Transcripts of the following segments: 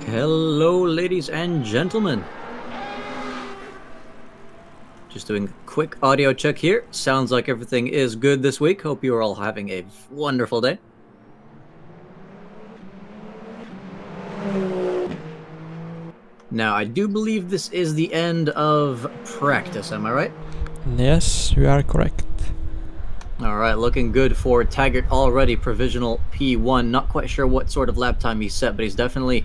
Hello, ladies and gentlemen. Just doing a quick audio check here. Sounds like everything is good this week. Hope you are all having a wonderful day. Now, I do believe this is the end of practice, am I right? Yes, you are correct. All right, looking good for Taggart already. Provisional P1. Not quite sure what sort of lap time he's set, but he's definitely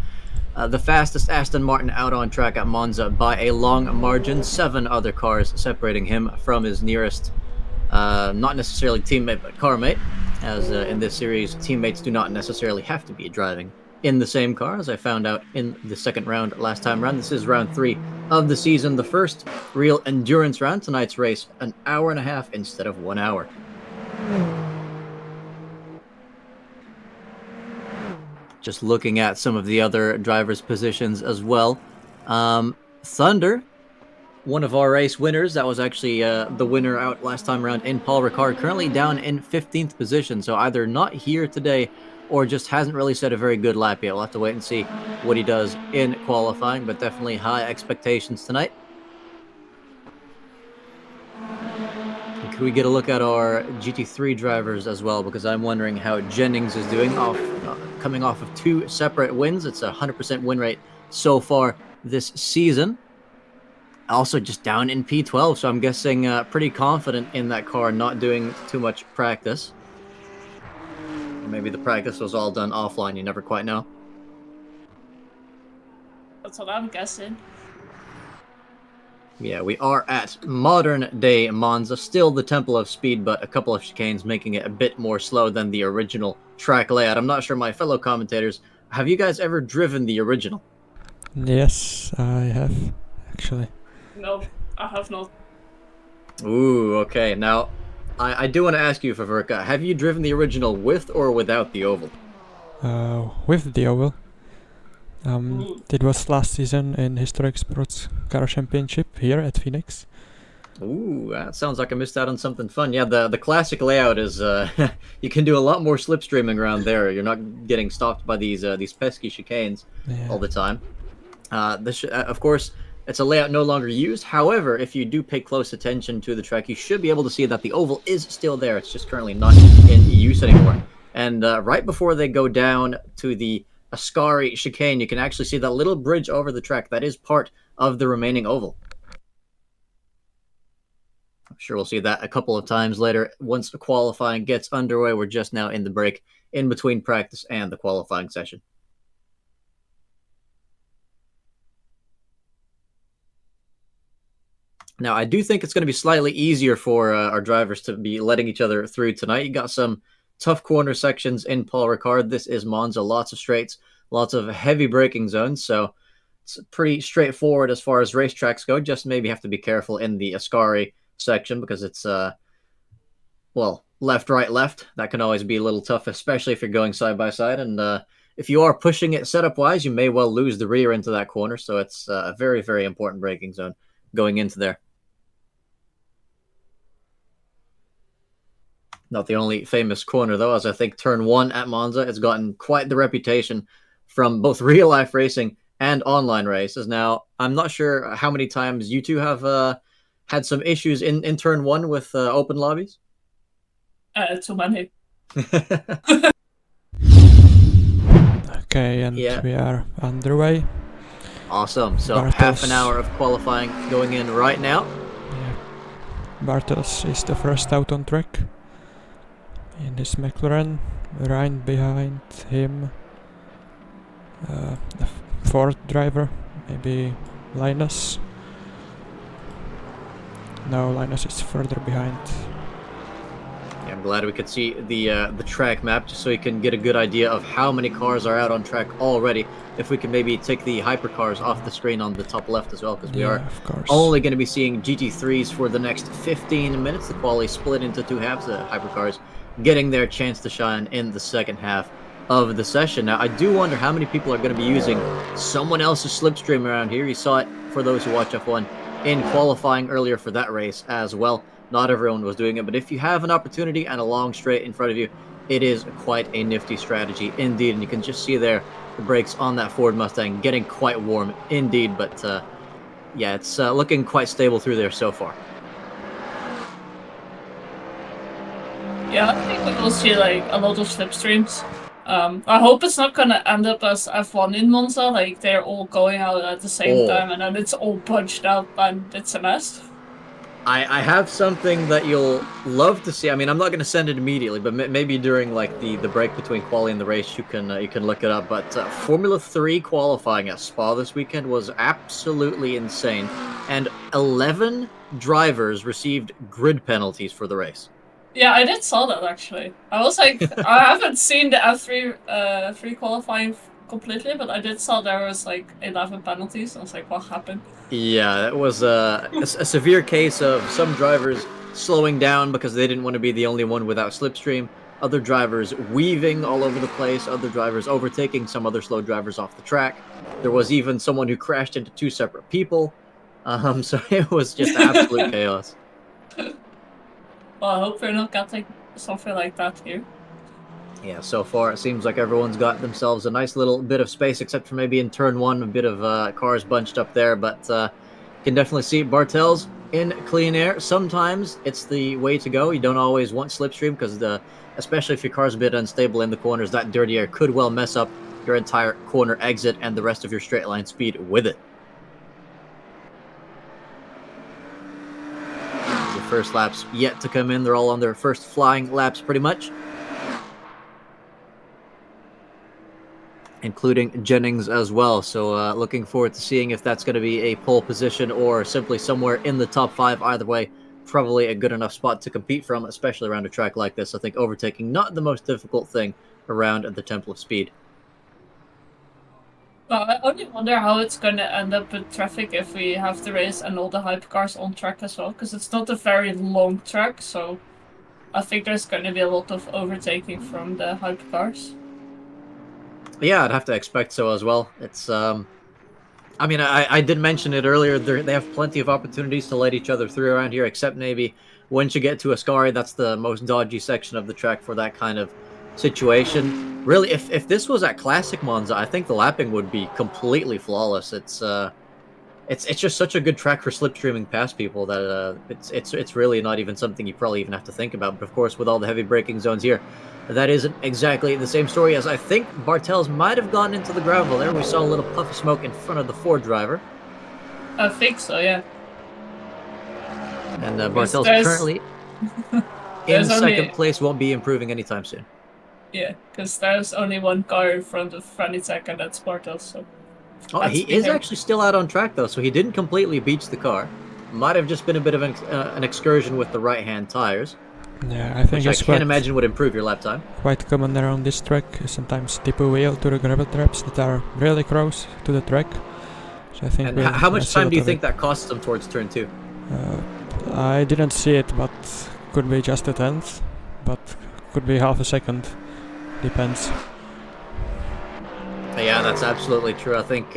the fastest Aston Martin out on track at Monza by a long margin. 7 other cars separating him from his nearest, not necessarily teammate, but car mate. As in this series, teammates do not necessarily have to be driving in the same car, as I found out in the second round last time around. This is round 3 of the season, the first real endurance round. Tonight's race, an hour and a half instead of 1 hour. Just looking at some of the other drivers' positions as well. Thunder, one of our race winners, that was actually the winner out last time around in Paul Ricard, currently down in 15th position. So either not here today or just hasn't really set a very good lap yet. We'll have to wait and see what he does in qualifying, but definitely high expectations tonight. Could we get a look at our GT3 drivers as well? Because I'm wondering how Jennings is doing coming off of 2 separate wins. It's a 100% win rate so far this season. Also just down in P12, so I'm guessing pretty confident in that car, not doing too much practice. Maybe the practice was all done offline, you never quite know. That's what I'm guessing. Yeah, we are at modern day Monza, still the Temple of Speed, but a couple of chicanes making it a bit more slow than the original track layout. I'm not sure, my fellow commentators, have you guys ever driven the original? Yes, I have, actually. No, I have not. Ooh, okay. Now, I do want to ask you, Favorka, have you driven the original with or without the oval? With the oval. It was last season in Historic Sports Car Championship here at Phoenix. Ooh, that sounds like I missed out on something fun. Yeah, the classic layout is you can do a lot more slipstreaming around there. You're not getting stopped by these pesky chicanes all the time. Of course, it's a layout no longer used. However, if you do pay close attention to the track, you should be able to see that the oval is still there. It's just currently not in use anymore. And right before they go down to the Ascari chicane, you can actually see that little bridge over the track. That is part of the remaining oval. I'm sure we'll see that a couple of times later. Once the qualifying gets underway, we're just now in the break in between practice and the qualifying session. Now, I do think it's going to be slightly easier for our drivers to be letting each other through tonight. You got some tough corner sections in Paul Ricard. This is Monza, lots of straights, lots of heavy braking zones, so it's pretty straightforward as far as racetracks go. Just maybe have to be careful in the Ascari section because it's, well, left, right, left. That can always be a little tough, especially if you're going side by side. And if you are pushing it setup-wise, you may well lose the rear into that corner, so it's a very, very important braking zone going into there. Not the only famous corner, though, as I think turn 1 at Monza has gotten quite the reputation from both real-life racing and online races. Now, I'm not sure how many times you two have had some issues in turn 1 with open lobbies. Too many. Okay, and we are underway. Awesome. So Bartels. Half an hour of qualifying going in right now. Yeah. Bartels is the first out on track in his McLaren. Right behind him, the fourth driver, maybe Linus. No, Linus is further behind. Yeah, I'm glad we could see the track map just so you can get a good idea of how many cars are out on track already. If we can maybe take the hypercars off the screen on the top left as well, because we are only going to be seeing GT3s for the next 15 minutes. The quali split into 2 halves, the hypercars getting their chance to shine in the second half of the session. Now, I do wonder how many people are going to be using someone else's slipstream around here. You saw it for those who watch F1 in qualifying earlier for that race as well. Not everyone was doing it, but if you have an opportunity and a long straight in front of you, It is quite a nifty strategy indeed, and you can just see there the brakes on that Ford Mustang getting quite warm indeed, but yeah, it's looking quite stable through there so far. Yeah, I think we will see like a lot of slipstreams. I hope it's not gonna end up as F1 in Monza, like they're all going out at the same time and then it's all punched out and it's a mess. I have something that you'll love to see. I mean, I'm not going to send it immediately, but maybe during like the break between quali and the race, you can look it up. But Formula 3 qualifying at Spa this weekend was absolutely insane, and 11 drivers received grid penalties for the race. Yeah, I did saw that actually. I was like, I haven't seen the F3 free qualifying completely, but I did saw there was like 11 penalties. I was like, what happened? Yeah, it was a severe case of some drivers slowing down because they didn't want to be the only one without slipstream. Other drivers weaving all over the place. Other drivers overtaking some other slow drivers off the track. There was even someone who crashed into two separate people. So it was just absolute chaos. Well, I hope we're not getting something like that here. Yeah, so far it seems like everyone's got themselves a nice little bit of space, except for maybe in turn one, a bit of cars bunched up there. But you can definitely see Bartel's in clean air. Sometimes it's the way to go. You don't always want slipstream because especially if your car's a bit unstable in the corners, that dirty air could well mess up your entire corner exit and the rest of your straight line speed with it. The first laps yet to come in. They're all on their first flying laps pretty much, including Jennings as well. So looking forward to seeing if that's going to be a pole position or simply somewhere in the top 5. Either way, probably a good enough spot to compete from, especially around a track like this. I think overtaking not the most difficult thing around the Temple of Speed. Well, I only wonder how it's going to end up with traffic if we have the race and all the hypercars on track as well, because it's not a very long track, so I think there's going to be a lot of overtaking from the hypercars. Yeah, I'd have to expect so as well. It's I mean, I did mention it earlier. They have plenty of opportunities to let each other through around here, except maybe once you get to Ascari, that's the most dodgy section of the track for that kind of situation. Really, if this was at Classic Monza, I think the lapping would be completely flawless. It's just such a good track for slipstreaming past people that it's really not even something you probably even have to think about. But of course, with all the heavy braking zones here, that isn't exactly the same story, as I think Bartels might have gone into the gravel there. We saw a little puff of smoke in front of the Ford driver. I think so, yeah. And Bartels currently in second place, won't be improving anytime soon. Yeah, because there's only one car in front of Franitech, and that's Bartels, so... Oh, he is actually still out on track, though, so he didn't completely beach the car. Might have just been a bit of an excursion with the right-hand tires. Yeah, I think which I can't imagine would improve your lap time. Quite common around this track. Sometimes tip a wheel to the gravel traps that are really close to the track. So I think. And how much time do you think that costs them towards turn 2? I didn't see it, but could be just a tenth, but could be half a second. Depends. Yeah, that's absolutely true. I think.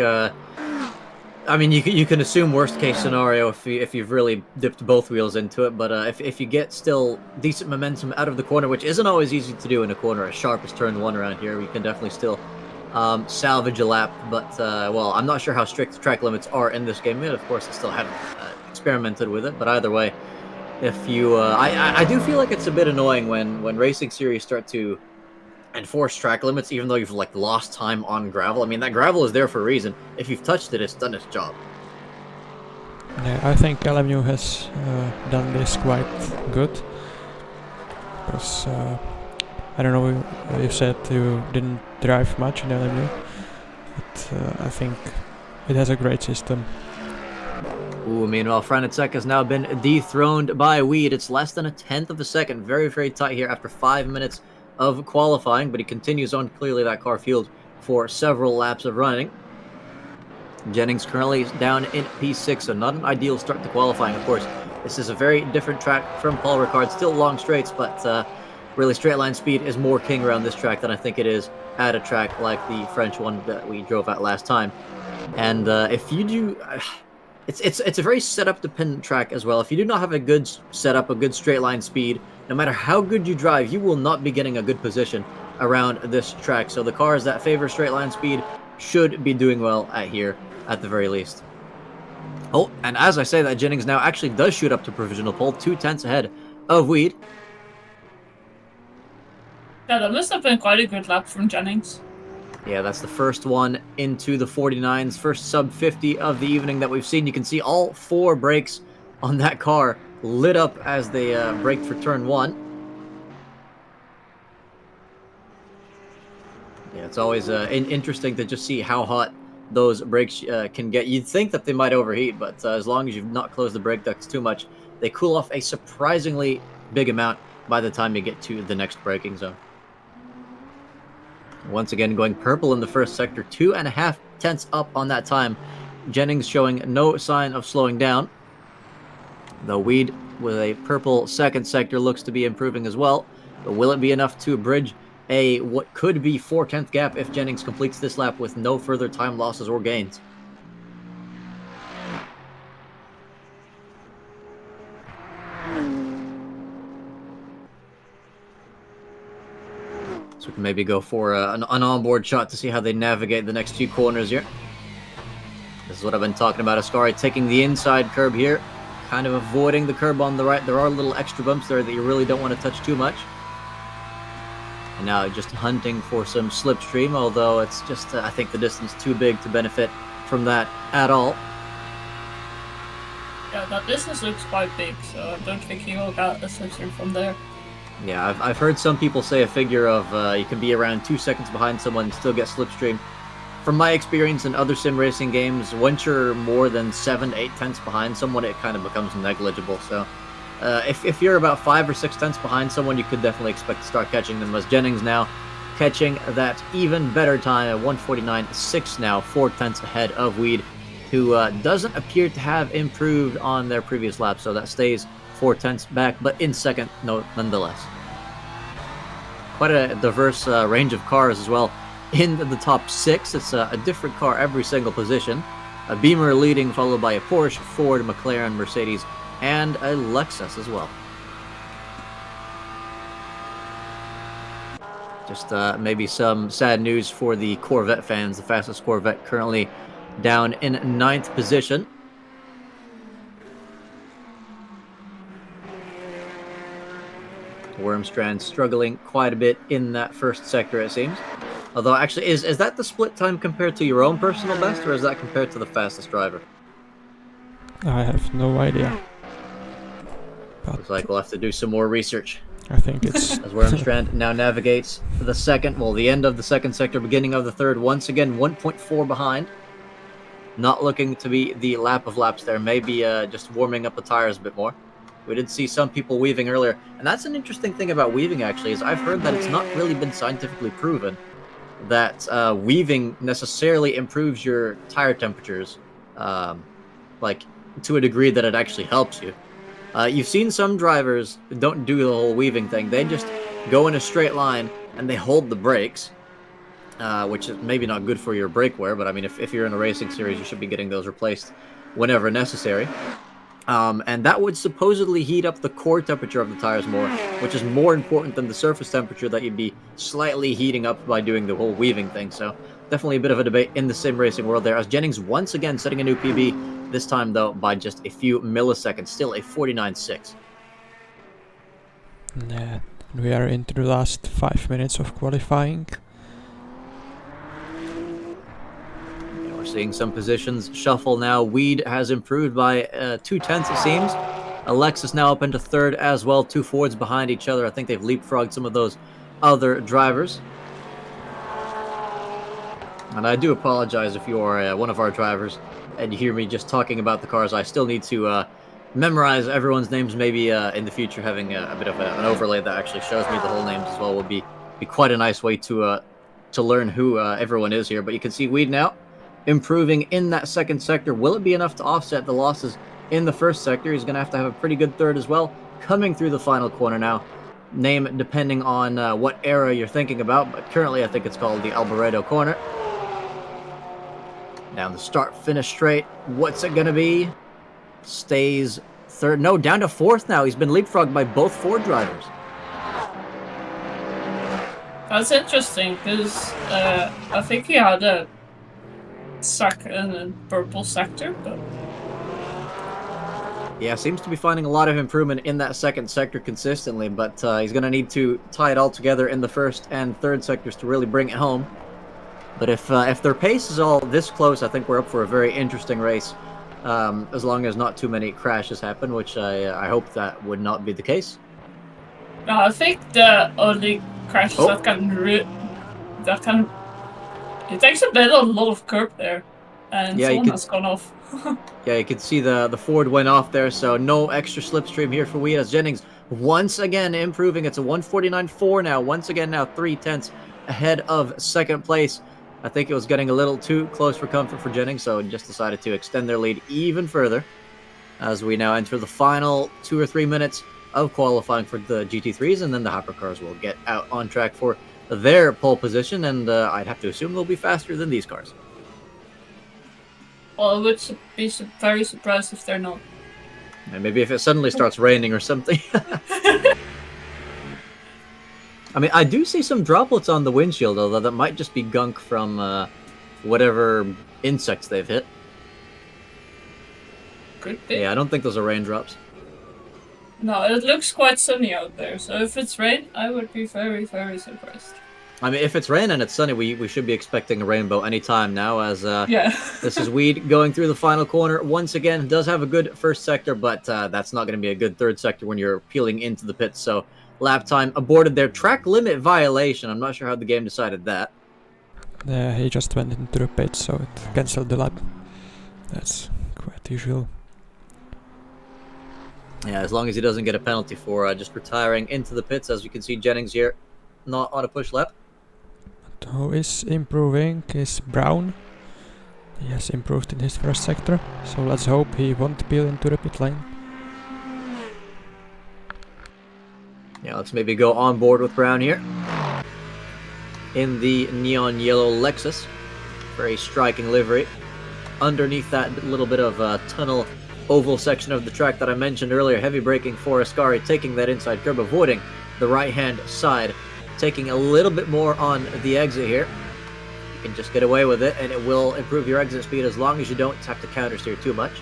I mean, you can assume worst case scenario if you've really dipped both wheels into it, but if you get still decent momentum out of the corner, which isn't always easy to do in a corner as sharp as turn 1 around here, you can definitely still salvage a lap. But well, I'm not sure how strict the track limits are in this game. Of course, I still haven't experimented with it, but either way, if you, I do feel like it's a bit annoying when racing series start to enforce track limits, even though you've like lost time on gravel. I mean, that gravel is there for a reason. If you've touched it, it's done its job. Yeah, I think LMU has done this quite good. Because I don't know, you said you didn't drive much in LMU, but I think it has a great system. Ooh, meanwhile, Franacek has now been dethroned by Weed. It's less than a tenth of a second. Very, very tight here after 5 minutes of qualifying, but he continues on clearly that car fueled for several laps of running. Jennings currently down in P6, so not an ideal start to qualifying. Of course, this is a very different track from Paul Ricard. Still long straights, but really straight line speed is more king around this track than I think it is at a track like the French one that we drove at last time. And if you do... It's a very setup dependent track as well. If you do not have a good setup, a good straight line speed, no matter how good you drive, you will not be getting a good position around this track. So the cars that favor straight line speed should be doing well at here at the very least. Oh, and as I say that, Jennings now actually does shoot up to provisional pole, 2/10 ahead of Weed. Yeah, that must have been quite a good lap from Jennings. Yeah, that's the first one into the 49s, first sub 50 of the evening that we've seen. You can see all 4 brakes on that car lit up as they braked for turn 1. Yeah, it's always interesting to just see how hot those brakes can get. You'd think that they might overheat, but as long as you've not closed the brake ducts too much, they cool off a surprisingly big amount by the time you get to the next braking zone. Once again, going purple in the first sector, 2.5 tenths up on that time. Jennings showing no sign of slowing down. Though Weed with a purple second sector looks to be improving as well. But will it be enough to bridge a what could be 4/10 gap if Jennings completes this lap with no further time losses or gains? So we can maybe go for an onboard shot to see how they navigate the next few corners here. This is what I've been talking about. Ascari taking the inside curb here, kind of avoiding the curb on the right. There are little extra bumps there that you really don't want to touch too much. And now just hunting for some slipstream, although it's just, I think the distance too big to benefit from that at all. Yeah, that distance looks quite big, so I don't think he will get a slipstream from there. Yeah, I've heard some people say a figure of you can be around 2 seconds behind someone and still get slipstream. From my experience in other sim racing games, once you're more than 7 to 8 tenths behind someone, it kind of becomes negligible. So if you're about 5 or 6 tenths behind someone, you could definitely expect to start catching them. As Jennings now catching that even better time at 1:49.6 now, 4 tenths ahead of Weed, who doesn't appear to have improved on their previous lap. So that stays 4 tenths back, but in second, no, nonetheless. Quite a diverse range of cars as well. In the top 6, it's a different car every single position. A Beamer leading, followed by a Porsche, Ford, McLaren, Mercedes, and a Lexus as well. Just maybe some sad news for the Corvette fans. The fastest Corvette currently down in 9th position. Wormstrand struggling quite a bit in that first sector, it seems. Although, actually, is that the split time compared to your own personal best, or is that compared to the fastest driver? I have no idea. But Looks like we'll have to do some more research. I think it's... As Wormstrand now navigates the second, well, the end of the second sector, beginning of the third. Once again, 1.4 behind. Not looking to be the lap of laps there. Maybe just warming up the tires a bit more. We did see some people weaving earlier. And that's an interesting thing about weaving, actually, is I've heard that it's not really been scientifically proven that weaving necessarily improves your tire temperatures, like, to a degree that it actually helps you. You've seen some drivers don't do the whole weaving thing. They just go in a straight line and they hold the brakes, which is maybe not good for your brake wear, but I mean, if you're in a racing series, you should be getting those replaced whenever necessary. And that would supposedly heat up the core temperature of the tires more, which is more important than the surface temperature that you'd be slightly heating up by doing the whole weaving thing. So definitely a bit of a debate in the sim racing world there, as Jennings once again setting a new PB, this time though by just a few milliseconds, still a 49.6. Yeah, we are into the last 5 minutes of qualifying. Seeing some positions shuffle now. Weed has improved by 2 tenths, it seems. Alexis now up into third as well. 2 Fords behind each other. I think they've leapfrogged some of those other drivers. And I do apologize if you are one of our drivers and you hear me just talking about the cars. I still need to memorize everyone's names. Maybe in the future having a bit of an overlay that actually shows me the whole names as well would be quite a nice way to learn who everyone is here. But you can see Weed now improving in that second sector. Will it be enough to offset the losses in the first sector? He's going to have a pretty good third as well, coming through the final corner now. Name depending on what era you're thinking about, but currently I think it's called the Alboredo corner. Down the start, finish straight. What's it going to be? Stays third. No, down to fourth now. He's been leapfrogged by both Ford drivers. That's interesting, because I think he had a purple sector, but... Yeah, seems to be finding a lot of improvement in that second sector consistently, but he's going to need to tie it all together in the first and third sectors to really bring it home. But if their pace is all this close, I think we're up for a very interesting race, as long as not too many crashes happen, which I hope that would not be the case. No, I think the only crashes that can it takes a lot of curb there, and someone has gone off. Yeah, you can see the Ford went off there, so no extra slipstream here for Wheatus. Jennings once again improving. It's a 149.4 now. Once again now 3/10 ahead of second place. I think it was getting a little too close for comfort for Jennings, so just decided to extend their lead even further as we now enter the final 2 or 3 minutes of qualifying for the GT3s, and then the hypercars will get out on track for their pole position, and I'd have to assume they'll be faster than these cars. Well, I would be very surprised if they're not. And maybe if it suddenly starts raining or something. I mean, I do see some droplets on the windshield, although that might just be gunk from whatever insects they've hit. Could be. Yeah, I don't think those are raindrops. No, it looks quite sunny out there, so if it's rain, I would be very, very surprised. I mean, if it's rain and it's sunny, we should be expecting a rainbow anytime now, as this is Weed going through the final corner. Once again, does have a good first sector, but that's not going to be a good third sector when you're peeling into the pits. So lap time aborted there. Track limit violation. I'm not sure how the game decided that. Yeah, he just went into the pit, so it cancelled the lap. That's quite usual. Yeah, as long as he doesn't get a penalty for just retiring into the pits. As you can see, Jennings here, not on a push lap. But who is improving is Brown. He has improved in his first sector, so let's hope he won't peel into the pit lane. Yeah, let's maybe go on board with Brown here. In the neon yellow Lexus. Very striking livery. Underneath that little bit of tunnel oval section of the track that I mentioned earlier, heavy braking for Ascari, taking that inside curb, avoiding the right-hand side, taking a little bit more on the exit here. You can just get away with it, and it will improve your exit speed as long as you don't have to countersteer too much.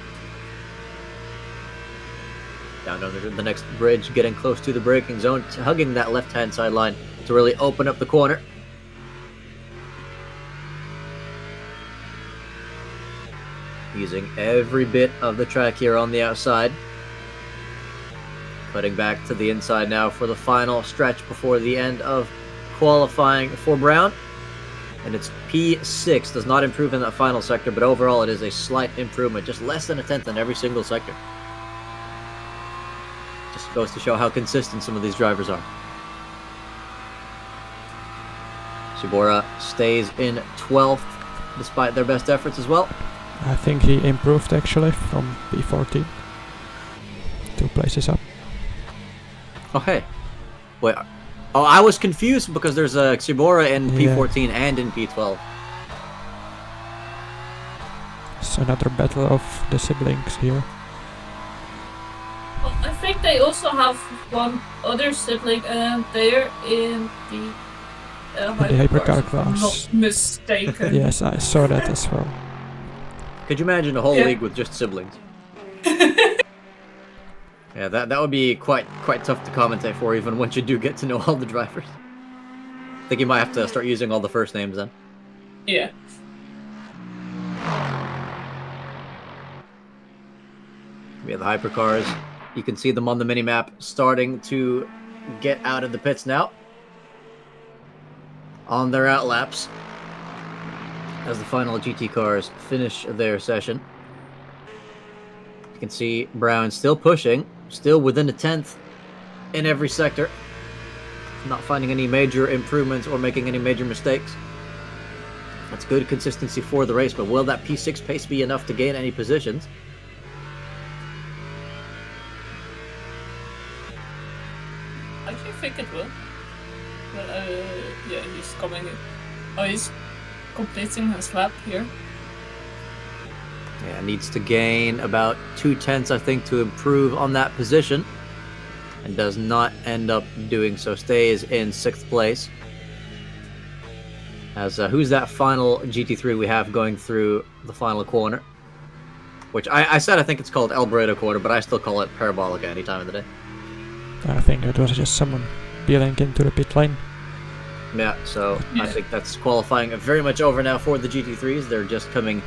Down under the next bridge, getting close to the braking zone, hugging that left-hand side line to really open up the corner. Using every bit of the track here on the outside. Cutting back to the inside now for the final stretch before the end of qualifying for Brown. And it's P6. Does not improve in that final sector, but overall it is a slight improvement. Just less than a tenth in every single sector. Just goes to show how consistent some of these drivers are. Shibora stays in 12th despite their best efforts as well. I think he improved actually from P14. 2 places up. Oh, hey. Wait. Oh, I was confused because there's a Shibora in P14 and in P12. It's another battle of the siblings here. Well, I think they also have one other sibling, and they're in the hypercar class. If I'm not mistaken. Yes, I saw that as well. Could you imagine a whole league with just siblings? Yeah, that would be quite tough to commentate for, even once you do get to know all the drivers. I think you might have to start using all the first names then. Yeah. We have the hypercars. You can see them on the mini-map starting to get out of the pits now. On their outlaps. As the final GT cars finish their session. You can see Brown still pushing, still within a tenth in every sector. Not finding any major improvements or making any major mistakes. That's good consistency for the race, but will that P6 pace be enough to gain any positions? I actually think it will. But, yeah, he's coming in. Oh, he's completing his lap here. Yeah, needs to gain about 2/10, I think, to improve on that position. And does not end up doing so. Stays in 6th place. As who's that final GT3 we have going through the final corner? Which I said I think it's called El Burrito corner, but I still call it Parabolica any time of the day. I think it was just someone peeling into the pit lane. Yeah, so I think that's qualifying very much over now for the GT3s. They're just coming,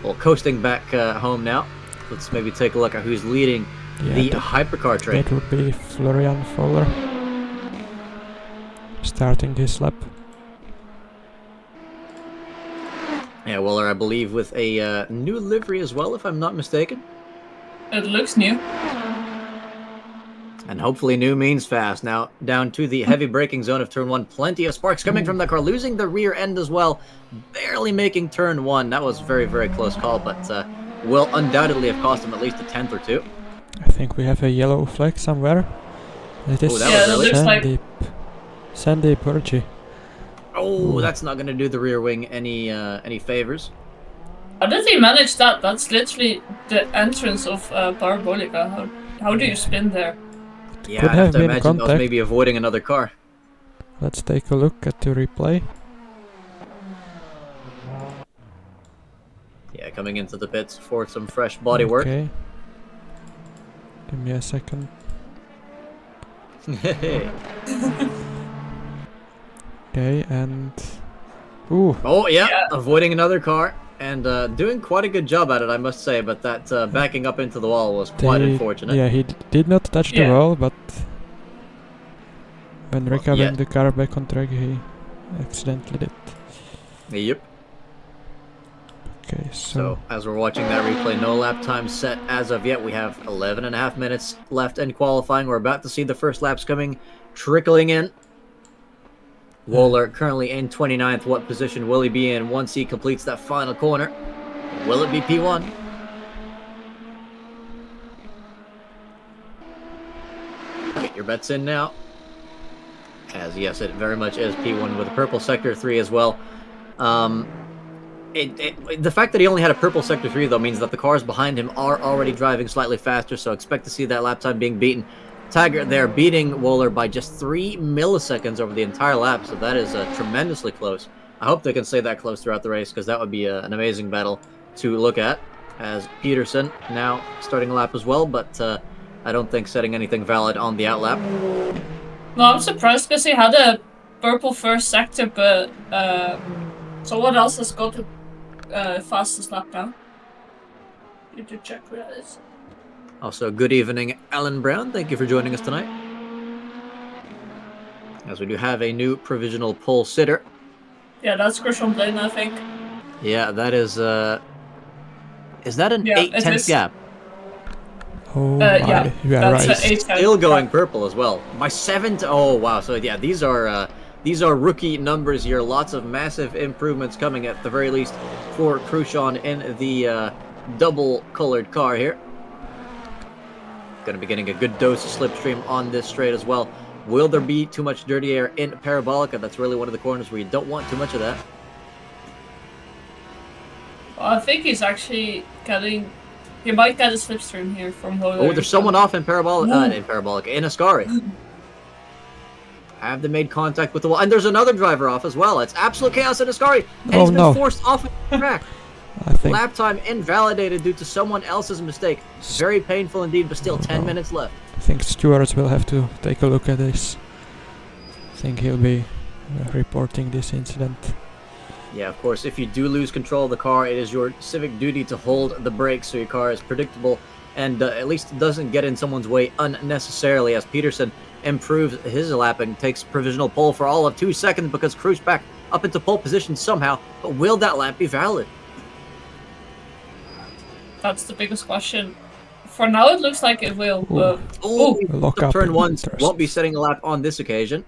well, coasting back home now. Let's maybe take a look at who's leading the hypercar train. That would be Florian Fowler starting his lap. Yeah, Weller, I believe, with a new livery as well, if I'm not mistaken. It looks new. And hopefully new means fast. Now, down to the heavy braking zone of turn 1. Plenty of sparks coming from that car, losing the rear end as well. Barely making turn 1. That was a very, very close call, but will undoubtedly have cost him at least a 10th or 2. I think we have a yellow flag somewhere. It is Sandy Burgi. Oh, that's not going to do the rear wing any favors. How did he manage that? That's literally the entrance of Parabolica. How do you spin there? Yeah, I have to imagine that was maybe avoiding another car. Let's take a look at the replay. Yeah, coming into the pits for some fresh body work. Okay. Give me a second. Okay, and... Ooh. Oh, yeah, avoiding another car. And doing quite a good job at it, I must say, but that backing up into the wall was quite unfortunate. Yeah, he did not touch the wall, but when recovering the car back on track, he accidentally did. Yep. Okay, so as we're watching that replay, no lap time set as of yet. We have 11.5 minutes left in qualifying. We're about to see the first laps coming, trickling in. Wohler currently in 29th. What position will he be in once he completes that final corner? Will it be P1? Get your bets in now. As yes, it very much is P1 with a purple sector 3 as well. The fact that he only had a purple sector 3 though means that the cars behind him are already driving slightly faster, so expect to see that lap time being beaten. Taggart there beating Wohler by just 3 milliseconds over the entire lap, so that is tremendously close. I hope they can stay that close throughout the race, because that would be an amazing battle to look at. As Peterson now starting a lap as well, but I don't think setting anything valid on the outlap. No, I'm surprised because he had a purple first sector, but someone else has got the fastest lap now. Need to check where that is. Also, good evening, Alan Brown. Thank you for joining us tonight. As we do have a new provisional pole sitter. Yeah, that's Christian Blaine, I think. Yeah, that is that an 8/10 gap? Oh my, you are right. Still going purple as well. By 7 to... Oh, wow. So, yeah, these are rookie numbers here. Lots of massive improvements coming at the very least for Cruchon in the double-colored car here. Going to be getting a good dose of slipstream on this straight as well. Will there be too much dirty air in Parabolica? That's really one of the corners where you don't want too much of that. Well, I think he's actually getting... He might get a slipstream here from Wohler. Oh, there's someone off in Parabolica, in Ascari. Have they made contact with the wall? And there's another driver off as well. It's absolute chaos in Ascari. And he's been forced off the track. I think lap time invalidated due to someone else's mistake. Very painful indeed, but still 10 minutes left. I think stewards will have to take a look at this. I think he'll be reporting this incident. Yeah, of course, if you do lose control of the car, it is your civic duty to hold the brakes so your car is predictable and at least doesn't get in someone's way unnecessarily, as Peterson improves his lapping, takes provisional pole for all of 2 seconds because Cruz back up into pole position somehow, but will that lap be valid? That's the biggest question. For now, it looks like it will. Turn 1 won't be setting a lap on this occasion.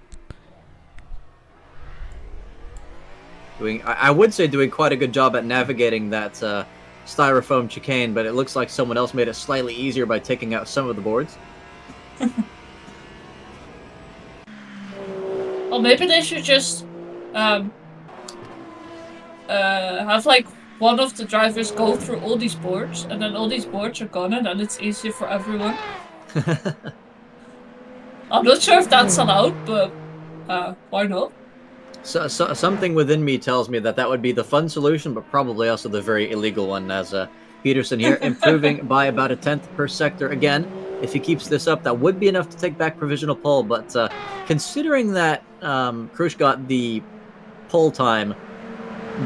I would say doing quite a good job at navigating that styrofoam chicane, but it looks like someone else made it slightly easier by taking out some of the boards. Well, maybe they should just have like one of the drivers go through all these boards, and then all these boards are gone, and then it's easier for everyone. I'm not sure if that's allowed, but why not? So something within me tells me that would be the fun solution, but probably also the very illegal one, as Peterson here improving by about a tenth per sector again. If he keeps this up, that would be enough to take back provisional pole, but considering that Krush got the pole time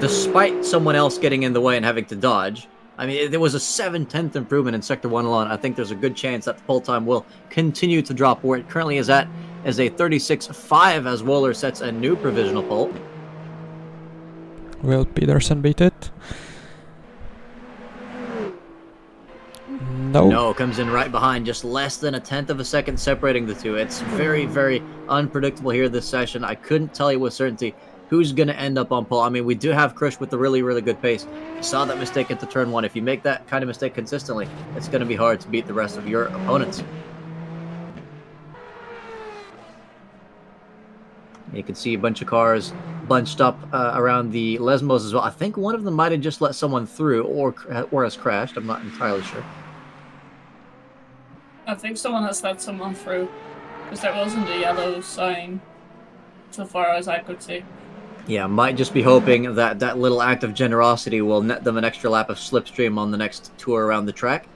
despite someone else getting in the way and having to dodge, I mean, there was a 7/10 improvement in Sector 1 alone. I think there's a good chance that the pole time will continue to drop where it currently is at, as a 36.5 as Wohler sets a new provisional pole. Will Peterson beat it? No. No, comes in right behind, just less than a tenth of a second separating the two. It's very, very unpredictable here this session. I couldn't tell you with certainty who's going to end up on pole. I mean, we do have Krush with a really, really good pace. You saw that mistake into turn 1. If you make that kind of mistake consistently, it's going to be hard to beat the rest of your opponents. You can see a bunch of cars bunched up around the Lesmos as well. I think one of them might have just let someone through or has crashed. I'm not entirely sure. I think someone has let someone through, because there wasn't a yellow sign, so far as I could see. Yeah, might just be hoping that that little act of generosity will net them an extra lap of slipstream on the next tour around the track.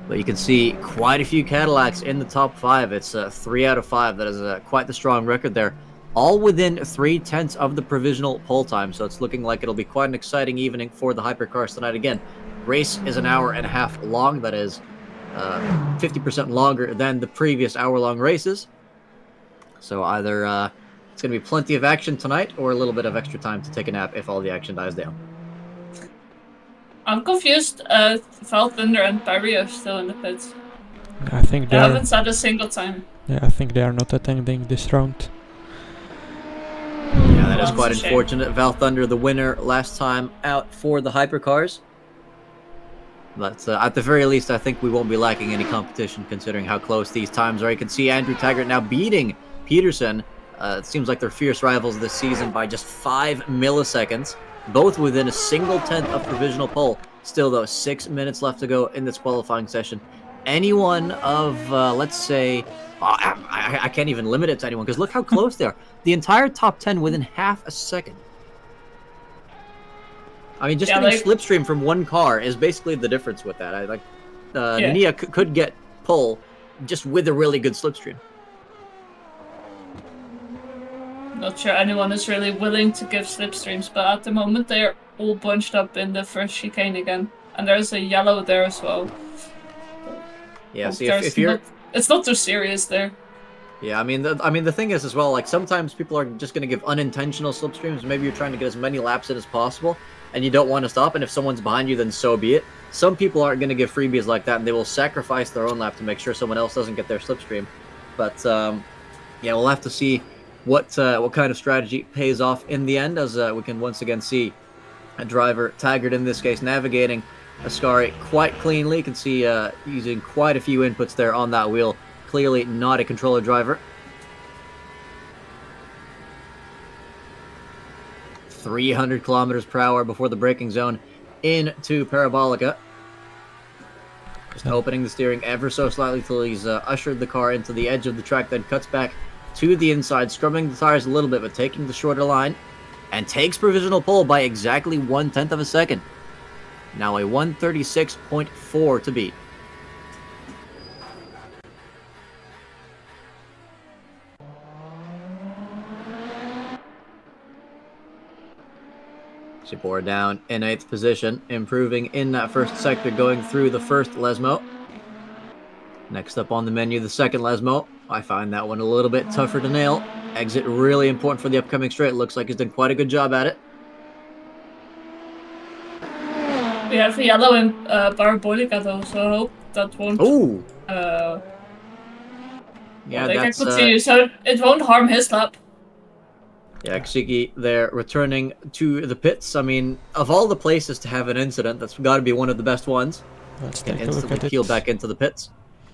But you can see quite a few Cadillacs in the top 5. It's 3 out of 5. That is quite the strong record there. All within 3/10 of the provisional pole time. So it's looking like it'll be quite an exciting evening for the hypercars tonight. Again, race is an hour and a half long. That is 50% longer than the previous hour-long races. So either it's going to be plenty of action tonight or a little bit of extra time to take a nap if all the action dies down. I'm confused. Valthunder and Perry are still in the pits. I think They they haven't said a single time. Yeah, I think they are not attending this round. Yeah, that is Well, quite it's a shame. unfortunate. Valthunder, the winner last time out for the hypercars. But at the very least, I think we won't be lacking any competition considering how close these times are. You can see Andrew Taggart now beating Peterson. It seems like they're fierce rivals this season by just 5 milliseconds, both within a single tenth of provisional pole. Still, though, 6 minutes left to go in this qualifying session. Anyone of, let's say, I can't even limit it to anyone because look how close they are. The entire top 10 within half a second. I mean, just getting slipstream from one car is basically the difference with that. Nia could get pole just with a really good slipstream. Not sure anyone is really willing to give slipstreams, but at the moment they are all bunched up in the first chicane again, and there's a yellow there as well. Yeah, see, if you're, it's not too serious there. Yeah, I mean, the thing is as well, like sometimes people are just going to give unintentional slipstreams. Maybe you're trying to get as many laps in as possible, and you don't want to stop. And if someone's behind you, then so be it. Some people aren't going to give freebies like that, and they will sacrifice their own lap to make sure someone else doesn't get their slipstream. But yeah, we'll have to see what kind of strategy pays off in the end, as we can once again see a driver, Taggart in this case, navigating Ascari quite cleanly. You can see using quite a few inputs there on that wheel. Clearly not a controller driver. 300 kilometers per hour before the braking zone into Parabolica. Just opening the steering ever so slightly till he's ushered the car into the edge of the track, then cuts back to the inside, scrubbing the tires a little bit, but taking the shorter line, and takes provisional pole by exactly 1/10 of a second. Now a 1:36.4 to beat. Shipor down in 8th position, improving in that first sector, going through the first Lesmo. Next up on the menu, the second Lesmo. I find that one a little bit tougher to nail. Exit really important for the upcoming straight. Looks like he's done quite a good job at it. We have a yellow in Parabolica though, so I hope that won't... Ooh! Yeah, that's... continue, so it won't harm his lap. Yeah, Kshiki there returning to the pits. I mean, of all the places to have an incident, that's got to be one of the best ones. Let's can take a look instantly at peel it. back into the pits.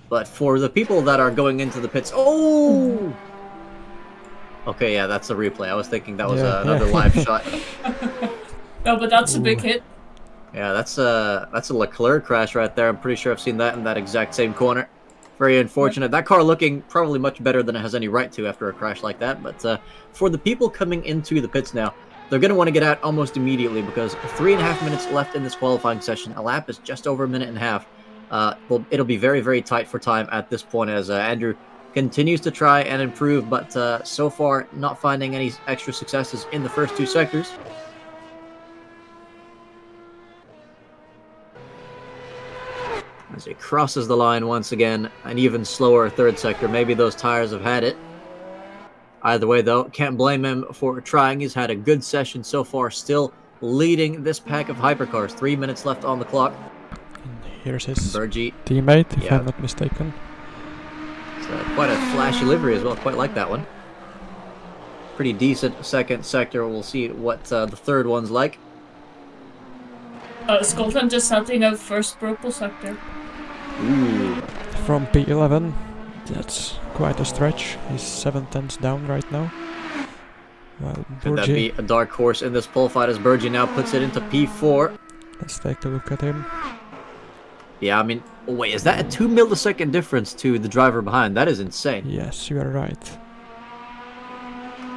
But for the people that are going into the pits, oh! Okay, yeah, that's a replay. I was thinking that was another live shot. No, but that's a big Ooh. hit. Yeah, that's a Leclerc crash right there. I'm pretty sure I've seen that in that exact same corner. Very unfortunate. That car looking probably much better than it has any right to after a crash like that. But for the people coming into the pits now, they're going to want to get out almost immediately because 3.5 minutes left in this qualifying session. A lap is just over a minute and a half. Well, it'll be very, very tight for time at this point as Andrew continues to try and improve, but so far not finding any extra successes in the first two sectors. As he crosses the line once again, an even slower third sector. Maybe those tires have had it. Either way, though, can't blame him for trying. He's had a good session so far, still leading this pack of hypercars. 3 minutes left on the clock. And here's his Burgi, teammate, if yeah. I'm not mistaken. It's quite a flashy livery as well. Quite like that one. Pretty decent second sector. We'll see what the third one's like. Scotland just setting up first purple sector. Ooh. From P11, that's quite a stretch. He's 7 tenths down right now. Well, Could that be a dark horse in this pole fight as Burgi now puts it into P4? Let's take a look at him. Yeah, I mean, wait, is that a 2 millisecond difference to the driver behind? That is insane. Yes, you are right.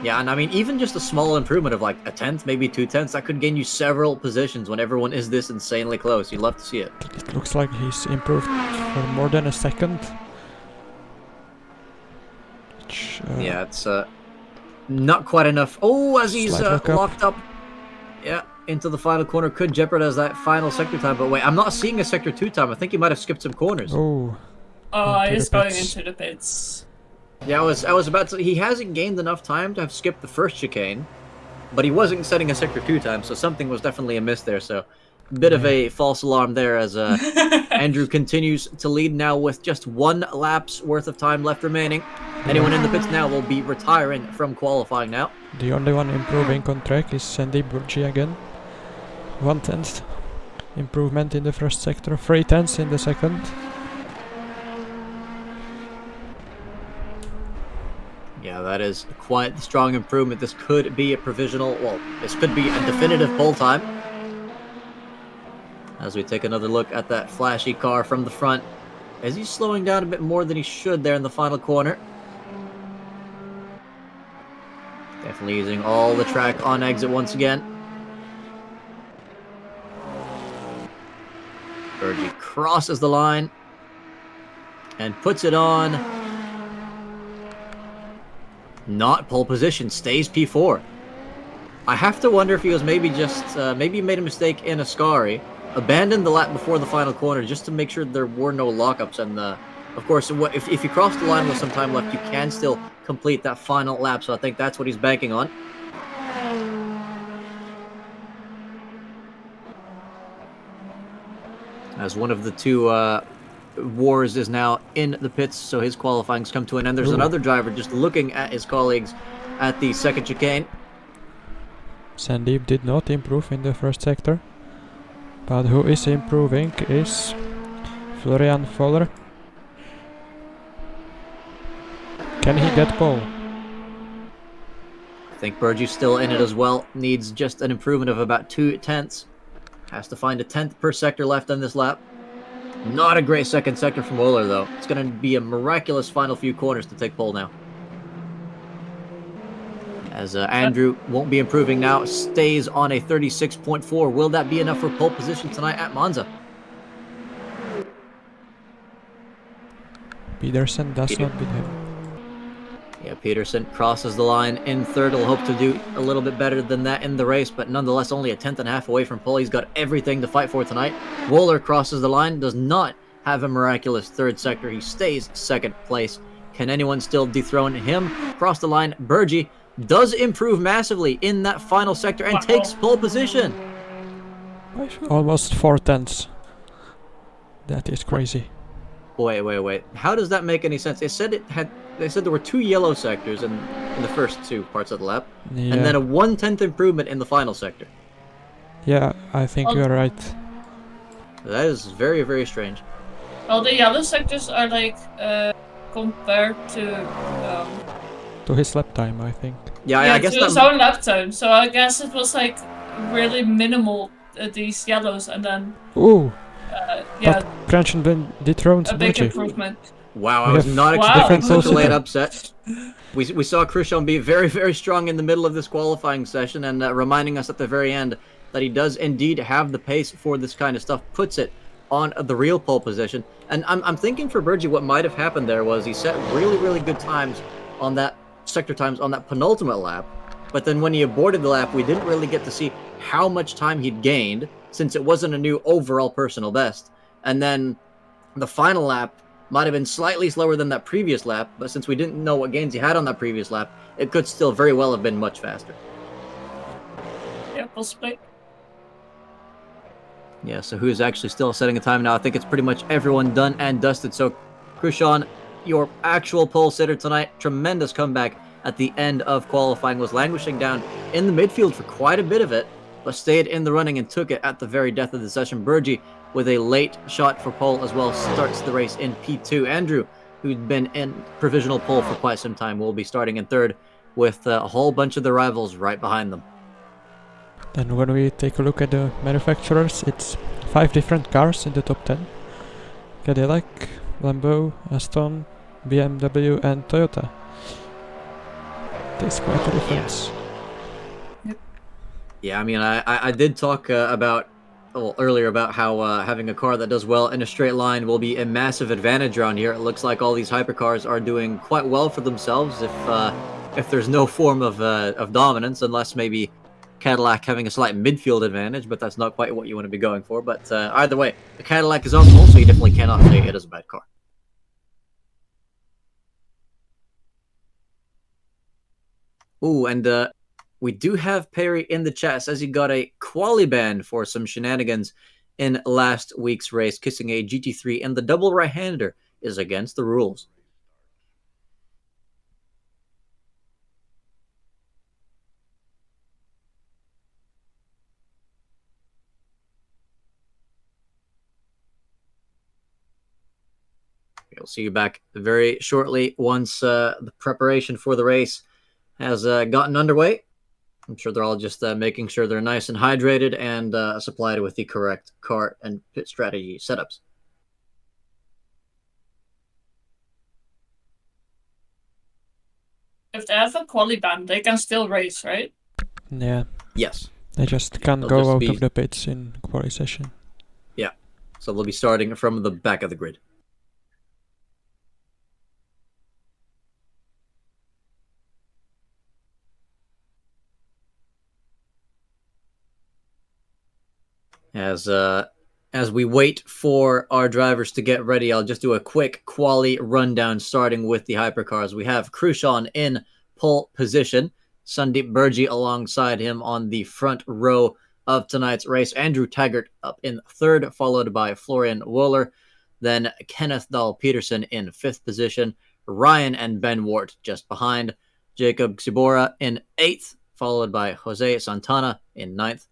Yeah, and I mean, even just a small improvement of like a tenth, maybe 2 tenths, that could gain you several positions when everyone is this insanely close. You'd love to see it. It looks like he's improved for more than a second. Which, Yeah, it's not quite enough. Oh, as he's locked up. Yeah, into the final corner. Could jeopardize that final sector time. But wait, I'm not seeing a sector 2 time. I think he might have skipped some corners. Oh. He's going into the pits. Yeah, I was about to. He hasn't gained enough time to have skipped the first chicane, but he wasn't setting a sector 2 time, so something was definitely amiss there. So, a bit of a false alarm there as Andrew continues to lead now with just 1 lap's worth of time left remaining. Anyone in the pits now will be retiring from qualifying now. The only one improving on track is Sandy Burgi again. 1 tenth improvement in the first sector, 3 tenths in the second. Yeah, that is quite the strong improvement. This could be a provisional, well, this could be a definitive pole time. As we take another look at that flashy car from the front. As he's slowing down a bit more than he should there in the final corner. Definitely using all the track on exit once again. Burgi crosses the line and puts it on. Not pole position, stays P4. I have to wonder if he was maybe just, maybe he made a mistake in Ascari, abandoned the lap before the final corner just to make sure there were no lockups. And of course, if you cross the line with some time left, you can still complete that final lap. So I think that's what he's banking on. As one of the two Wars is now in the pits, so his qualifying's come to an end. There's another driver just looking at his colleagues at the second chicane. Sandeep did not improve in the first sector, but who is improving is Florian Voller. Can he get pole? I think Burgi's still in it as well. Needs just an improvement of about 2 tenths. Has to find a 10th per sector left on this lap. Not a great second sector from Wohler, though. It's going to be a miraculous final few corners to take pole now. As Andrew won't be improving now, stays on a 36.4. Will that be enough for pole position tonight at Monza? Peterson does not beat him. Yeah, Peterson crosses the line in third. He'll hope to do a little bit better than that in the race, but nonetheless only a 10th and a half away from pole. He's got everything to fight for tonight. Wohler crosses the line, does not have a miraculous third sector. He stays second place. Can anyone still dethrone him? Cross the line, Burgi does improve massively in that final sector and takes pole position. Almost 4 tenths. That is crazy. Wait. How does that make any sense? They said there were 2 yellow sectors in the first 2 parts of the lap, Yeah. and then a 1/10 improvement in the final sector. Yeah, I think you're right. That is very, very strange. Well, the yellow sectors are like compared to To his lap time, I think. Yeah, I guess to his own lap time. So I guess it was like really minimal these yellows, and then Ooh, yeah, Cranston been dethroned a big Burgi. improvement. Wow, I We was have not Wow. expecting different such a pulls late there. upset. We saw Krishon be very, very strong in the middle of this qualifying session, and reminding us at the very end that he does indeed have the pace for this kind of stuff, puts it on the real pole position. And I'm thinking for Burgi, what might have happened there was he set really, really good times on that sector times on that penultimate lap, but then when he aborted the lap, we didn't really get to see how much time he'd gained since it wasn't a new overall personal best. And then the final lap might have been slightly slower than that previous lap, but since we didn't know what gains he had on that previous lap, it could still very well have been much faster. Yeah, possibly. Yeah, so who's actually still setting a time now? I think it's pretty much everyone done and dusted. So, Krushan, your actual pole sitter tonight, tremendous comeback at the end of qualifying, was languishing down in the midfield for quite a bit of it, but stayed in the running and took it at the very death of the session. Burgi, with a late shot for pole as well, starts the race in P2. Andrew, who'd been in provisional pole for quite some time, will be starting in third with a whole bunch of the rivals right behind them. And when we take a look at the manufacturers, it's 5 different cars in the top 10. Cadillac, Lambo, Aston, BMW and Toyota. There's quite a difference. Yeah, I mean, I did talk earlier about how having a car that does well in a straight line will be a massive advantage around here. It looks like all these hypercars are doing quite well for themselves if there's no form of dominance, unless maybe Cadillac having a slight midfield advantage, but that's not quite what you want to be going for. But either way, the Cadillac is on pole, so you definitely cannot say it is a bad car. Ooh, and we do have Perry in the chat. Says he got a quali ban for some shenanigans in last week's race, kissing a GT3, and the double right-hander is against the rules. We'll see you back very shortly once the preparation for the race has gotten underway. I'm sure they're all just making sure they're nice and hydrated and supplied with the correct car and pit strategy setups. If they have a quali ban, they can still race, right? Yeah. Yes. They just can't They'll go just out be- of the pits in quali session. Yeah. So they'll be starting from the back of the grid. As we wait for our drivers to get ready, I'll just do a quick quali rundown, starting with the hypercars. We have Krushan in pole position, Sandeep Burgi alongside him on the front row of tonight's race, Andrew Taggart up in third, followed by Florian Wohler, then Kenneth Dahl-Peterson in fifth position, Ryan and Ben Wart just behind, Jacob Xibora in eighth, followed by Jose Santana in ninth.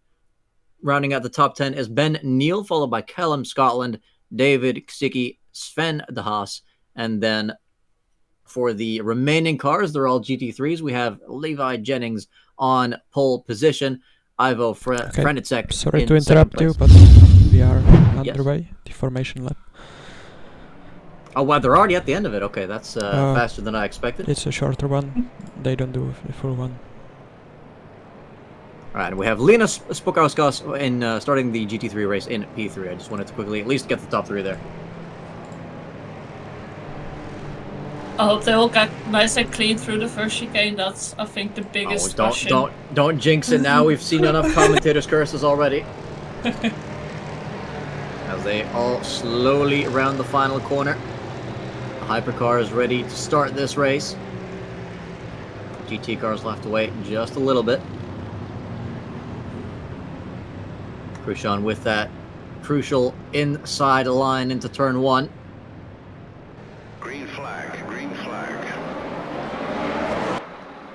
Rounding out the top 10 is Ben Neal, followed by Callum Scotland, David Ksicki, Sven De Haas, and then for the remaining cars, they're all GT3s. We have Levi Jennings on pole position, Ivo Franicek. Sorry in to interrupt you, second but place. we are Yes. underway. The formation lap. Oh, wow, they're already at the end of it. Okay, that's faster than I expected. It's a shorter one. They don't do the full one. All right, and we have Linus Spokauskas in starting the GT3 race in P3. I just wanted to quickly at least get the top three there. I hope they all get nice and clean through the first chicane. That's, I think, the biggest question. Don't jinx it now. We've seen enough commentators' curses already. As they all slowly round the final corner. The hypercar is ready to start this race. GT cars will have to wait just a little bit. Krushan with that crucial inside line into turn one. Green flag, green flag.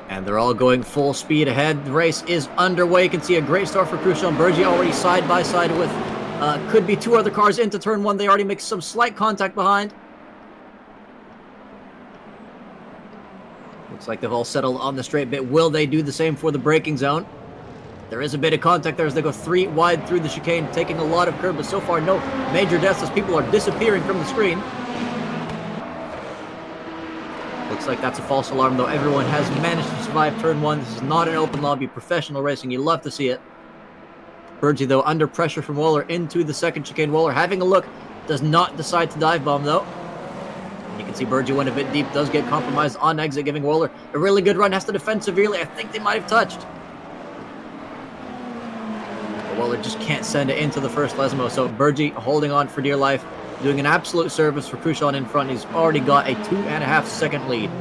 And they're all going full speed ahead. The race is underway. You can see a great start for Krushan. Burgi already side by side with could be two other cars into turn one. They already make some slight contact behind. Looks like they've all settled on the straight bit. Will they do the same for the braking zone? There is a bit of contact there as they go 3 wide through the chicane, taking a lot of curb, but so far no major deaths as people are disappearing from the screen. Looks like that's a false alarm, though. Everyone has managed to survive turn 1. This is not an open lobby professional racing. You love to see it. Burgi, though, under pressure from Waller into the second chicane. Waller having a look, does not decide to dive bomb, though. You can see Burgi went a bit deep, does get compromised on exit, giving Waller a really good run, has to defend severely. I think they might have touched. But Waller just can't send it into the first Lesmo, so Burgi holding on for dear life, doing an absolute service for Krushan in front. He's already got a 2.5 second lead.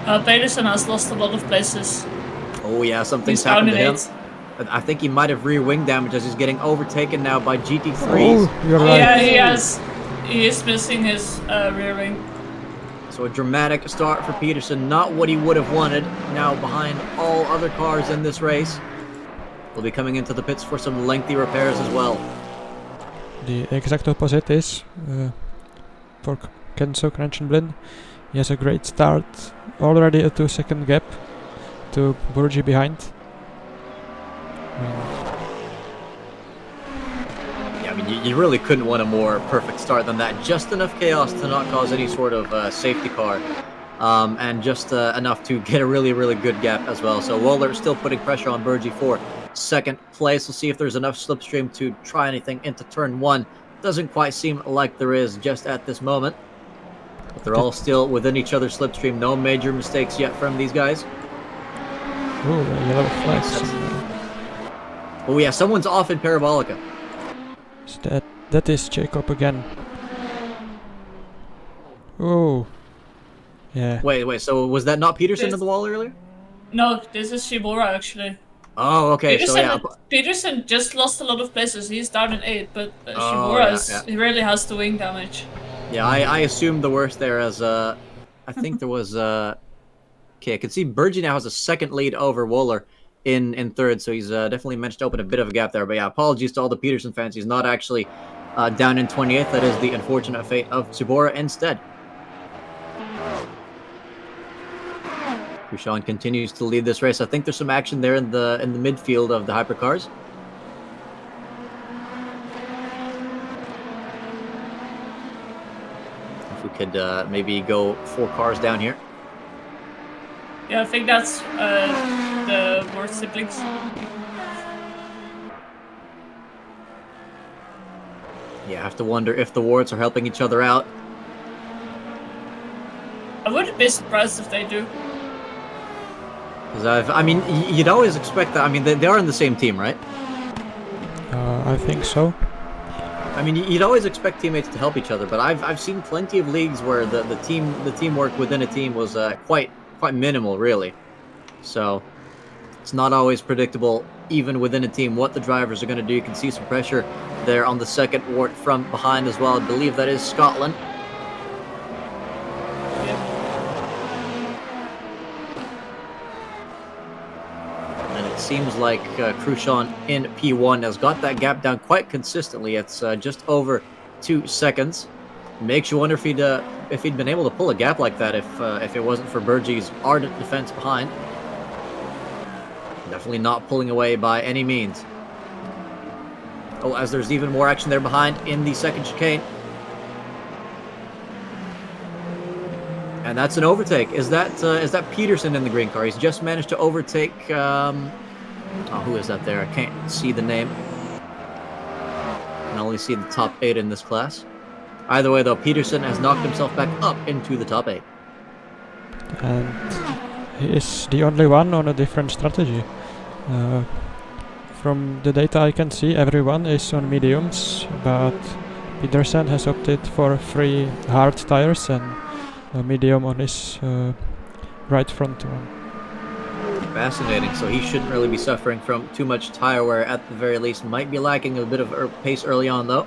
Pedersen has lost a lot of places. Oh yeah, something's He's down happened to in him. 8. I think he might have rear wing damage as he's getting overtaken now by GT3s. Oh, you're right. Yeah, he is missing his rear wing. So a dramatic start for Peterson, not what he would have wanted. Now behind all other cars in this race. Will be coming into the pits for some lengthy repairs as well. The exact opposite is for Kenzo Kranchenblind. He has a great start, already a 2-second gap to Burgi behind. Yeah, I mean, you really couldn't want a more perfect start than that. Just enough chaos to not cause any sort of safety car. And just enough to get a really, really good gap as well. So Waller still putting pressure on Burgi for second place. We'll see if there's enough slipstream to try anything into turn 1. Doesn't quite seem like there is just at this moment. But they're all still within each other's slipstream. No major mistakes yet from these guys. Oh, yellow flags. Oh yeah, someone's off in Parabolica. So that is Jacob again. Oh. Yeah. Wait, so was that not Peterson in the wall earlier? No, this is Shibora actually. Oh, okay, Peterson, so yeah. Peterson just lost a lot of places. He's down in 8, but he really has the wing damage. Yeah, I assumed the worst there as, I think there was, okay, I can see Burgi now has a second lead over Waller in third, so he's definitely managed to open a bit of a gap there. But yeah, apologies to all the Peterson fans. He's not actually down in 28th. That is the unfortunate fate of Tsubora instead. Krushan continues to lead this race. I think there's some action there in the midfield of the hypercars. If we could maybe go 4 cars down here. Yeah, I think that's the worst siblings. Yeah, I have to wonder if the wards are helping each other out. I wouldn't be surprised if they do. Because I mean, you'd always expect that. I mean, they are in the same team, right? I think so. I mean, you'd always expect teammates to help each other, but I've seen plenty of leagues where the teamwork within a team was quite minimal, really. So it's not always predictable, even within a team, what the drivers are going to do. You can see some pressure there on the second ward from behind as well. I believe that is Scotland. Seems like Krushan in P1 has got that gap down quite consistently. It's just over 2 seconds. Makes you wonder if he'd been able to pull a gap like that if it wasn't for Burgi's ardent defense behind. Definitely not pulling away by any means. Oh, as there's even more action there behind in the second chicane. And that's an overtake. Is that Peterson in the green car? He's just managed to overtake. Oh, who is that there? I can't see the name. I can only see the top 8 in this class. Either way, though, Peterson has knocked himself back up into the top 8. And he is the only one on a different strategy. From the data I can see, everyone is on mediums, but Peterson has opted for 3 hard tires and a medium on his right front one. Fascinating. So he shouldn't really be suffering from too much tire wear at the very least. Might be lacking a bit of pace early on, though,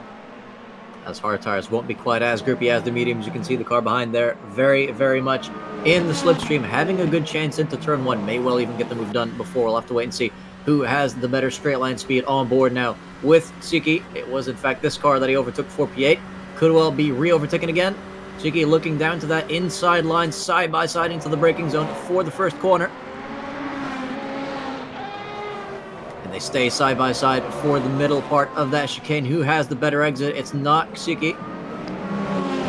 as hard tires won't be quite as grippy as the mediums. You can see the car behind there very, very much in the slipstream, having a good chance into turn 1. May well even get the move done before. We'll have to wait and see who has the better straight line speed on board now with Siki. It was, in fact, this car that he overtook for P8. Could well be re-overtaken again. Siki looking down to that inside line, side by side into the braking zone for the first corner. And they stay side by side for the middle part of that chicane. Who has the better exit? It's not Ksiki.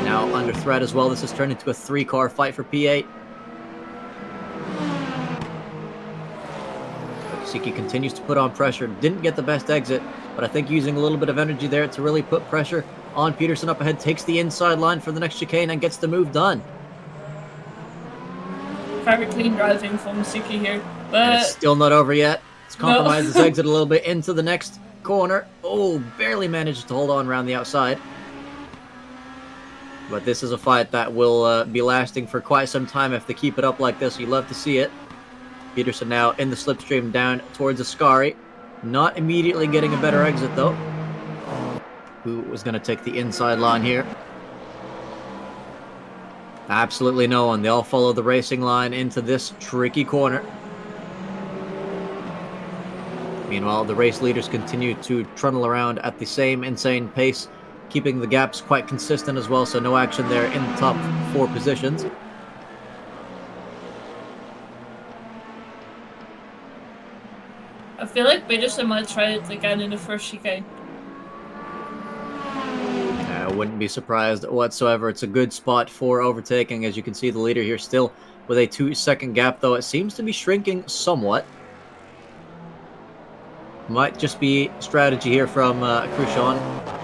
Now under threat as well. This has turned into a 3-car fight for P8. Ksiki continues to put on pressure. Didn't get the best exit, but I think using a little bit of energy there to really put pressure on Peterson up ahead. Takes the inside line for the next chicane and gets the move done. Very clean driving from Ksiki here. But And it's still not over yet. It's compromised his exit a little bit into the next corner. Oh, barely managed to hold on around the outside. But this is a fight that will be lasting for quite some time if they keep it up like this. You love to see it. Peterson now in the slipstream down towards Ascari. Not immediately getting a better exit, though. Who was going to take the inside line here? Absolutely no one. They all follow the racing line into this tricky corner. Meanwhile, the race leaders continue to trundle around at the same insane pace, keeping the gaps quite consistent as well, so no action there in the top 4 positions. I feel like Peterson might try it again in the first chicane. I wouldn't be surprised whatsoever. It's a good spot for overtaking. As you can see, the leader here still with a 2-second gap, though it seems to be shrinking somewhat. Might just be strategy here from Cruchon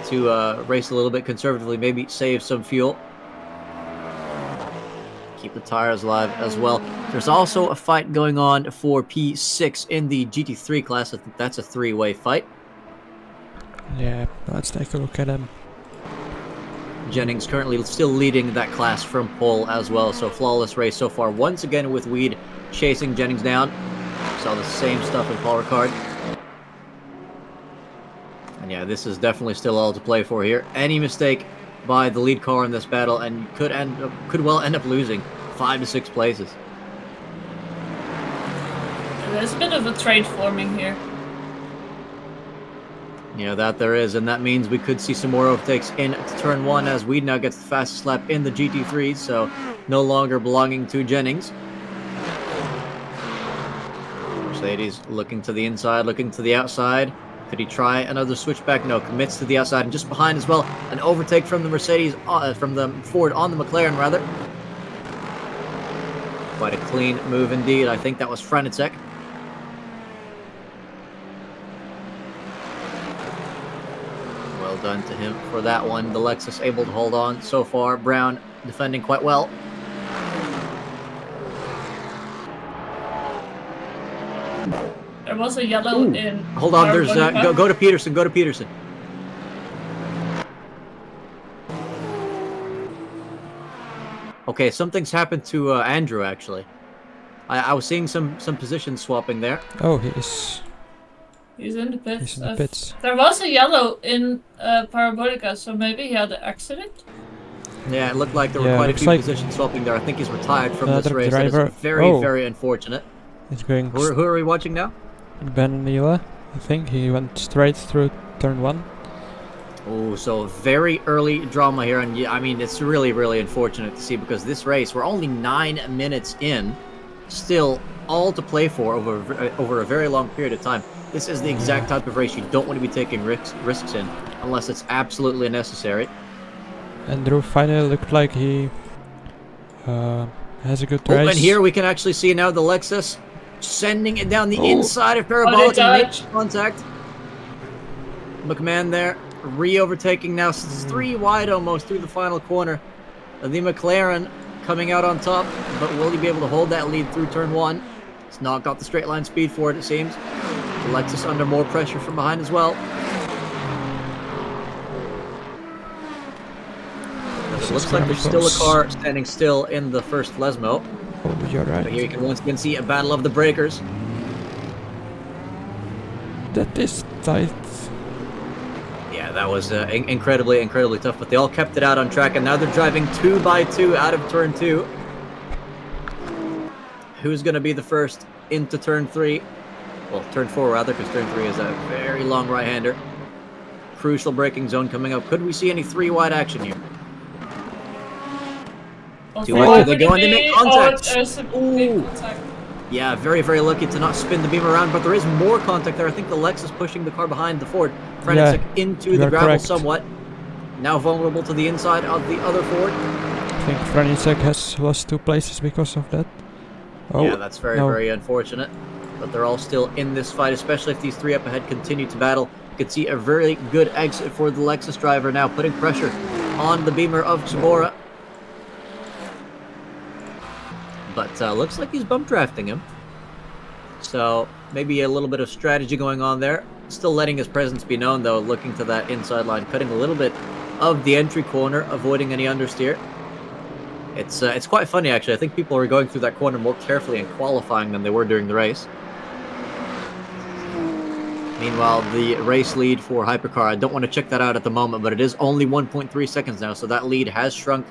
to race a little bit conservatively, maybe save some fuel. Keep the tires alive as well. There's also a fight going on for P6 in the GT3 class. I think that's a 3-way fight. Yeah, let's take a look at him. Jennings currently still leading that class from pole as well, so flawless race so far. Once again with Weed chasing Jennings down. Saw the same stuff in Paul Ricard. And yeah, this is definitely still all to play for here. Any mistake by the lead car in this battle, and you could well end up losing 5 to 6 places. There's a bit of a trade forming here. Yeah, that there is, and that means we could see some more overtakes in turn 1 as Weed now gets the fastest lap in the GT3, so no longer belonging to Jennings. Mercedes looking to the inside, looking to the outside. Could he try another switchback? No, commits to the outside, and just behind as well, an overtake from the Mercedes, from the Ford on the McLaren, rather. Quite a clean move indeed. I think that was Franicek. Well done to him for that one. The Lexus able to hold on so far. Brown defending quite well. There was a yellow in. Hold on, there's go to Peterson. Go to Peterson. Okay, something's happened to Andrew actually. I was seeing some position swapping there. Oh, he's in the pits. He's in the pits. There was a yellow in Parabolica, so maybe he had an accident. Yeah, it looked like there were quite a few position swapping there. I think he's retired from this race. That is very, very unfortunate. He's going. Who are we watching now? Ben Mila, I think he went straight through turn 1. Oh, so very early drama here, and yeah, I mean it's really, really unfortunate to see because this race we're only 9 minutes in, still all to play for over a very long period of time. This is the exact type of race you don't want to be taking risks in unless it's absolutely necessary. Andrew finally looked like he has a good race. Oh, and here we can actually see now the Lexus sending it down the inside of Parabolic and making contact. McMahon there, re-overtaking now. It's 3 wide almost through the final corner. The McLaren coming out on top, but will he be able to hold that lead through turn 1? It's not got the straight line speed for it seems. The Lexus under more pressure from behind as well. It looks like there's still a car standing still in the first Lesmo. Oh, you're right. But here you can once again see a battle of the breakers. That is tight. Yeah, that was incredibly, incredibly tough. But they all kept it out on track, and now they're driving 2 by 2 out of turn 2. Who's going to be the first into turn 3? Well, turn 4 rather, because turn 3 is a very long right-hander. Crucial braking zone coming up. Could we see any 3 wide action here? They're going to make contact. Contact. Yeah, very, very lucky to not spin the beam around, but there is more contact there. I think the Lexus pushing the car behind the Ford. Frantic into the gravel somewhat. Now vulnerable to the inside of the other Ford. I think Frantic has lost 2 places because of that. Oh, yeah, that's very, very unfortunate. But they're all still in this fight, especially if these 3 up ahead continue to battle. You can see a very good exit for the Lexus driver now, putting pressure on the Beamer of Tsubora. But looks like he's bump drafting him. So maybe a little bit of strategy going on there. Still letting his presence be known, though, looking to that inside line, cutting a little bit of the entry corner, avoiding any understeer. It's quite funny, actually. I think people are going through that corner more carefully and qualifying than they were during the race. Meanwhile, the race lead for Hypercar, I don't want to check that out at the moment, but it is only 1.3 seconds now, so that lead has shrunk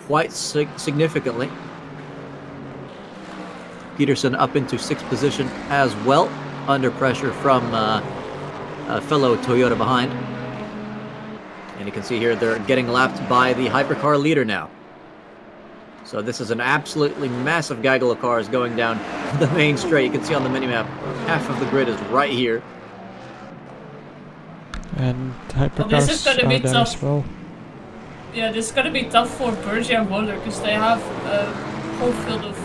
quite significantly. Peterson up into 6th position as well, under pressure from a fellow Toyota behind. And you can see here they're getting lapped by the Hypercar leader now. So this is an absolutely massive gaggle of cars going down the main straight. You can see on the minimap, half of the grid is right here. And Hypercars are there as well. Yeah, this is going to be tough for Berger and Waller, because they have a whole field of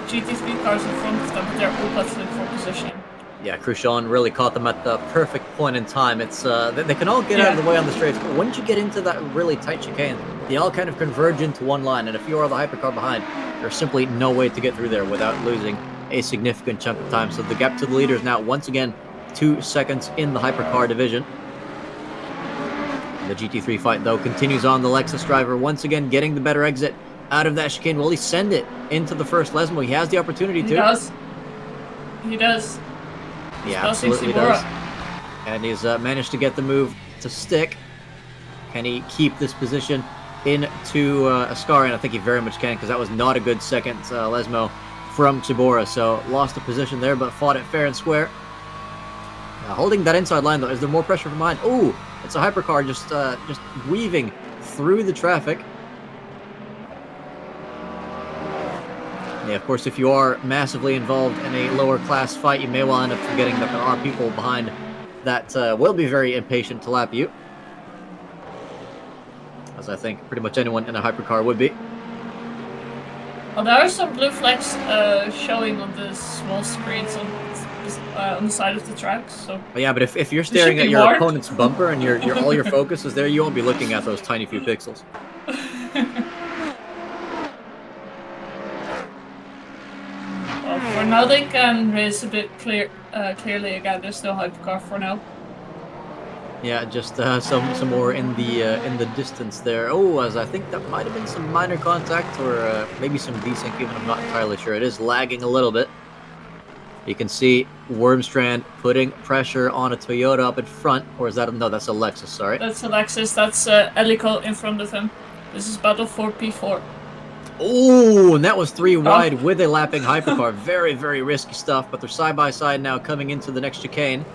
GT3 cars in front of them, but they're all battling for position. Yeah, Cruchon really caught them at the perfect point in time. It's they can all get out of the way on the straights, but once you get into that really tight chicane, they all kind of converge into one line, and if you are the Hypercar behind, there's simply no way to get through there without losing a significant chunk of time. So the gap to the leader is now once again 2 seconds in the Hypercar division. The GT3 fight, though, continues on. The Lexus driver once again getting the better exit out of that chicane. Will he send it into the first Lesmo? He has the opportunity to. He does. He does. He absolutely does. And he's managed to get the move to stick. Can he keep this position into Ascari? And I think he very much can, because that was not a good second Lesmo from Tsubora. So lost the position there, but fought it fair and square. Holding that inside line, though. Is there more pressure from behind? Ooh, it's a Hypercar just weaving through the traffic. Yeah, of course, if you are massively involved in a lower class fight, you may well end up forgetting that there are people behind that will be very impatient to lap you. As I think pretty much anyone in a Hypercar would be. Well, there are some blue flags showing on the small screens on the side of the tracks. So. Yeah, but if you're staring at your opponent's bumper and all your focus is there, you won't be looking at those tiny few pixels. For now, they can race a bit clearly again. There's no Hypercar for now. Yeah, just some more in the distance there. Oh, as I think that might have been some minor contact or maybe some desync. Even I'm not entirely sure. It is lagging a little bit. You can see Wormstrand putting pressure on a Toyota up in front, or is that no? That's a Lexus. Sorry. That's a Lexus. That's Elico in front of him. This is battle for P4. Oh, and that was 3 wide with a lapping Hypercar. Very, very risky stuff, but they're side by side now coming into the next chicane.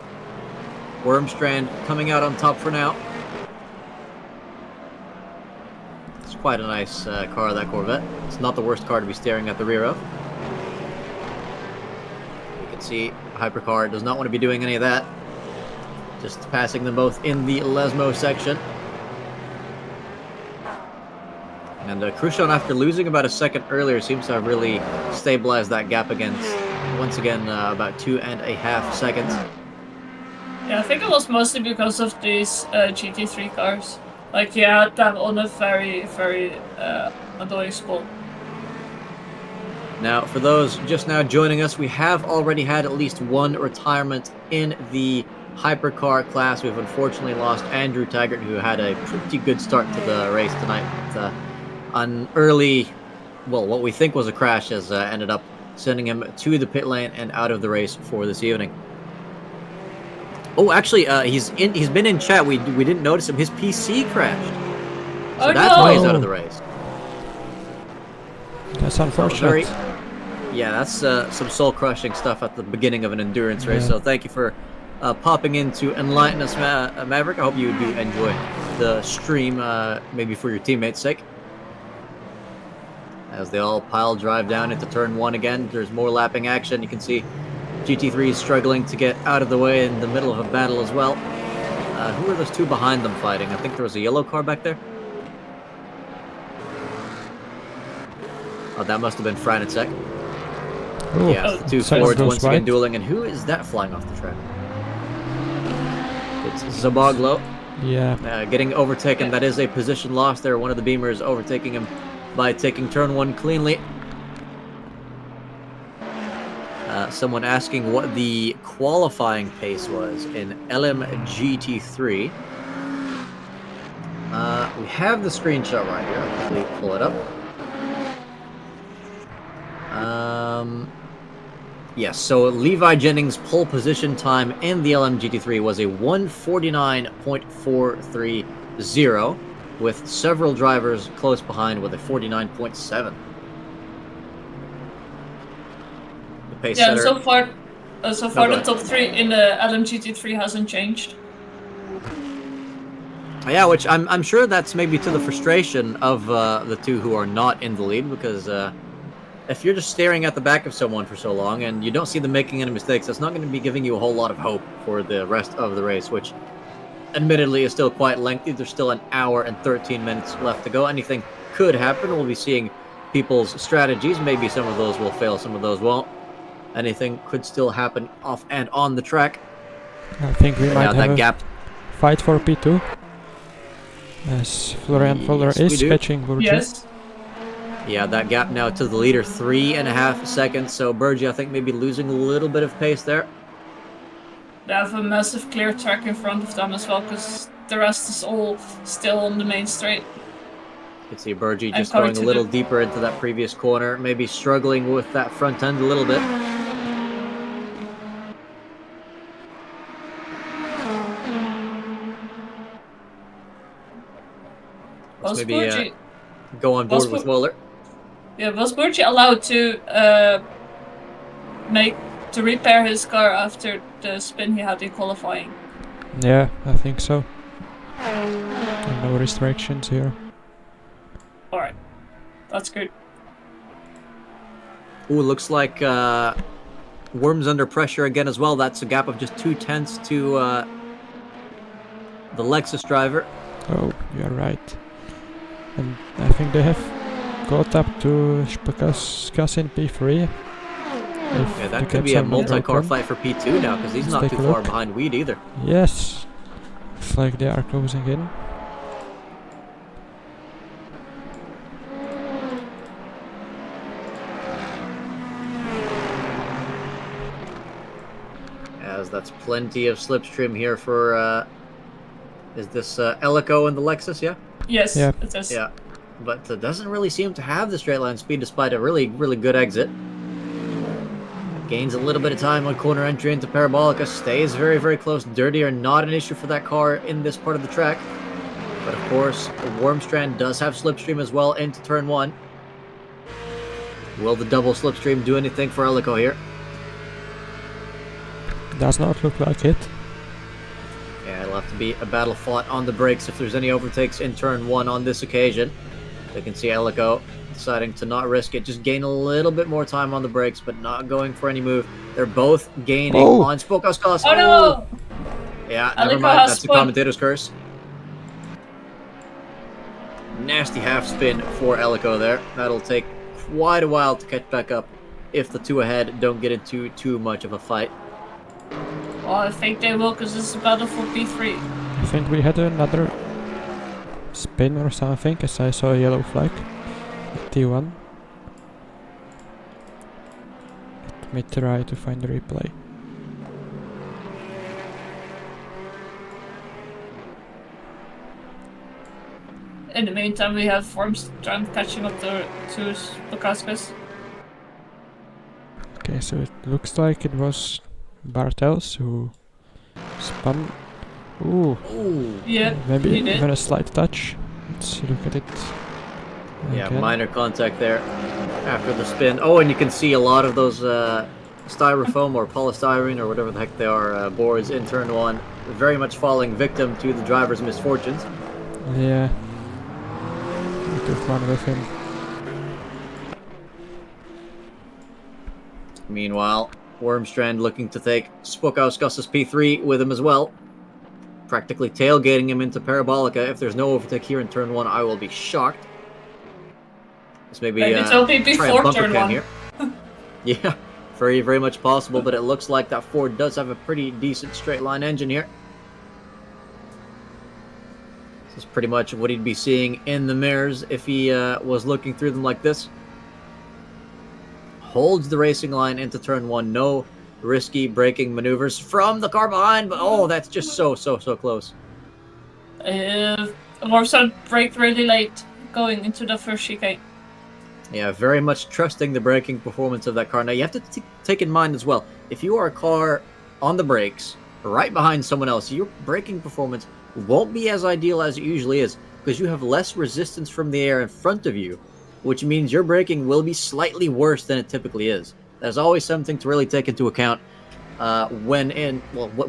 Wormstrand coming out on top for now. It's quite a nice car, that Corvette. It's not the worst car to be staring at the rear of. You can see Hypercar does not want to be doing any of that. Just passing them both in the Lesmo section. And Cruchon, after losing about a second earlier, seems to have really stabilized that gap against, once again, about 2.5 seconds. Yeah, I think it was mostly because of these GT3 cars. Like, he had them on a very, very annoying spot. Now, for those just now joining us, we have already had at least one retirement in the Hypercar class. We've unfortunately lost Andrew Taggart, who had a pretty good start to the race tonight. An early, well, what we think was a crash has ended up sending him to the pit lane and out of the race for this evening. Oh, actually, he's been in chat. We didn't notice him. His PC crashed, so that's why he's out of the race. That's unfortunate. Yeah, that's some soul-crushing stuff at the beginning of an endurance race. So thank you for popping in to enlighten us, Maverick. I hope you do enjoy the stream, maybe for your teammates' sake. as they all pile drive down into turn 1 again. There's more lapping action. You can see GT3 is struggling to get out of the way in the middle of a battle as well. Who are those two behind them fighting? I think there was a yellow car back there. Oh, that must have been Franicek. Ooh, Yeah, the two Silence Fords goes once again wide. dueling. And who is that flying off the track? It's Zaboglo. Yeah. Getting overtaken. That is a position loss there. One of the Beamers overtaking him by taking turn 1 cleanly. Someone asking what the qualifying pace was in LMGT3. We have the screenshot right here. I'll quickly pull it up. Yes, so Levi Jennings' pole position time in the LMGT3 was a 149.430, with several drivers close behind with a 49.7. The pace Yeah, setter. so far go the ahead. top 3 in the LMGT3 hasn't changed. Yeah, which I'm sure that's maybe to the frustration of the two who are not in the lead, because if you're just staring at the back of someone for so long and you don't see them making any mistakes, that's not going to be giving you a whole lot of hope for the rest of the race, which admittedly is still quite lengthy. There's still an hour and 13 minutes left to go. Anything could happen. We'll be seeing people's strategies. Maybe some of those will fail, some of those won't. Anything could still happen off and on the track. I think we But might yeah, have that a gap. fight for P2. As Florian Fuller Yes, we is do. catching Burgi. Yes. Yeah, that gap now to the leader, 3.5 seconds. So Burgi, I think, maybe losing a little bit of pace there. They have a massive clear track in front of them as well, because the rest is all still on the main straight. You can see Burgi I'm just coming going a to little the- deeper into that previous corner, maybe struggling with that front end a little bit. Let's Was maybe Burgi, go on board was with Bur- Waller. yeah, was Burgi allowed to repair his car after the spin he had in qualifying? Yeah, I think so. And no restrictions here. Alright, that's good. Ooh, looks like Worm's under pressure again as well. That's a gap of just 0.2 to the Lexus driver. Oh, you're right. And I think they have caught up to Spakaska in P3. Yeah, that could be a multi-car fight for P2 now, because he's Let's not take too a far look. behind Weed either. Yes. Looks like they are closing in. As that's plenty of slipstream here for, is this Elico and the Lexus, yeah? Yes, Yeah. it is. Yeah, but doesn't really seem to have the straight line speed despite a really, really good exit. Gains a little bit of time on corner entry into Parabolica, stays very, very close. Dirty are not an issue for that car in this part of the track. But of course, Wormstrand does have slipstream as well into turn 1. Will the double slipstream do anything for Elico here? Does not look like it. Yeah, it'll have to be a battle fought on the brakes if there's any overtakes in turn 1 on this occasion. You can see Elico deciding to not risk it, just gain a little bit more time on the brakes, but not going for any move. They're both gaining on Spokos. Oh no! Yeah, Elico never mind. has That's the spun. commentator's curse. Nasty half spin for Elico there. That'll take quite a while to catch back up if the two ahead don't get into too much of a fight. Well, I think they will, because it's a battle for P3. I think we had another spin or something, as I saw a yellow flag at T1. Let me try to find the replay. In the meantime, we have Wormstrand catching up to Spakaskas. Okay, so it looks like it was Bartels who spun. Ooh, Ooh. Yeah, maybe he did. even a slight touch. Let's look at it. Yeah, again. minor contact there after the spin. Oh, and you can see a lot of those styrofoam or polystyrene or whatever the heck they are boards in turn 1 very much falling victim to the driver's misfortunes. Yeah. We took one with him. Meanwhile, Wormstrand looking to take Spokauskas' P3 with him as well. Practically tailgating him into Parabolica. If there's no overtake here in turn 1, I will be shocked. This may be Maybe it'll be try a before bumper turn cam 1. here. Yeah, very, very much possible, but it looks like that Ford does have a pretty decent straight line engine here. This is pretty much what he'd be seeing in the mirrors if he was looking through them like this. Holds the racing line into turn 1. No risky braking maneuvers from the car behind, but oh, that's just so close. Wormstrand braked really late going into the first chicane. Yeah, very much trusting the braking performance of that car. Now, you have to take in mind as well, if you are a car on the brakes right behind someone else, your braking performance won't be as ideal as it usually is because you have less resistance from the air in front of you, which means your braking will be slightly worse than it typically is. There's always something to really take into account when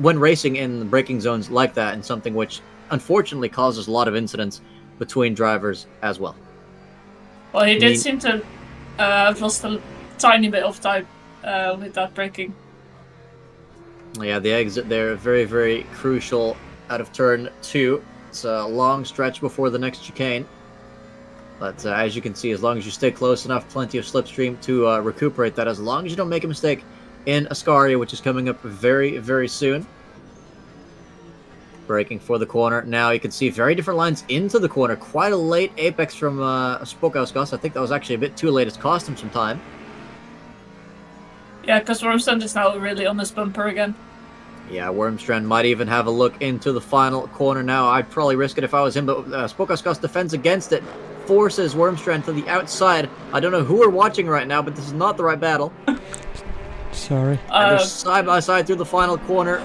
racing in the braking zones like that, and something which unfortunately causes a lot of incidents between drivers as well. Well, he did seem to have lost a tiny bit of time with that braking. Yeah, the exit there, very, very crucial out of turn 2. It's a long stretch before the next chicane. But as you can see, as long as you stay close enough, plenty of slipstream to recuperate that, as long as you don't make a mistake in Ascaria, which is coming up very, very soon. Braking for the corner. Now you can see very different lines into the corner. Quite a late apex from Spokauskas. I think that was actually a bit too late. It's cost him some time. Yeah, because Wormstrand is now really on his bumper again. Yeah, Wormstrand might even have a look into the final corner now. I'd probably risk it if I was him, but Spokauskas defends against it. Forces Wormstrand to the outside. I don't know who we're watching right now, but this is not the right battle. Sorry. And they're side by side through the final corner.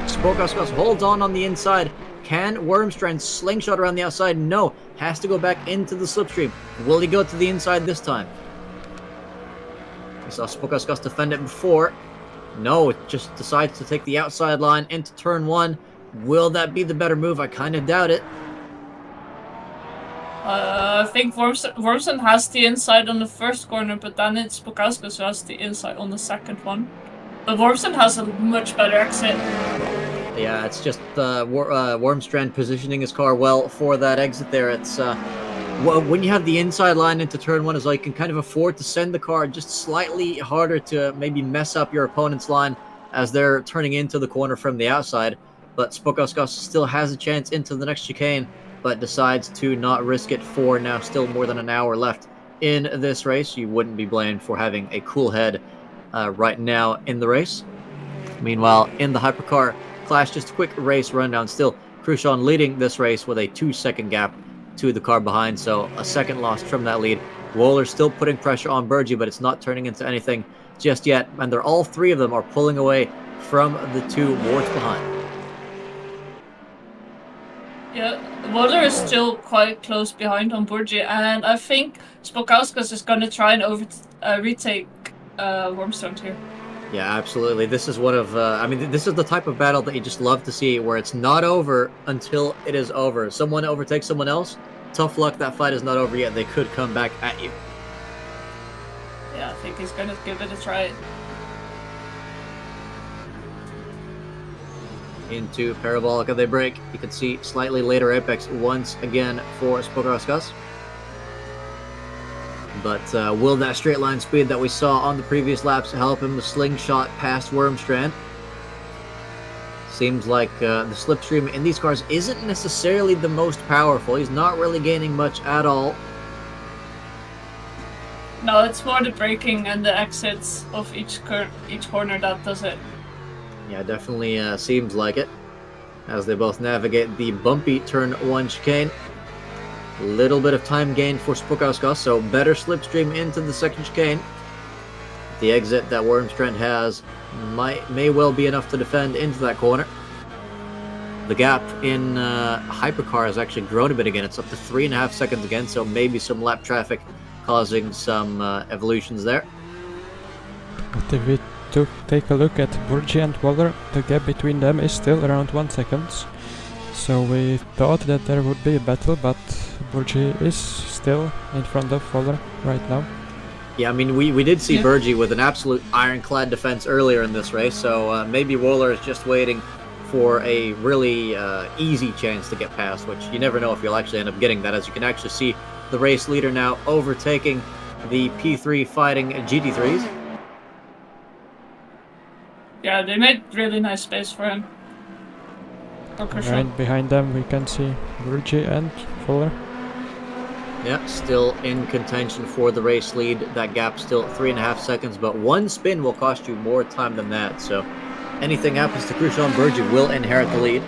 Spokauskas holds on the inside. Can Wormstrand slingshot around the outside? No. Has to go back into the slipstream. Will he go to the inside this time? We saw Spokauskas defend it before. No, it just decides to take the outside line into turn 1. Will that be the better move? I kind of doubt it. I think Wormstrand has the inside on the first corner, but then it's Spokauskas who has the inside on the second one. But Wormstrand has a much better exit. Yeah, it's just Wormstrand positioning his car well for that exit there. It's when you have the inside line into turn 1, is like you can kind of afford to send the car just slightly harder to maybe mess up your opponent's line as they're turning into the corner from the outside. But Spokauskas still has a chance into the next chicane, but decides to not risk it for now still more than an hour left in this race. You wouldn't be blamed for having a cool head right now in the race. Meanwhile, in the hypercar clash, just a quick race rundown. Still, Khrushchev leading this race with a 2-second gap to the car behind, so a second lost from that lead. Wohler still putting pressure on Burgi, but it's not turning into anything just yet, and all three of them are pulling away from the two wards behind. Yeah, Wohler is still quite close behind on Burgi, and I think Spokauskas is going to try and retake Wormstrand here. Yeah, absolutely. This is one of, this is the type of battle that you just love to see, where it's not over until it is over. Someone overtakes someone else, tough luck, that fight is not over yet. They could come back at you. Yeah, I think he's going to give it a try. Into Parabolica they break. You can see slightly later apex once again for Spokauskas. But will that straight line speed that we saw on the previous laps help him to slingshot past Wormstrand? Seems like the slipstream in these cars isn't necessarily the most powerful. He's not really gaining much at all. No, it's more the braking and the exits of each corner that does it. Yeah, definitely seems like it. As they both navigate the bumpy turn 1 chicane. Little bit of time gained for Spokauskas, so better slipstream into the second chicane. The exit that Wormstrand has may well be enough to defend into that corner. The gap in Hypercar has actually grown a bit again. It's up to 3.5 seconds again, so maybe some lap traffic causing some evolutions there. But if we take a look at Burgi and Wohler, the gap between them is still around 1 second. So we thought that there would be a battle, but Burgi is still in front of Wohler right now. Yeah, I mean, we did see Yeah. Burgi with an absolute ironclad defense earlier in this race, so maybe Wohler is just waiting for a really easy chance to get past, which you never know if you'll actually end up getting that, as you can actually see the race leader now overtaking the P3 fighting GT3s. Yeah, they made really nice space for him. Right behind them we can see Burgi and Fuller. Yeah, still in contention for the race lead. That gap still 3.5 seconds, but one spin will cost you more time than that. So anything happens to Grosjean, Burgi will inherit the lead.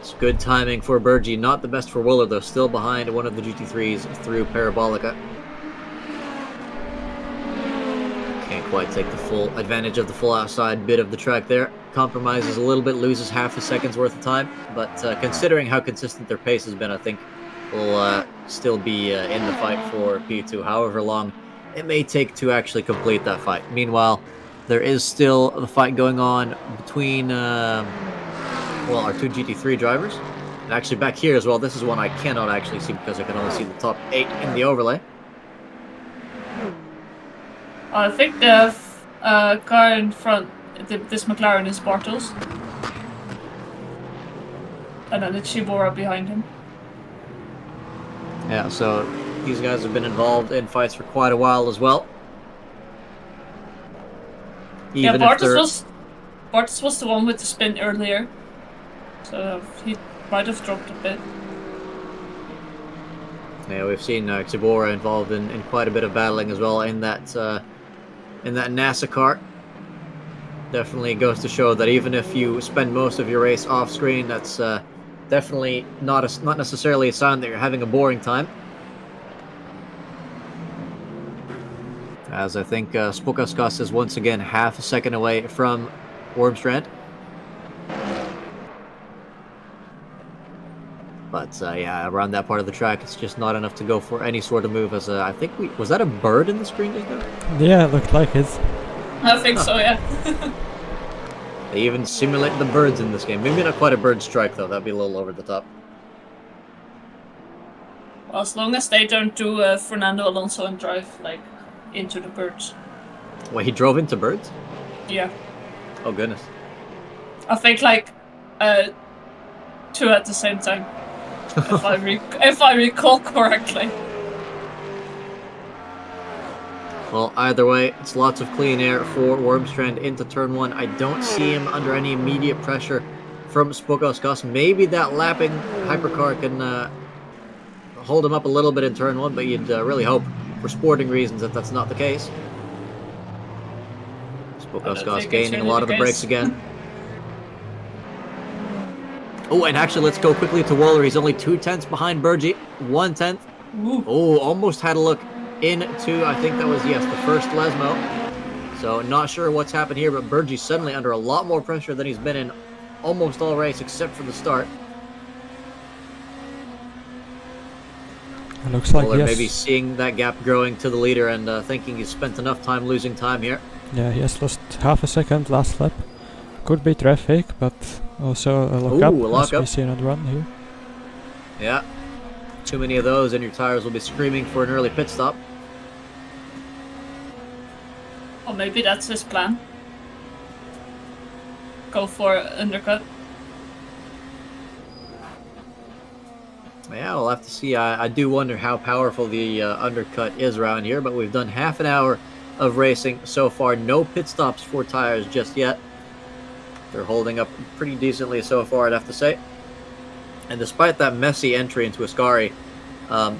It's good timing for Burgi, not the best for Wohler though, still behind one of the GT3s through Parabolica. Can't quite take the full advantage of the full outside bit of the track there. Compromises a little bit, loses half a second's worth of time, but considering how consistent their pace has been, I think we'll still be in the fight for P2, however long it may take to actually complete that fight. Meanwhile, there is still the fight going on between well, our two GT3 drivers. And actually back here as well, this is one I cannot actually see because I can only see the top 8 in the overlay. I think the car in front, this McLaren is Bartels. And then it's Shibora behind him. Yeah, so these guys have been involved in fights for quite a while as well. Even yeah, Bartels was the one with the spin earlier. So he might have dropped a bit. Yeah, we've seen Shibora involved in quite a bit of battling as well in that NASA car. Definitely goes to show that even if you spend most of your race off screen, that's definitely not necessarily a sign that you're having a boring time. As I think Spokaskas is once again half a second away from Wormstrand. But yeah, around that part of the track, it's just not enough to go for any sort of move. As I think was that a bird in the screen just now? Yeah, it looked like it. I think so, yeah. They even simulate the birds in this game. Maybe not quite a bird strike though. That'd be a little over the top. Well, as long as they don't do Fernando Alonso and drive like into the birds. Wait, he drove into birds? Yeah. Oh goodness. I think like 2 at the same time. if I recall correctly. Well, either way, it's lots of clean air for Wormstrand into turn 1. I don't see him under any immediate pressure from Spokoskas. Maybe that lapping hypercar can hold him up a little bit in turn 1, but you'd really hope for sporting reasons that that's not the case. Spokoskas gaining a lot of the brakes again. Oh, and actually, let's go quickly to Wohler. He's only 2/10 behind Burgi. 1/10. Oh, almost had a look into, I think that was, yes, the first Lesmo. So not sure what's happened here, but Burgi's suddenly under a lot more pressure than he's been in almost all race except for the start. It looks like Wohler maybe seeing that gap growing to the leader and thinking he's spent enough time losing time here. Yeah, he has lost half a second last lap. Could be traffic, but also a lockup. Ooh, a lockup. We see another one here. Yeah. Too many of those and your tires will be screaming for an early pit stop. Or maybe that's his plan. Go for undercut. Yeah, we'll have to see. I do wonder how powerful the undercut is around here, but we've done half an hour of racing so far. No pit stops for tires just yet. They're holding up pretty decently so far, I'd have to say. And despite that messy entry into Ascari,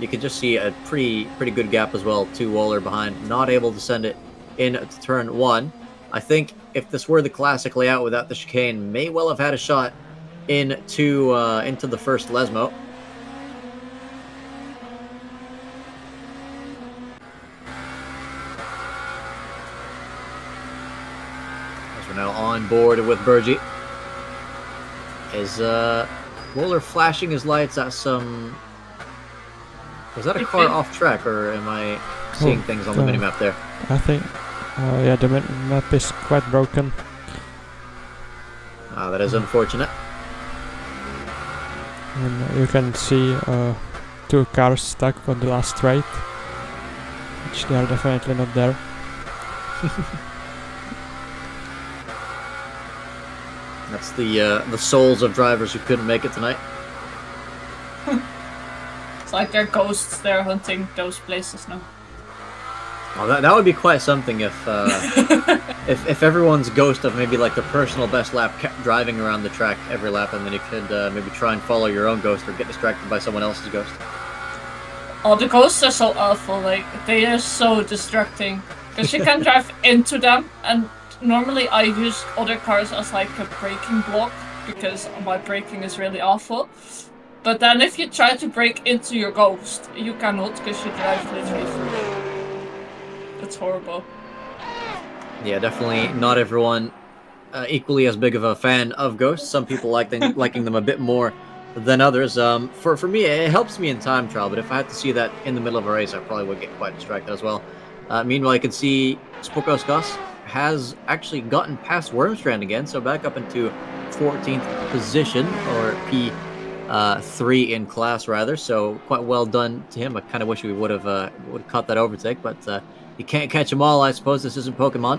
you can just see a pretty good gap as well to Wohler behind. Not able to send it into turn 1. I think if this were the classic layout without the chicane, may well have had a shot into the first Lesmo. As we're now on board with Burgi. Is Wohler flashing his lights at some... Was that a car off track, or am I seeing things on the minimap there? I think, yeah, the map is quite broken. That is unfortunate. And you can see 2 cars stuck on the last straight, which they are definitely not there. That's the souls of drivers who couldn't make it tonight. It's like they're ghosts. They're hunting those places now. Oh, that would be quite something if if everyone's ghost of maybe like their personal best lap kept driving around the track every lap, and then you could maybe try and follow your own ghost or get distracted by someone else's ghost. Oh, the ghosts are so awful. Like, they are so distracting. Because you can drive into them, and normally I use other cars as like a braking block, because my braking is really awful. But then if you try to brake into your ghost, you cannot, because you drive literally through. It's horrible. Yeah, definitely not everyone equally as big of a fan of ghosts. Some people liking them a bit more than others. For me, it helps me in time trial, but if I had to see that in the middle of a race, I probably would get quite distracted as well. Meanwhile, I can see Spokoskas has actually gotten past Wormstrand again, so back up into 14th position, or P3 in class rather. So quite well done to him. I kind of wish we would have caught that overtake, but you can't catch them all. I suppose this isn't Pokemon.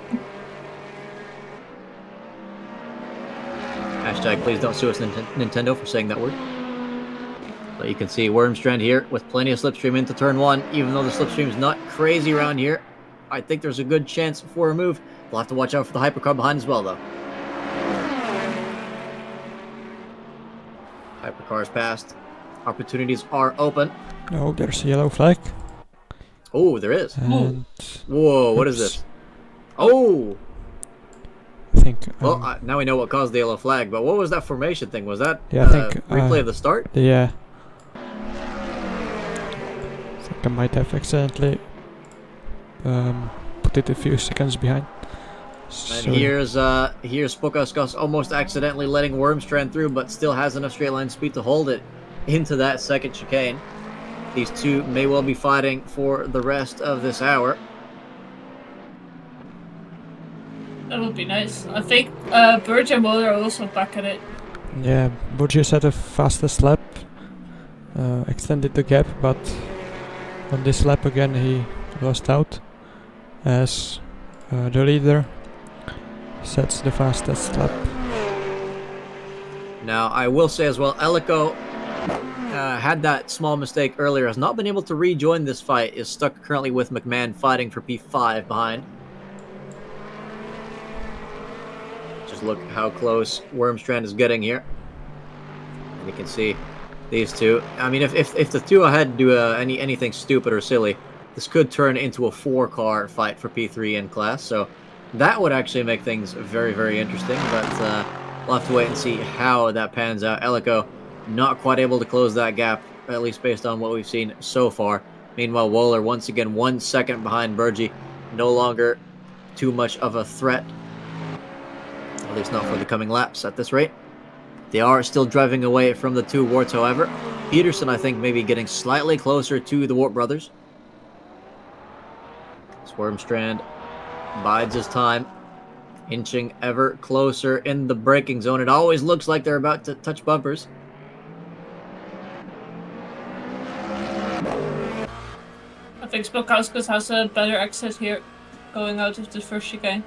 Hashtag please don't sue us, Nintendo, for saying that word. But you can see Wormstrand here with plenty of slipstream into turn 1. Even though the slipstream is not crazy around here, I think there's a good chance for a move. We'll have to watch out for the hypercar behind as well, though. Hypercar's passed. Opportunities are open. Oh, there's a yellow flag. Oh, there is. And whoa, what is this? Oh! I think... Well, now we know what caused the yellow flag, but what was that formation thing? Was that yeah, I think, replay of the start? Yeah. I think I might have accidentally put it a few seconds behind. And here's Spokoskas almost accidentally letting Wormstrand through, but still has enough straight line speed to hold it into that second chicane. These two may well be fighting for the rest of this hour. That would be nice. I think Burge and Moller are also back at it. Yeah, Burgess had the fastest lap, extended the gap, but on this lap again he lost out as the leader sets the fastest lap. Now, I will say as well, Elico had that small mistake earlier, has not been able to rejoin this fight, is stuck currently with McMahon fighting for P5 behind. Just look how close Wormstrand is getting here. And you can see these two. I mean, if the two ahead do anything stupid or silly, this could turn into a 4-car fight for P3 in class, so that would actually make things very, very interesting, but we'll have to wait and see how that pans out. Elico not quite able to close that gap, at least based on what we've seen so far. Meanwhile, Wohler once again 1 second behind Burgi, no longer too much of a threat, at least not for the coming laps at this rate. They are still driving away from the two Warts, however. Peterson, I think, maybe getting slightly closer to the Wart brothers. Wormstrand bides his time, inching ever closer in the braking zone. It always looks like they're about to touch bumpers. I think Spokoskas has a better exit here, going out of the first chicane.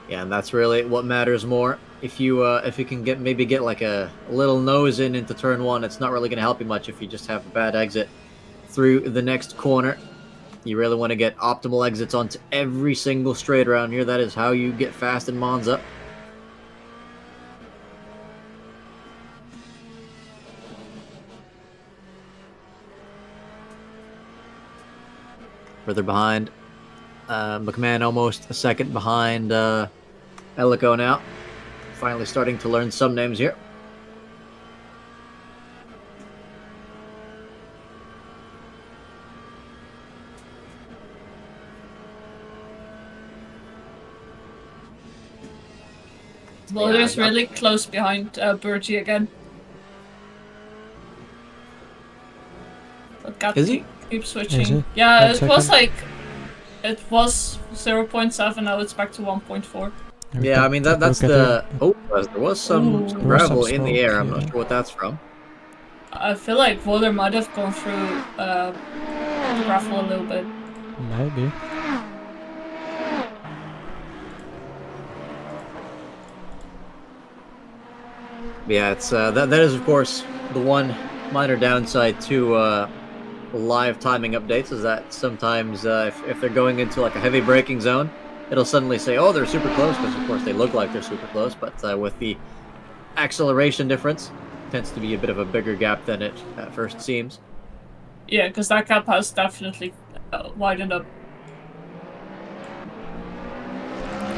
Yeah, and that's really what matters more. If you can get like a little nose into turn 1, it's not really going to help you much if you just have a bad exit through the next corner. You really want to get optimal exits onto every single straight around here. That is how you get fast in Monza. Further behind, McMahon almost a second behind Elico now. Finally starting to learn some names here. Mulder's really close behind Burgi again. But got Is to he? keep Is switching. he? Yeah, One it was second. like... It was 0.7, now it's back to 1.4. Yeah, I mean that's the... Oh, there was some Ooh. gravel There was some in the air. smoke, I'm not yeah. sure what that's from. I feel like Waller might have gone through the gravel a little bit. Maybe. Yeah, it's that is of course the one minor downside to live timing updates is that sometimes if they're going into like a heavy braking zone, it'll suddenly say, "Oh, they're super close," because of course they look like they're super close, but with the acceleration difference, tends to be a bit of a bigger gap than it at first seems. Yeah, because that gap has definitely widened up.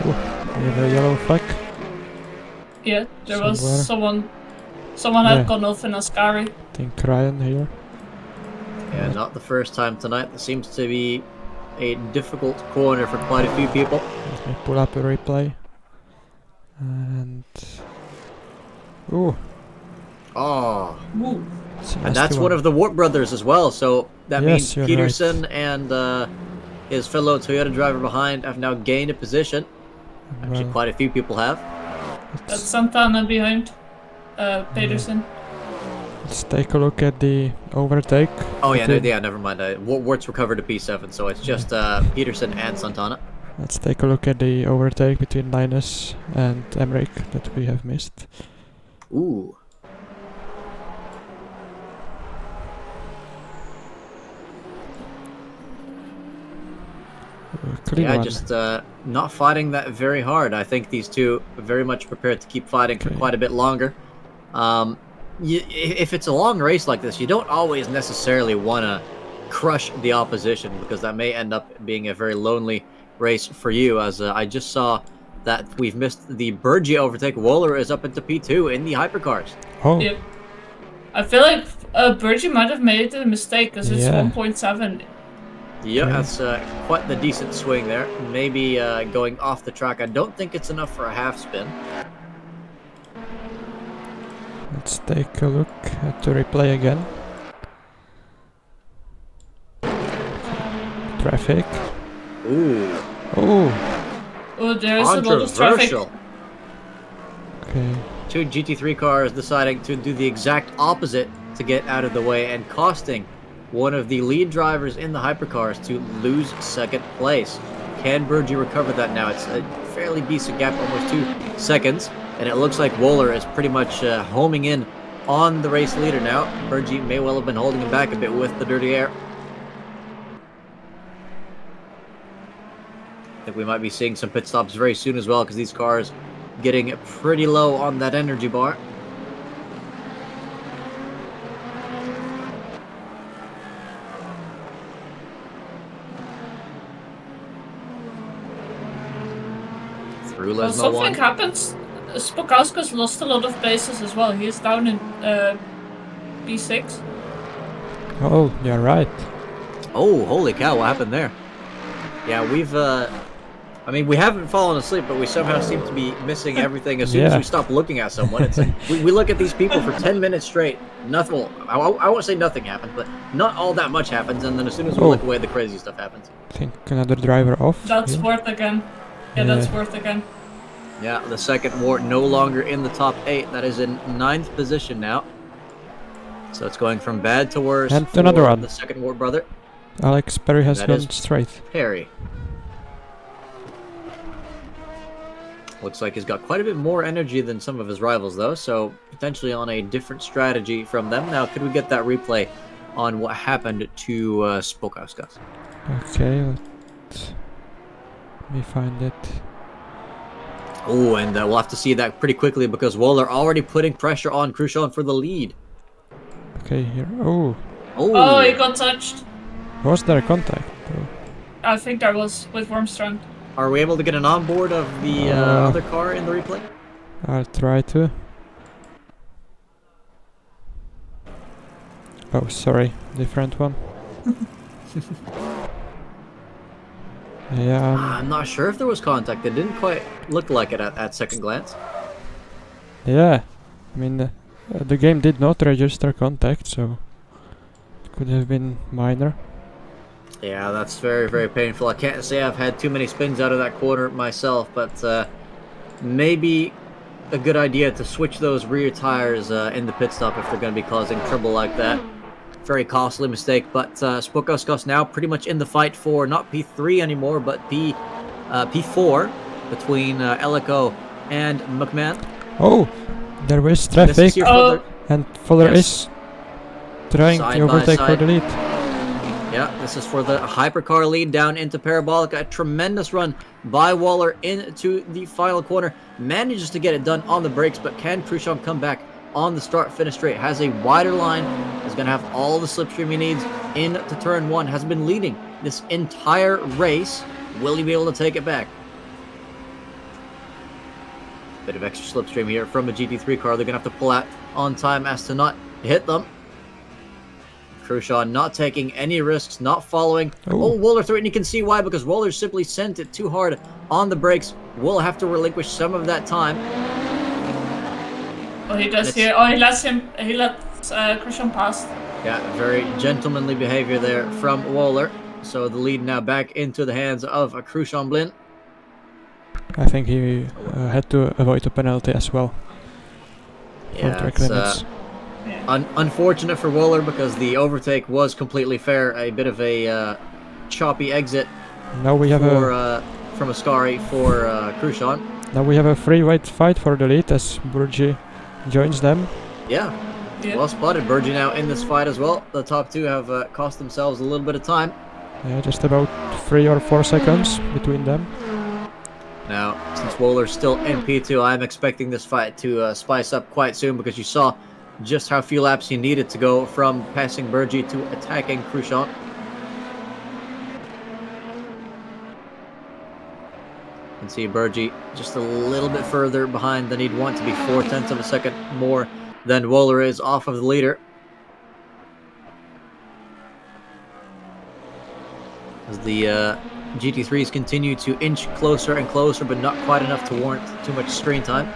We have a yellow flag. Yeah, there was Somewhere. someone Yeah. had gone off in Ascari. I think Ryan here. Yeah, not the first time tonight. This seems to be a difficult corner for quite a few people. Let me pull up a replay. And... Ooh, Oh, Ooh. it's a and nasty that's one of the Warp brothers as well. So that Yes, means you're Peterson and his fellow Toyota driver behind have now gained a position. Actually, Well, quite a few people have. That's Santana behind Pedersen. let's take a look at the overtake. Oh yeah, between- never mind. Wart's recovered to P7, so it's just Peterson and Santana. Let's take a look at the overtake between Linus and Emmerich that we have missed. Ooh. Clean Yeah, one. just not fighting that very hard. I think these two are very much prepared to keep fighting for Okay. quite a bit longer. If it's a long race like this, you don't always necessarily want to crush the opposition because that may end up being a very lonely race for you. As I just saw that we've missed the Burgi overtake. Wohler is up into P2 in the hypercars. Oh, Yep. I feel like Burgi might have made a mistake because it's Yeah. 1.7. Yeah, Okay. that's quite the decent swing there. Maybe going off the track. I don't think it's enough for a half spin. let's take a look at the replay again. Traffic. Ooh, Oh, Oh, there's a lot of traffic. controversial. okay. Two GT3 cars deciding to do the exact opposite to get out of the way and costing one of the lead drivers in the hypercars to lose second place. Can Burgi recover that now? It's a fairly decent gap, almost 2 seconds, and it looks like Wohler is pretty much homing in on the race leader now. Burgi may well have been holding him back a bit with the dirty air. I think we might be seeing some pit stops very soon as well because these cars getting pretty low on that energy bar. Through Well, Lesmo something 1. happens. Spokowska's lost a lot of places as well. He's down in B6. Oh, you're right. Oh, holy cow, what happened there? Yeah, we've, I mean, we haven't fallen asleep, but we somehow seem to be missing everything as soon as Yeah. we stop looking at someone. It's like, we look at these people for 10 minutes straight, nothing, well, I won't say nothing happens, but not all that much happens, and then as soon as we Oh. look away, the crazy stuff happens. I think another driver off. That's here. worth again. Yeah, that's worth again. Yeah, the second Wart no longer in the top 8, that is in 9th position now. So it's going from bad to worse And for another one. the second Wart brother, Alex Perry has That gone is- straight. Perry. Looks like he's got quite a bit more energy than some of his rivals, though, so potentially on a different strategy from them. Now, could we get that replay on what happened to Spokowska? Okay, let me find it. Oh, and we'll have to see that pretty quickly because Wohler already putting pressure on Khrushchev for the lead. Okay, here. Oh, Oh, he got touched. was there contact? Oh. I think there was with Wormstrand. Are we able to get an onboard of the other car in the replay? I'll try to. Oh, sorry, different one. Yeah, I'm not sure if there was contact. It didn't quite look like it at second glance. yeah. I mean, the game did not register contact, so it could have been minor. Yeah, that's very, very painful. I can't say I've had too many spins out of that corner myself, but maybe a good idea to switch those rear tires in the pit stop if they're going to be causing trouble like that. Very costly mistake, but Spokauskas now pretty much in the fight for not P3 anymore, but P4 between Ellico and McMahon. Oh, there is traffic, and Voller is trying to overtake for the lead. Yeah, this is for the hypercar lead down into Parabolica. A tremendous run by Waller into the final corner. Manages to get it done on the brakes, but can Khrushchev come back on the start-finish straight? Has a wider line, is going to have all the slipstream he needs into turn 1. Has been leading this entire race. Will he be able to take it back? Bit of extra slipstream here from a GT3 car. They're going to have to pull out on time as to not hit them. Khrushchev not taking any risks, not following. Oh, Waller through it, and you can see why, because Waller simply sent it too hard on the brakes. Will have to relinquish some of that time. Oh, he does here. Oh, he lets Khrushchev pass. Yeah, very gentlemanly behavior there from Waller. So the lead now back into the hands of Khrushchev Blin. I think he had to avoid a penalty as well. Yeah, it's unfortunate for Waller because the overtake was completely fair. A bit of a choppy exit. Now we have from Ascari for Khrushchev. Now we have a free-weight fight for the lead as Burgi joins them. Yeah, well spotted. Burgi now in this fight as well. The top two have cost themselves a little bit of time. Yeah, just about 3 or 4 seconds between them. Now, since Waller's still in P2, I'm expecting this fight to spice up quite soon because you saw just how few laps he needed to go from passing Burgi to attacking Khrushchev. You can see Burgi just a little bit further behind than he'd want to be, 0.4 of a second more than Waller is off of the leader. As the GT3s continue to inch closer and closer, but not quite enough to warrant too much screen time.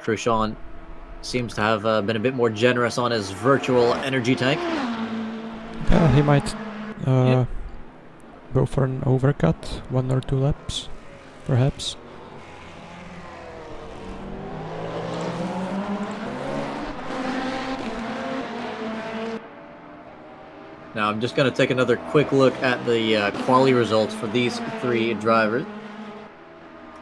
Khrushchev seems to have been a bit more generous on his virtual energy tank. Yeah, he might go for an overcut, 1 or 2 laps, perhaps. Now I'm just going to take another quick look at the quali results for these 3 drivers.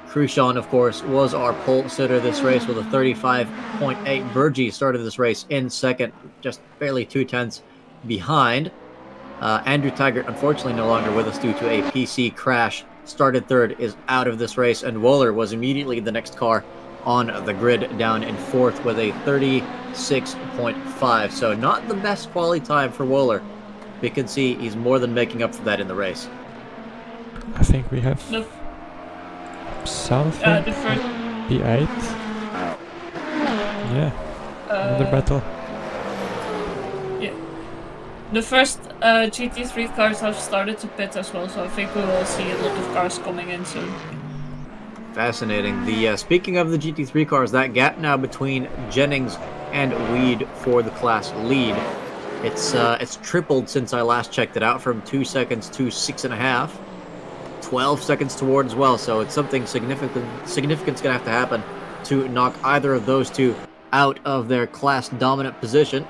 Khrushchev, of course, was our pole sitter this race with a 35.8. Burgi started this race in second, just barely 0.2 behind. Andrew Taggart, unfortunately, no longer with us due to a PC crash. Started third, is out of this race, and Waller was immediately the next car on the grid, down in fourth with a 36.5. So not the best quality time for Waller. We can see he's more than making up for that in the race. I think we have something. P8. Yeah. Another battle. Yeah. The first GT3 cars have started to pit as well, so I think we will see a lot of cars coming in soon. Fascinating. The speaking of the GT3 cars, that gap now between Jennings and Weed for the class lead. It's tripled since I last checked it out, from 2 seconds to 6.5. 12 seconds toward as well, so it's something significant's gonna have to happen to knock either of those two out of their class dominant position.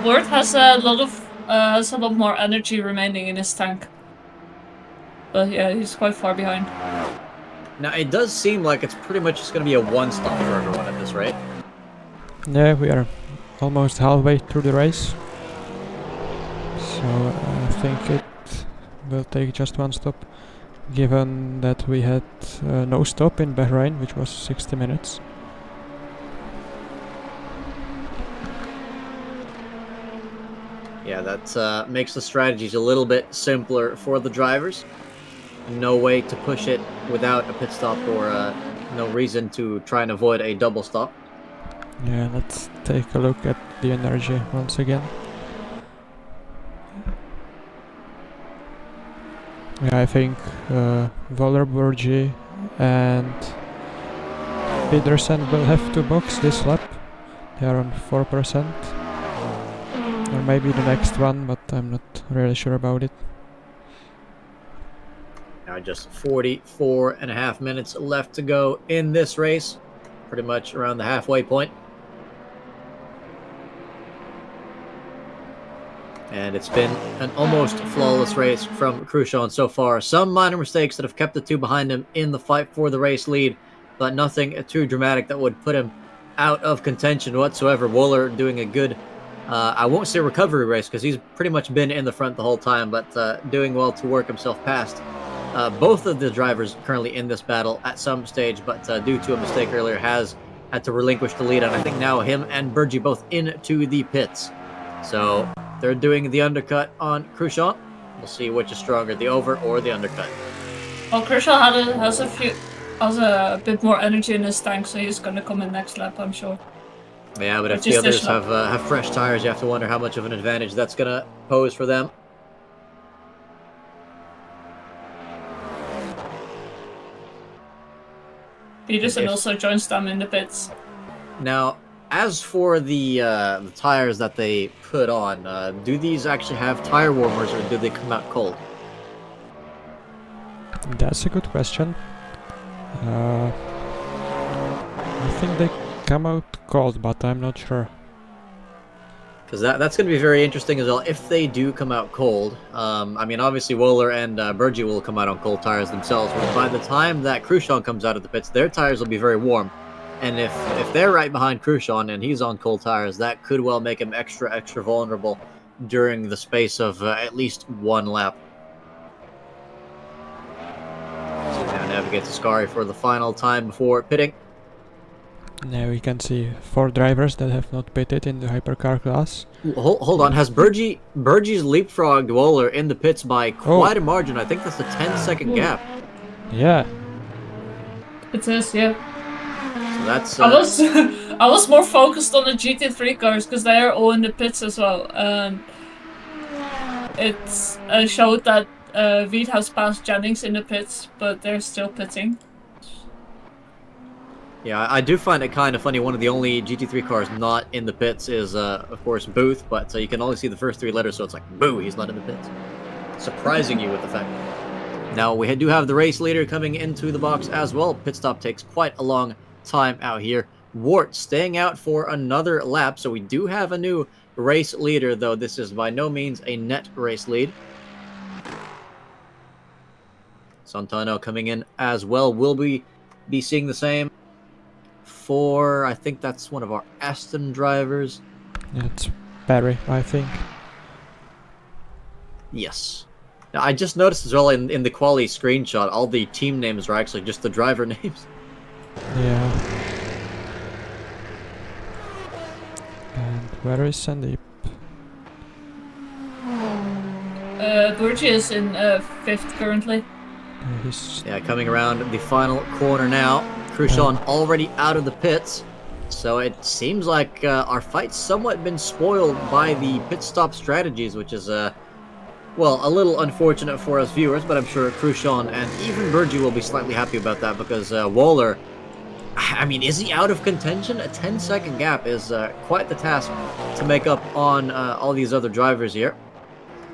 Ward has a lot more energy remaining in his tank, but yeah, he's quite far behind. Now it does seem like it's pretty much just gonna be a one-stop for everyone at this rate. Yeah, we are almost halfway through the race, so I think it will take just 1 stop, given that we had no stop in Bahrain, which was 60 minutes. Yeah, that makes the strategies a little bit simpler for the drivers. No way to push it without a pit stop, or no reason to try and avoid a double stop. Yeah, let's take a look at the energy once again. Yeah, I think Waller, Burgi and Pedersen will have to box this lap. They are on 4%. Or maybe the next one, but I'm not really sure about it. Now just 44.5 minutes left to go in this race. Pretty much around the halfway point. And it's been an almost flawless race from Khrushchev so far. Some minor mistakes that have kept the two behind him in the fight for the race lead, but nothing too dramatic that would put him out of contention whatsoever. Wöhler doing a good, I won't say recovery race because he's pretty much been in the front the whole time, but doing well to work himself past both of the drivers currently in this battle at some stage, but due to a mistake earlier has had to relinquish the lead, and I think now him and Burgi both into the pits. So they're doing the undercut on Khrushchev. We'll see which is stronger, the over or the undercut. Well, Khrushchev has a bit more energy in his tank, so he's gonna come in next lap, I'm sure. Yeah, but if the others have fresh tires, you have to wonder how much of an advantage that's gonna pose for them. Peterson also joins them in the pits. Now, as for the tires that they put on, do these actually have tire warmers or do they come out cold? That's a good question. I think they come out cold, but I'm not sure. Because that's going to be very interesting as well if they do come out cold. I mean, obviously Wöhler and Burgi will come out on cold tires themselves, but by the time that Khrushchev comes out of the pits, their tires will be very warm. And if they're right behind Khrushchev and he's on cold tires, that could well make him extra vulnerable during the space of at least one lap. So now navigate to Scari for the final time before pitting. Now we can see 4 drivers that have not pitted in the hypercar class. Hold on, has Burgi's leapfrogged Wöhler in the pits by quite a margin? I think that's a 10-second gap. Yeah. It is, yeah. So that's. I was more focused on the GT3 cars because they are all in the pits as well. It's showed that Veet has passed Jennings in the pits, but they're still pitting. Yeah, I do find it kind of funny. One of the only GT3 cars not in the pits is, of course, Booth, but you can only see the first 3 letters, so it's like, boo, he's not in the pits. Surprising you with the fact. Now, we do have the race leader coming into the box as well. Pit stop takes quite a long time out here. Wart staying out for another lap, so we do have a new race leader, though this is by no means a net race lead. Santano coming in as well. Will we be seeing the same for, I think that's one of our Aston drivers. It's Barry, I think. Yes. Now, I just noticed as well in the quali screenshot, all the team names are actually just the driver names. Yeah. And where is Sandeep? Burgi is in 5th currently. Yeah, coming around the final corner now. Khrushchev already out of the pits. So it seems like our fight's somewhat been spoiled by the pit stop strategies, which is, well, a little unfortunate for us viewers, but I'm sure Khrushchev and even Burgi will be slightly happy about that because Wöhler, I mean, is he out of contention? A 10-second gap is quite the task to make up on all these other drivers here,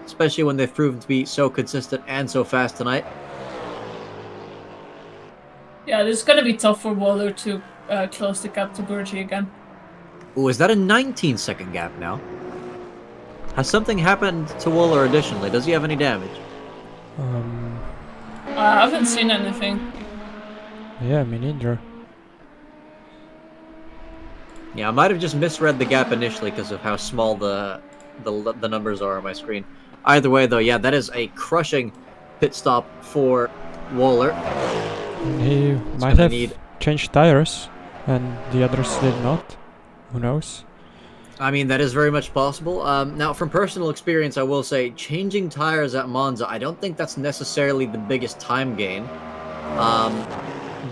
especially when they've proven to be so consistent and so fast tonight. Yeah, this is gonna be tough for Wöhler to close the gap to Burgi again. Oh, is that a 19-second gap now? Has something happened to Wöhler additionally? Does he have any damage? I haven't seen anything. Yeah, me neither. Yeah, I might have just misread the gap initially because of how small the numbers are on my screen. Either way, though, yeah, that is a crushing pit stop for Wöhler. He might have changed tires, and the others did not. Who knows? I mean, that is very much possible. Now, from personal experience, I will say, changing tires at Monza, I don't think that's necessarily the biggest time gain.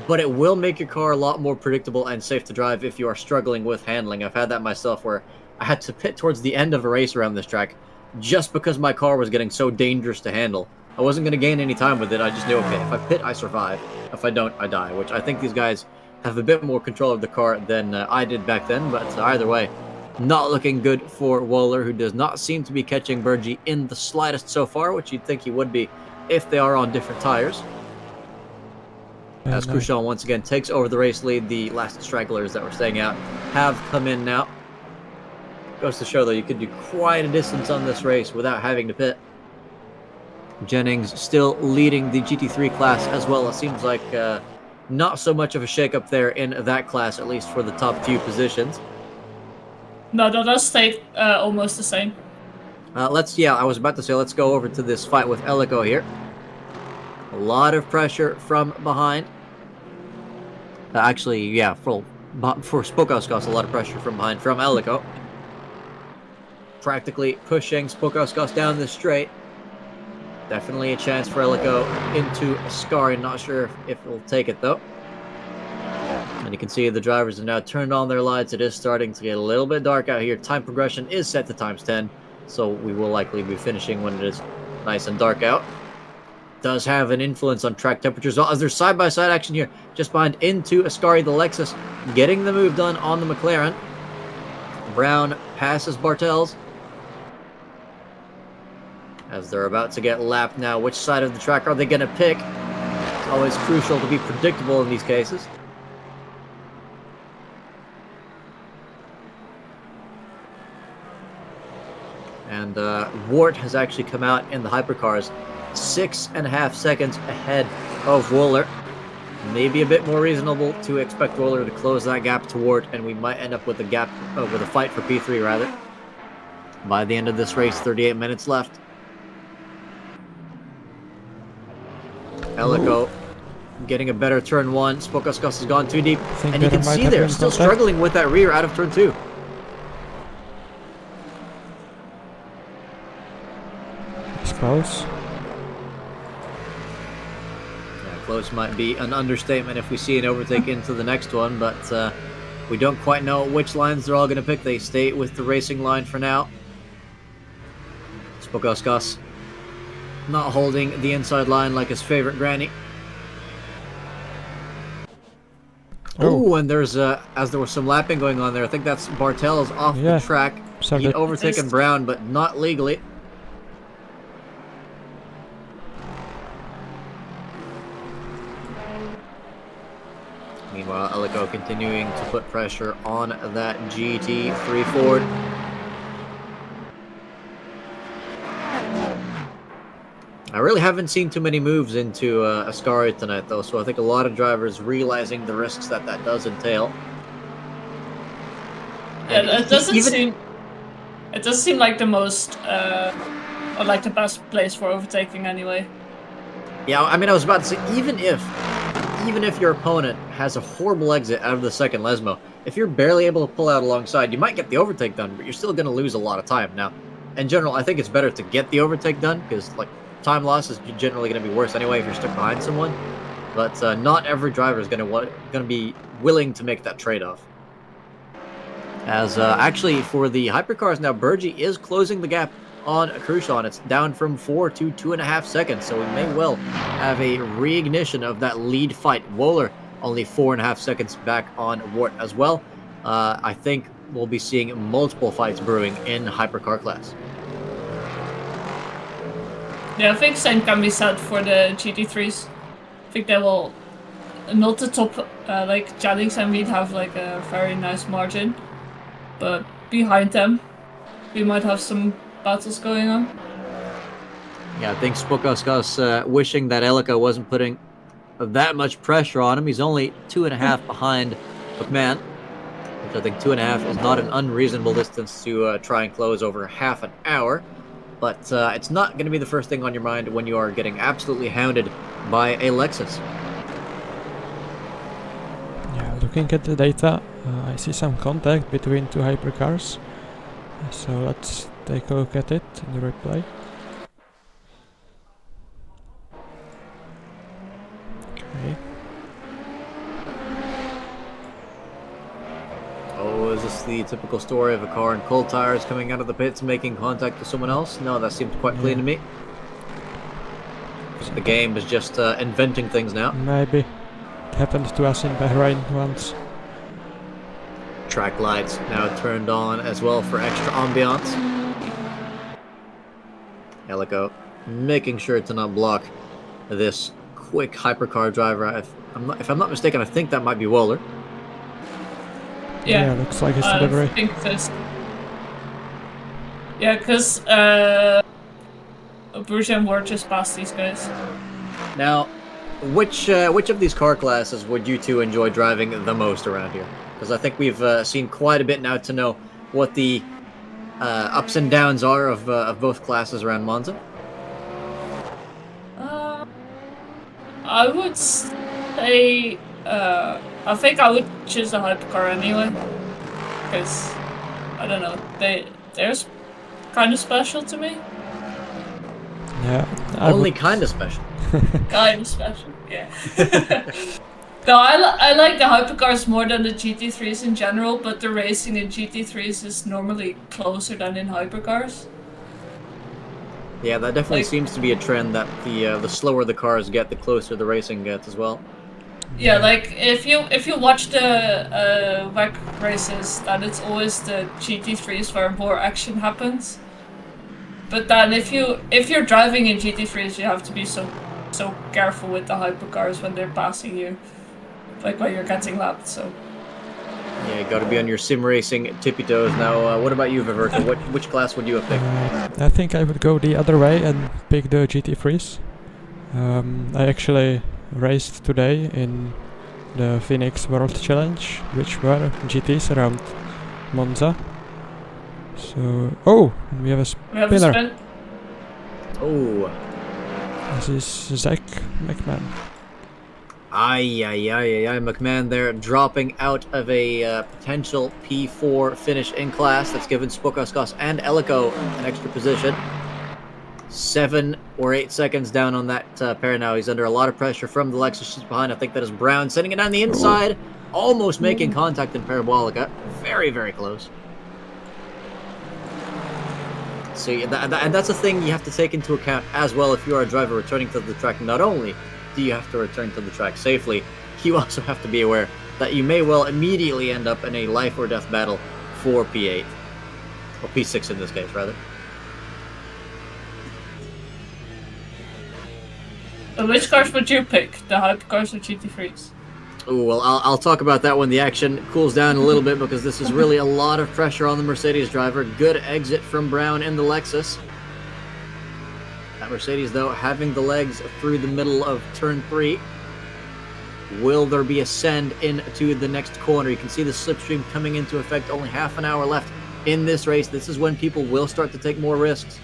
But it will make your car a lot more predictable and safe to drive if you are struggling with handling. I've had that myself where I had to pit towards the end of a race around this track just because my car was getting so dangerous to handle. I wasn't going to gain any time with it. I just knew, okay, if I pit, I survive. If I don't, I die, which I think these guys have a bit more control of the car than I did back then. But either way, not looking good for Wöhler, who does not seem to be catching Burgi in the slightest so far, which you'd think he would be if they are on different tires. As And, Khrushchev once again takes over the race lead, the last stragglers that were staying out have come in now. Goes to show, though, you could do quite a distance on this race without having to pit. Jennings still leading the GT3 class as well. It seems like not so much of a shakeup there in that class, at least for the top few positions. No, that does stay almost the same. I was about to say, let's go over to this fight with Elico here. A lot of pressure from behind. Actually, yeah, for Spokauskas, a lot of pressure from behind from Elico. Practically pushing Spokauskas down the straight. Definitely a chance for Elico into Ascari. Not sure if he'll take it, though. And you can see the drivers have now turned on their lights. It is starting to get a little bit dark out here. Time progression is set to ×10, so we will likely be finishing when it is nice and dark out. Does have an influence on track temperatures. As there's side-by-side action here, just behind into Ascari, the Lexus, getting the move done on the McLaren. Brown passes Bartels. As they're about to get lapped now, which side of the track are they going to pick? It's always crucial to be predictable in these cases. And Wart has actually come out in the hypercars 6.5 seconds ahead of Wohler. Maybe a bit more reasonable to expect Wohler to close that gap to Wart, and we might end up with a fight for P3 rather. By the end of this race, 38 minutes left. Elico getting a better turn 1. Spokauskas has gone too deep. And you can see they're still struggling with that rear out of turn 2. It's close. Yeah, close might be an understatement if we see an overtake into the next one, but we don't quite know which lines they're all going to pick. They stay with the racing line for now. Spokauskas not holding the inside line like his favorite granny. Oh, and there's as there was some lapping going on there. I think that's Bartels off the track. He'd overtaken Brown, but not legally. Meanwhile, Elico continuing to put pressure on that GT3 Ford. I really haven't seen too many moves into Ascari tonight, though, so I think a lot of drivers realizing the risks that does entail. Yeah, it does seem like the most, or like the best place for overtaking anyway. Yeah, I mean, I was about to say, even if your opponent has a horrible exit out of the second Lesmo, if you're barely able to pull out alongside, you might get the overtake done, but you're still going to lose a lot of time. Now, in general, I think it's better to get the overtake done, because, like, time loss is generally going to be worse anyway if you're stuck behind someone, but not every driver is going to be willing to make that trade-off. As actually for the hypercars now, Burgi is closing the gap on Khrushchev. It's down from 4 to 2.5 seconds, so we may well have a reignition of that lead fight. Wohler only 4.5 seconds back on Wart as well. I think we'll be seeing multiple fights brewing in hypercar class. Yeah, I think same can be said for the GT3s. I think they will not the top, like Jennings and Reed have like a very nice margin, but behind them we might have some battles going on. Yeah, I think Spokauskas wishing that Elico wasn't putting that much pressure on him. He's only 2.5 behind McMahon, which I think 2.5 is not an unreasonable distance to try and close over half an hour. But it's not going to be the first thing on your mind when you are getting absolutely hounded by a Lexus. Yeah, looking at the data, I see some contact between two hypercars. So let's take a look at it in the replay. Okay. Oh, is this the typical story of a car in cold tires coming out of the pits making contact with someone else? No, that seems quite clean to me. So the game is just inventing things now. Maybe. It happened to us in Bahrain once. Track lights now turned on as well for extra ambiance. Elico making sure to not block this quick hypercar driver. If I'm not mistaken, I think that might be Wohler. Yeah, looks like his I delivery. think this. Yeah, because Bruges and Ward just passed these guys. Now, which of these car classes would you two enjoy driving the most around here? Because I think we've seen quite a bit now to know what the ups and downs are of both classes around Monza. I would say, I think I would choose a hypercar anyway, because I don't know, they're kind of special to me. Yeah. Only kind of special. Kind of special, yeah. No, I like the hypercars more than the GT3s in general, but the racing in GT3s is normally closer than in hypercars. Yeah, that definitely Like- seems to be a trend that the slower the cars get, the closer the racing gets as well. Yeah, like if you watch the WEC races, then it's always the GT3s where more action happens. But then if you're driving in GT3s, you have to be so careful with the hypercars when they're passing you, like when you're getting lapped. So Yeah, you got to be on your sim racing tippy toes. Now, what about you, Viverka? Which class would you have picked? I think I would go the other way and pick the GT3s. I actually raced today in the Phoenix World Challenge, which were GTs around Monza. So, oh, we have a we have a spinner. spin. Oh, This is Zach McMahon. McMahon there dropping out of a potential P4 finish in class. That's given Spokauskas and Elico an extra position. 7 or 8 seconds down on that pair now. He's under a lot of pressure from the Lexus just behind. I think that is Brown sending it down the inside, almost making contact in Parabolica. Very, very close. See, and that's a thing you have to take into account as well if you are a driver returning to the track. Not only do you have to return to the track safely, you also have to be aware that you may well immediately end up in a life or death battle for P8. Or P6 in this case, rather. Which cars would you pick? The hypercars or GT3s? Ooh, well, I'll talk about that when the action cools down a little bit, because this is really a lot of pressure on the Mercedes driver. Good exit from Brown in the Lexus. That Mercedes, though, having the legs through the middle of turn 3. Will there be a send into the next corner? You can see the slipstream coming into effect. Only half an hour left in this race. This is when people will start to take more risks.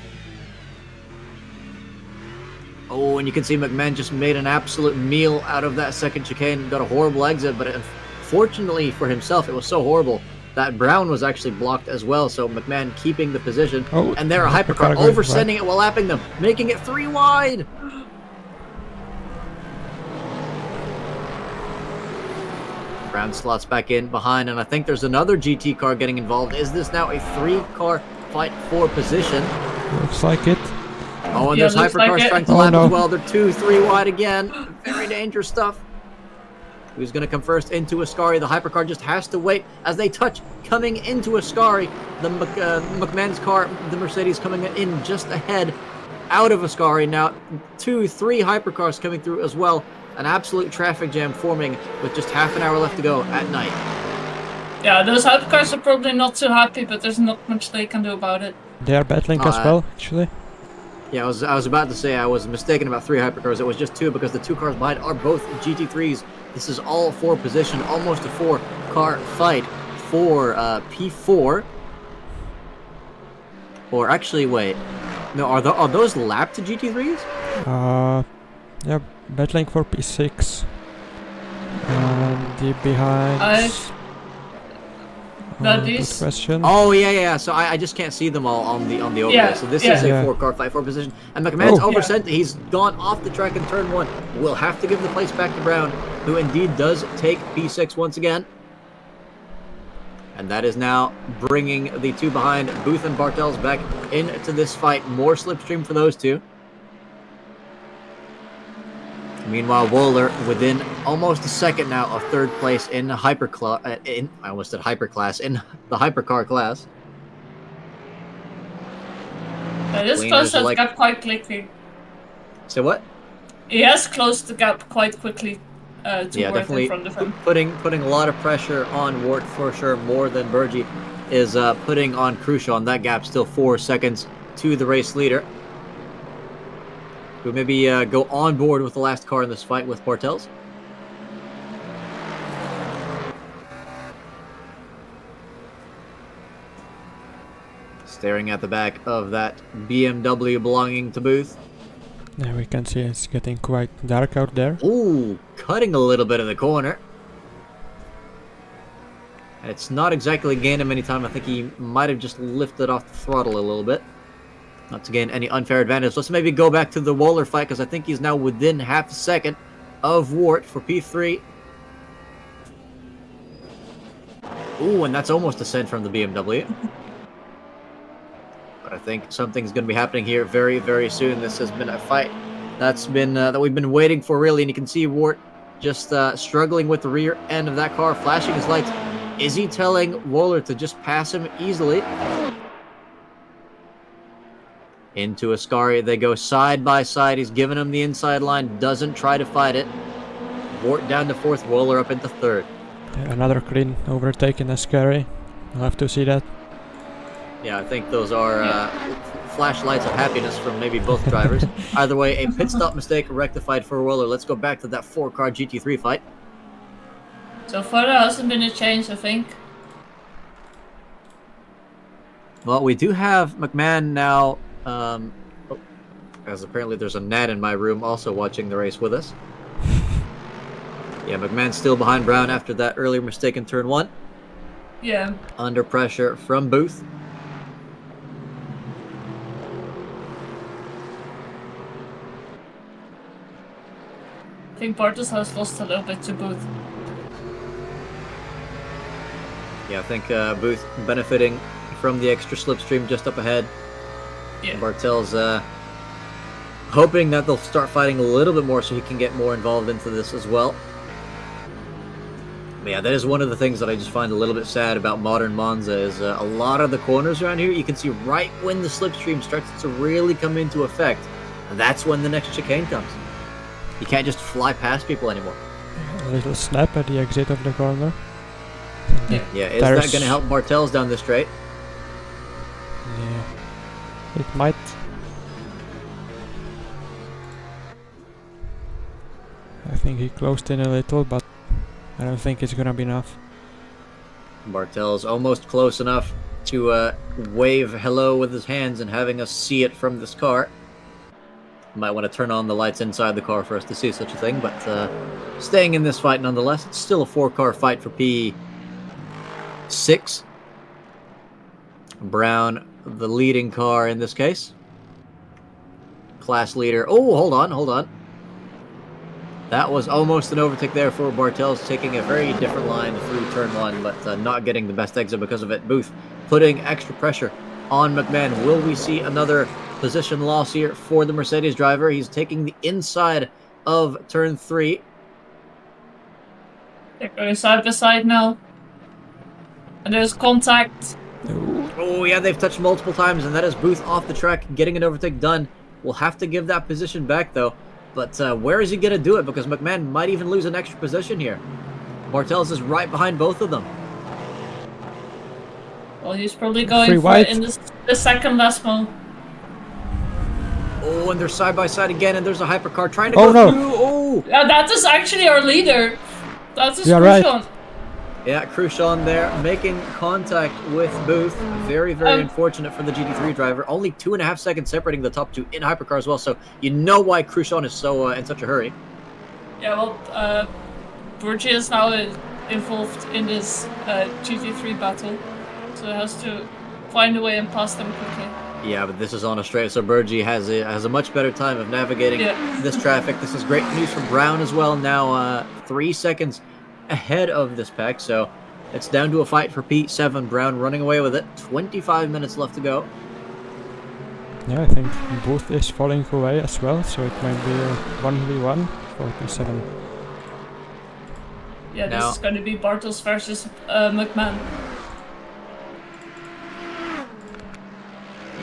Oh, and you can see McMahon just made an absolute meal out of that second chicane. Got a horrible exit, but unfortunately for himself, it was so horrible that Brown was actually blocked as well. So McMahon keeping the position. Oh, and there a hypercar oversending it while lapping them, making it 3 wide. Brown slots back in behind, and I think there's another GT car getting involved. Is this now a 3-car fight for position? Looks like it. Oh, and Yeah, there's looks like hypercars it. trying to Oh, lap no. as well. They're 2-3 wide again. Very dangerous stuff. Who's going to come first into Ascari? The hypercar just has to wait as they touch, coming into Ascari. The McMahon's car, the Mercedes coming in just ahead, out of Ascari. Now 2-3 hypercars coming through as well. An absolute traffic jam forming with just half an hour left to go at night. Yeah, those hypercars are probably not too happy, but there's not much they can do about it. They are battling as well, actually. Yeah, I was about to say I was mistaken about 3 hypercars. It was just 2 because the 2 cars behind are both GT3s. This is all for position, almost a 4-car fight for P4. Or actually, wait. No, are those lapped to GT3s? Yeah, battling for P6. And the behind. No, Good these. question. Oh yeah. So I just can't see them all on the overlay. Yeah, So this yeah. is a Yeah. 4-car fight for position. And McMahon's Oh. oversent. He's gone off the track in turn 1. We'll have to give the place back to Brown, who indeed does take P6 once again. And that is now bringing the 2 behind, Booth and Bartels, back into this fight. More slipstream for those 2. Meanwhile, Wohler within almost a second now of 3rd place in the I almost said hyperclass, in the hypercar class. This Clean class as has like- got quite clicky. Say what? He has closed the gap quite quickly to Yeah, Wart definitely in front of him. putting a lot of pressure on Wart for sure, more than Burgi is putting on Crucial. That gap still 4 seconds to the race leader. Who maybe go on board with the last car in this fight with Bartels. Staring at the back of that BMW belonging to Booth. Yeah, we can see it's getting quite dark out there. Ooh, cutting a little bit of the corner. And it's not exactly gained him any time. I think he might have just lifted off the throttle a little bit. Not to gain any unfair advantage. Let's maybe go back to the Waller fight, because I think he's now within half a second of Wart for P3. Ooh, and that's almost a cent from the BMW. But I think something's going to be happening here very, very soon. This has been a fight that's been that we've been waiting for, really. And you can see Wart just struggling with the rear end of that car, flashing his lights. Is he telling Waller to just pass him easily? Into Ascari, they go side by side. He's giving him the inside line, doesn't try to fight it. Wart down to 4th, Waller up into 3rd. Yeah, another clean overtake in Ascari. I'll have to see that. Yeah, I think those are flashlights of happiness from maybe both drivers. Either way, a pit stop mistake rectified for Waller. Let's go back to that 4-car GT3 fight. So far there hasn't been a change, I think. Well, we do have McMahon now, as apparently there's a gnat in my room also watching the race with us. Yeah, McMahon's still behind Brown after that earlier mistake in turn 1. Yeah. Under pressure from Booth. I think Bartos has lost a little bit to Booth. Yeah, I think Booth benefiting from the extra slipstream just up ahead. Yeah. Bartel's hoping that they'll start fighting a little bit more so he can get more involved into this as well. But yeah, that is one of the things that I just find a little bit sad about modern Monza is a lot of the corners around here, you can see right when the slipstream starts to really come into effect, and that's when the next chicane comes. You can't just fly past people anymore. A little snap at the exit of the corner. Yeah, is that going to help Bartels down the straight? Yeah, it might. I think he closed in a little, but I don't think it's gonna be enough. Bartels almost close enough to wave hello with his hands and having us see it from this car. Might want to turn on the lights inside the car for us to see such a thing, but staying in this fight nonetheless. It's still a 4-car fight for P6. Brown, the leading car in this case. Class leader. Oh, hold on. That was almost an overtake there for Bartels, taking a very different line through turn 1, but not getting the best exit because of it. Booth putting extra pressure on McMahon. Will we see another position loss here for the Mercedes driver? He's taking the inside of turn 3. They're going side by side now. And there's contact. Oh, yeah, they've touched multiple times, and that is Booth off the track, getting an overtake done. We'll have to give that position back, though. But where is he going to do it? Because McMahon might even lose an extra position here. Bartels is right behind both of them. Well, he's probably going for it in the second last one. Oh, and they're side by side again, and there's a hypercar trying to go through. Oh, yeah, that is actually our leader. That is Crucial. Right. Yeah, Crucial there making contact with Booth. Very, very unfortunate for the GT3 driver. Only 2.5 seconds separating the top 2 in hypercar as well. So you know why Crucial is so in such a hurry. Yeah, well, Burgi is now involved in this GT3 battle, so he has to find a way and pass them quickly. Yeah, but this is on a straight, so Burgi has a much better time of navigating this traffic. This is great news for Brown as well. Now 3 seconds ahead of this pack, so it's down to a fight for P7. Brown running away with it. 25 minutes left to go. Yeah, I think Booth is falling away as well, so it might be a 1v1 for P7. Yeah, this is going to be Bartels versus McMahon.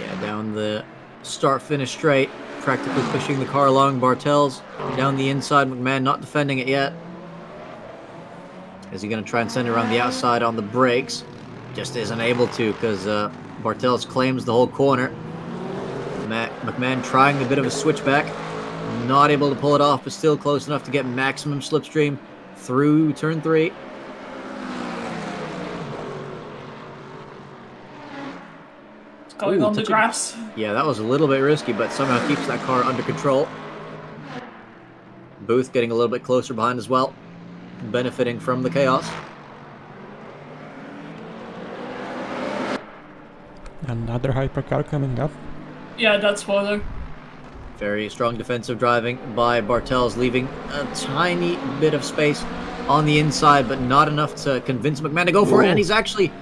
Yeah, down the start-finish straight practically pushing the car along. Bartels down the inside. McMahon not defending it yet. Is he going to try and send it around the outside on the brakes? Just isn't able to because Bartels claims the whole corner. McMahon trying a bit of a switchback. Not able to pull it off, but still close enough to get maximum slipstream through turn 3. It's going on the grass. Yeah, that was a little bit risky, but somehow keeps that car under control. Booth getting a little bit closer behind as well, benefiting from the chaos. Another hypercar coming up. Yeah, that's spoiler. Very strong defensive driving by Bartels, leaving a tiny bit of space on the inside, but not enough to convince McMahon to go for it. And he's actually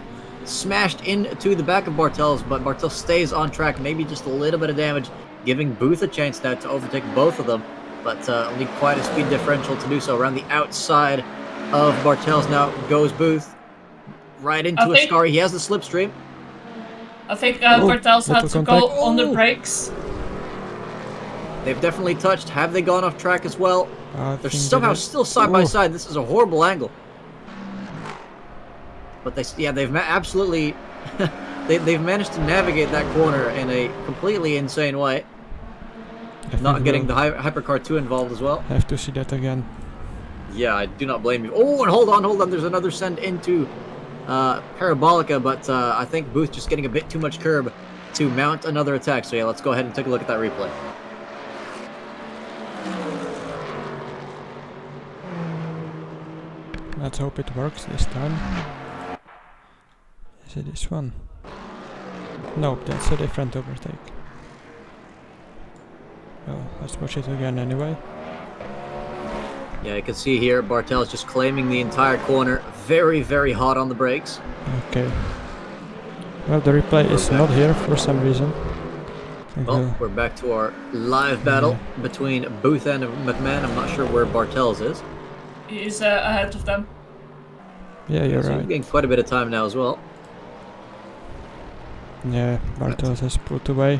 smashed into the back of Bartels, but Bartels stays on track, maybe just a little bit of damage, giving Booth a chance now to overtake both of them, but only quite a speed differential to do so. Around the outside of Bartels now goes Booth, right into a Scary. He has the slipstream. I think Bartels had to go on the brakes. They've definitely touched. Have they gone off track as well? They're somehow still side by side. This is a horrible angle. But they've absolutely, they've managed to navigate that corner in a completely insane way. Not getting the hypercar too involved as well. Have to see that again. Yeah, I do not blame you. Oh, and hold on. There's another send into Parabolica, but I think Booth just getting a bit too much curb to mount another attack. So yeah, let's go ahead and take a look at that replay. Let's hope it works this time. Is it this one? Nope, that's a different overtake. Well, let's watch it again anyway. Yeah, you can see here Bartels just claiming the entire corner. Very, very hot on the brakes. Okay. Well, the replay is not here for some reason. Well, we're back to our live battle between Booth and McMahon. I'm not sure where Bartels is. He's ahead of them. Yeah, you're so right. He's getting quite a bit of time now as well. Yeah, Bartels has put away.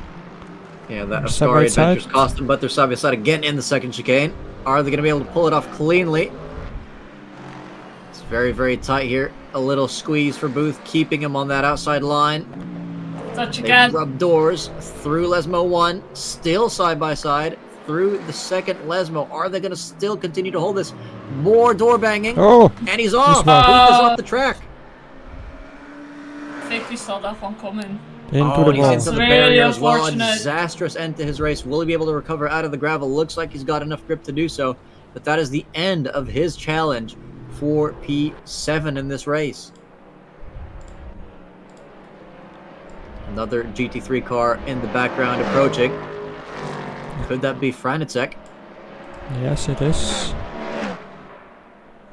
Yeah, that Ascari Adventures cost them, but they're side by side again in the second chicane. Are they going to be able to pull it off cleanly? It's very, very tight here. A little squeeze for Booth, keeping him on that outside line. Touch again. Rub doors through Lesmo 1, still side by side. Through the second Lesmo. Are they going to still continue to hold this? More door banging. Oh! And he's off. Booth is off the track. I think we saw that one coming. Into the wall. Into the barrier as well. A disastrous end to his race. Will he be able to recover out of the gravel? Looks like he's got enough grip to do so. But that is the end of his challenge for P7 in this race. Another GT3 car in the background approaching. Could that be Franicek? Yes, it is.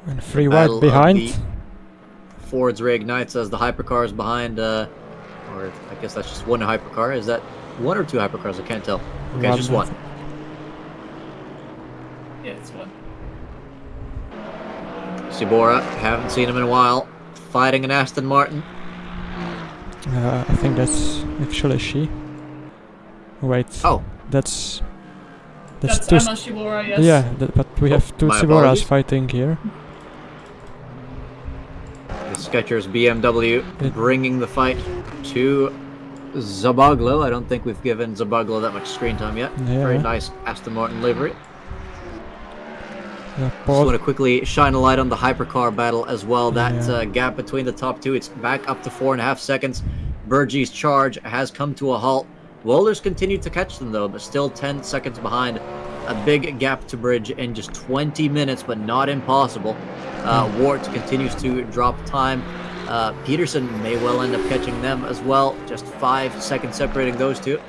And 3 wide behind. Fords reignites as the hypercar is behind, or I guess that's just one hypercar. Is that one or two hypercars? I can't tell. Okay, it's just one. Yeah, it's one. Sibora, haven't seen him in a while. Fighting an Aston Martin. I think that's actually she. Wait. Oh. That's Emma Shibora, yes. Yeah, but we have two Siboras fighting here. The Skechers BMW bringing the fight to Zabaglo. I don't think we've given Zabaglo that much screen time yet. Yeah. Very nice Aston Martin livery. Yeah, Just want to quickly shine a light on the hypercar battle as well. That gap between the top two, it's back up to 4.5 seconds. Burgie's charge has come to a halt. Wohlers continue to catch them though, but still 10 seconds behind. A big gap to bridge in just 20 minutes, but not impossible. Wart continues to drop time. Peterson may well end up catching them as well. Just 5 seconds separating those two.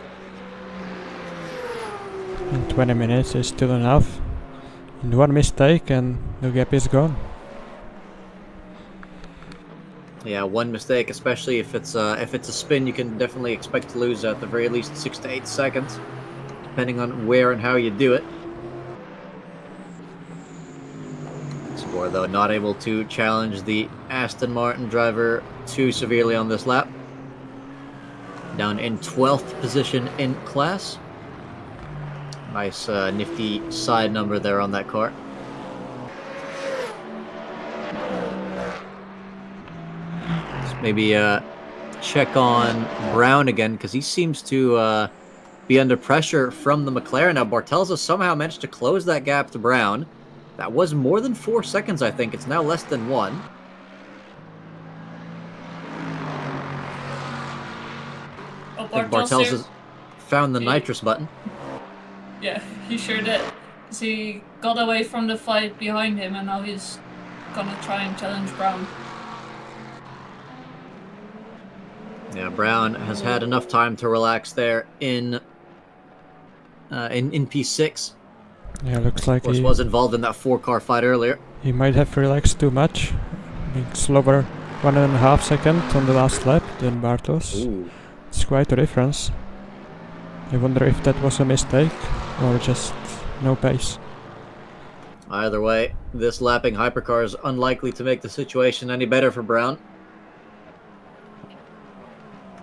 And 20 minutes is still enough. And one mistake and the gap is gone. Yeah, one mistake, especially if it's a spin, you can definitely expect to lose at the very least 6 to 8 seconds, depending on where and how you do it. Sibora, though, not able to challenge the Aston Martin driver too severely on this lap. Down in 12th position in class. Nice nifty side number there on that car. Let's maybe check on Brown again, because he seems to be under pressure from the McLaren. Now, Bartelza somehow managed to close that gap to Brown. That was more than 4 seconds, I think. It's now less than 1. Oh, I think Bartelza's found the nitrous button. Yeah, he sure did. Because he got away from the fight behind him, and now he's gonna try and challenge Brown. Yeah, Brown has had enough time to relax there in P6. Yeah, looks like Of course, he was involved in that 4-car fight earlier. He might have relaxed too much, being slower 1.5 seconds on the last lap than Bartos. Ooh. It's quite a difference. I wonder if that was a mistake or just no pace. Either way, this lapping hypercar is unlikely to make the situation any better for Brown.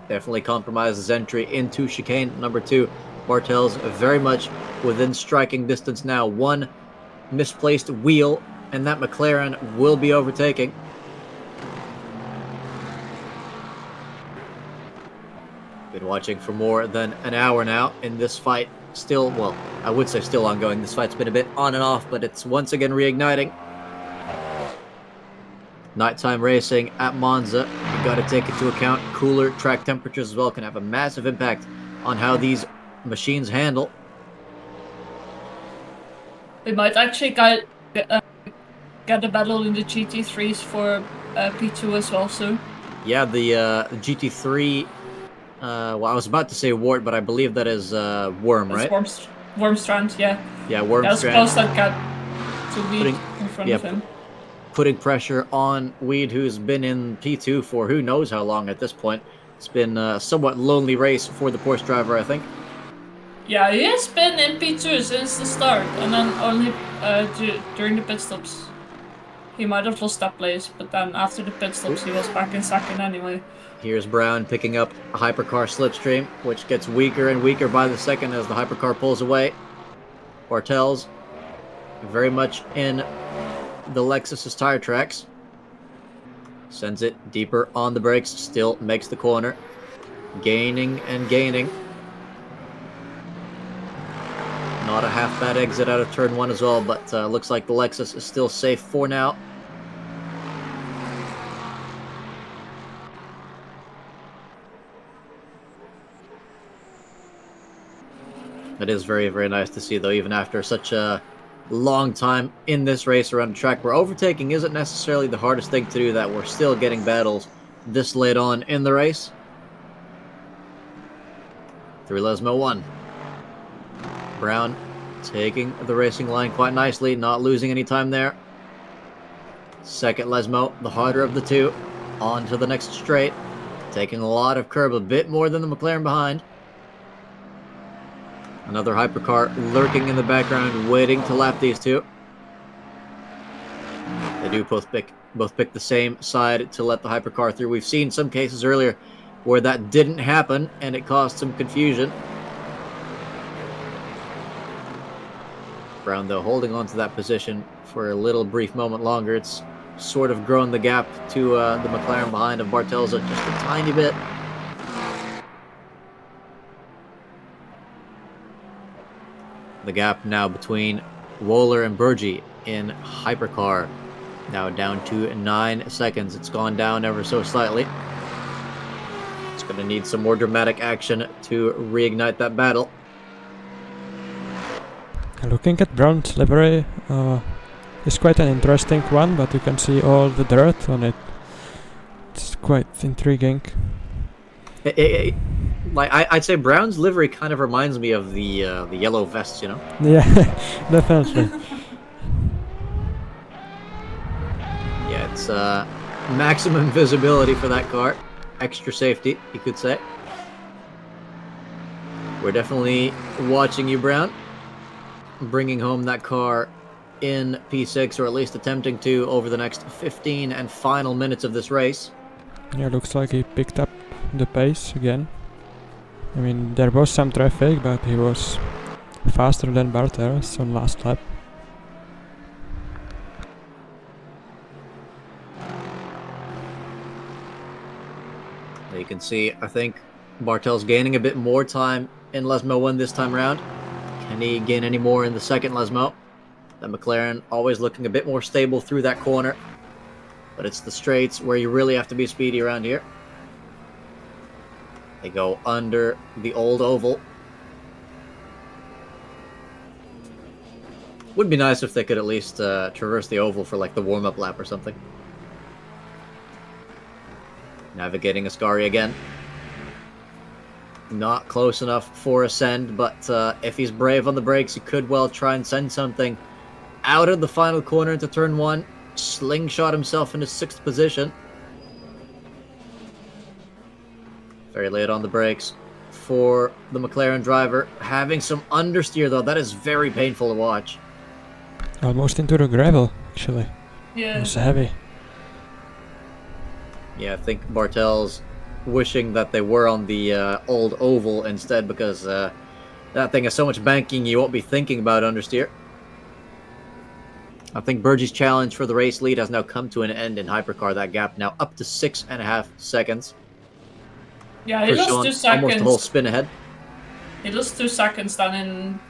Definitely compromises entry into chicane number 2. Bartel's very much within striking distance now. One misplaced wheel, and that McLaren will be overtaking. Been watching for more than an hour now in this fight. Still, well, I would say still ongoing. This fight's been a bit on and off, but it's once again reigniting. Nighttime racing at Monza. You got to take into account cooler track temperatures as well. Can have a massive impact on how these machines handle. We might actually get a battle in the GT3s for P2 as well soon. Yeah, the GT3. Well, I was about to say Wart, but I believe that is Worm, right? Wormstrand, yeah. Yeah, Wormstrand. I suppose that got to Weed in front of him. Putting pressure on Weed, who's been in P2 for who knows how long at this point. It's been a somewhat lonely race for the Porsche driver, I think. Yeah, he has been in P2 since the start, and then only during the pit stops. He might have lost that place, but then after the pit stops, he was back in second anyway. Here's Brown picking up a hypercar slipstream, which gets weaker and weaker by the second as the hypercar pulls away. Bartel's very much in the Lexus's tire tracks. Sends it deeper on the brakes, still makes the corner. Gaining and gaining. Not a half bad exit out of turn 1 as well, but looks like the Lexus is still safe for now. It is very, very nice to see, though, even after such a long time in this race around the track where overtaking isn't necessarily the hardest thing to do, that we're still getting battles this late on in the race. Through Lesmo 1. Brown taking the racing line quite nicely, not losing any time there. Second Lesmo, the harder of the two, on to the next straight. Taking a lot of curb, a bit more than the McLaren behind. Another hypercar lurking in the background, waiting to lap these two. They do both pick the same side to let the hypercar through. We've seen some cases earlier where that didn't happen, and it caused some confusion. Brown, though, holding on to that position for a little brief moment longer. It's sort of grown the gap to the McLaren behind of Bartelza just a tiny bit. The gap now between Wohler and Burgi in hypercar now down to 9 seconds. It's gone down ever so slightly. It's going to need some more dramatic action to reignite that battle. Looking at Brown's livery, it's quite an interesting one, but you can see all the dirt on it. It's quite intriguing. I'd say Brown's livery kind of reminds me of the yellow vests, you know? Yeah, definitely. Yeah, it's maximum visibility for that car. Extra safety, you could say. We're definitely watching you, Brown. Bringing home that car in P6, or at least attempting to, over the next 15 and final minutes of this race. Yeah, looks like he picked up the pace again. I mean, there was some traffic, but he was faster than Bartels on last lap. You can see, I think, Bartel's gaining a bit more time in Lesmo 1 this time around. Can he gain any more in the second Lesmo? The McLaren always looking a bit more stable through that corner. But it's the straights where you really have to be speedy around here. They go under the old oval. Would be nice if they could at least traverse the oval for like the warm-up lap or something. Navigating Ascari again. Not close enough for a send, but if he's brave on the brakes, he could well try and send something out of the final corner into turn 1. Slingshot himself into 6th position. Very late on the brakes for the McLaren driver. Having some understeer though, that is very painful to watch. Almost into the gravel, actually. Yeah. It was heavy. Yeah, I think Bartel's wishing that they were on the old oval instead, because that thing has so much banking you won't be thinking about understeer. I think Burgie's challenge for the race lead has now come to an end in Hypercar. That gap now up to 6.5 seconds. Yeah, he lost Sean, 2 seconds. almost a whole spin ahead. He lost 2 seconds then in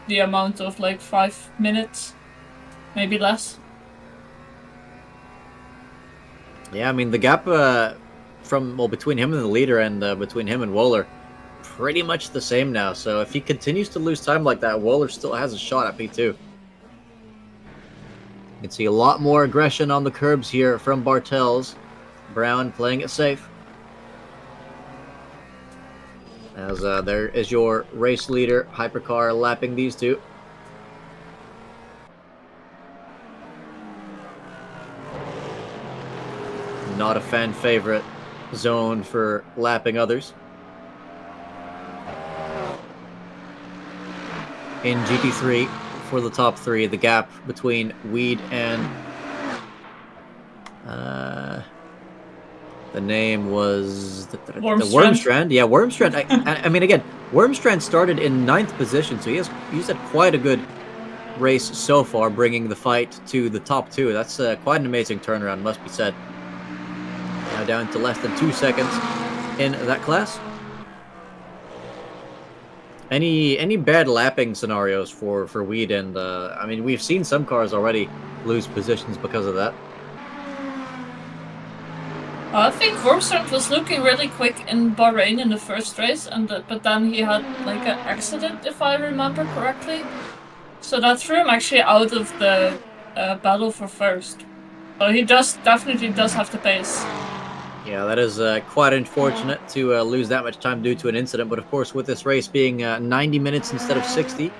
the amount of like 5 minutes, maybe less. Yeah, I mean the gap between him and the leader and between him and Wohler, pretty much the same now. So if he continues to lose time like that, Wohler still has a shot at P2. You can see a lot more aggression on the curbs here from Bartels. Brown playing it safe. As there is your race leader, Hypercar, lapping these two. Not a fan favorite zone for lapping others. In GT3, for the top 3, the gap between Weed and the name was the Wormstrand. Yeah, Wormstrand. I mean, again, Wormstrand started in 9th position, so he's had quite a good race so far, bringing the fight to the top 2. That's quite an amazing turnaround, must be said. Now down to less than 2 seconds in that class. Any bad lapping scenarios for Weed? And I mean, we've seen some cars already lose positions because of that. I think Wormstrand was looking really quick in Bahrain in the first race, but then he had like an accident, if I remember correctly. So that threw him actually out of the battle for first. So he definitely does have the pace. Yeah, that is quite unfortunate to lose that much time due to an incident. But of course, with this race being 90 minutes instead of 60,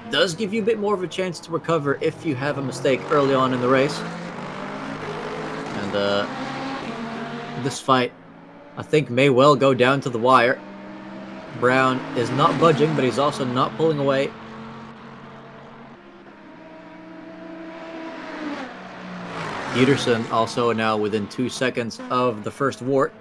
does give you a bit more of a chance to recover if you have a mistake early on in the race. And this fight, I think, may well go down to the wire. Brown is not budging, but he's also not pulling away. Peterson also now within 2 seconds of the first wart.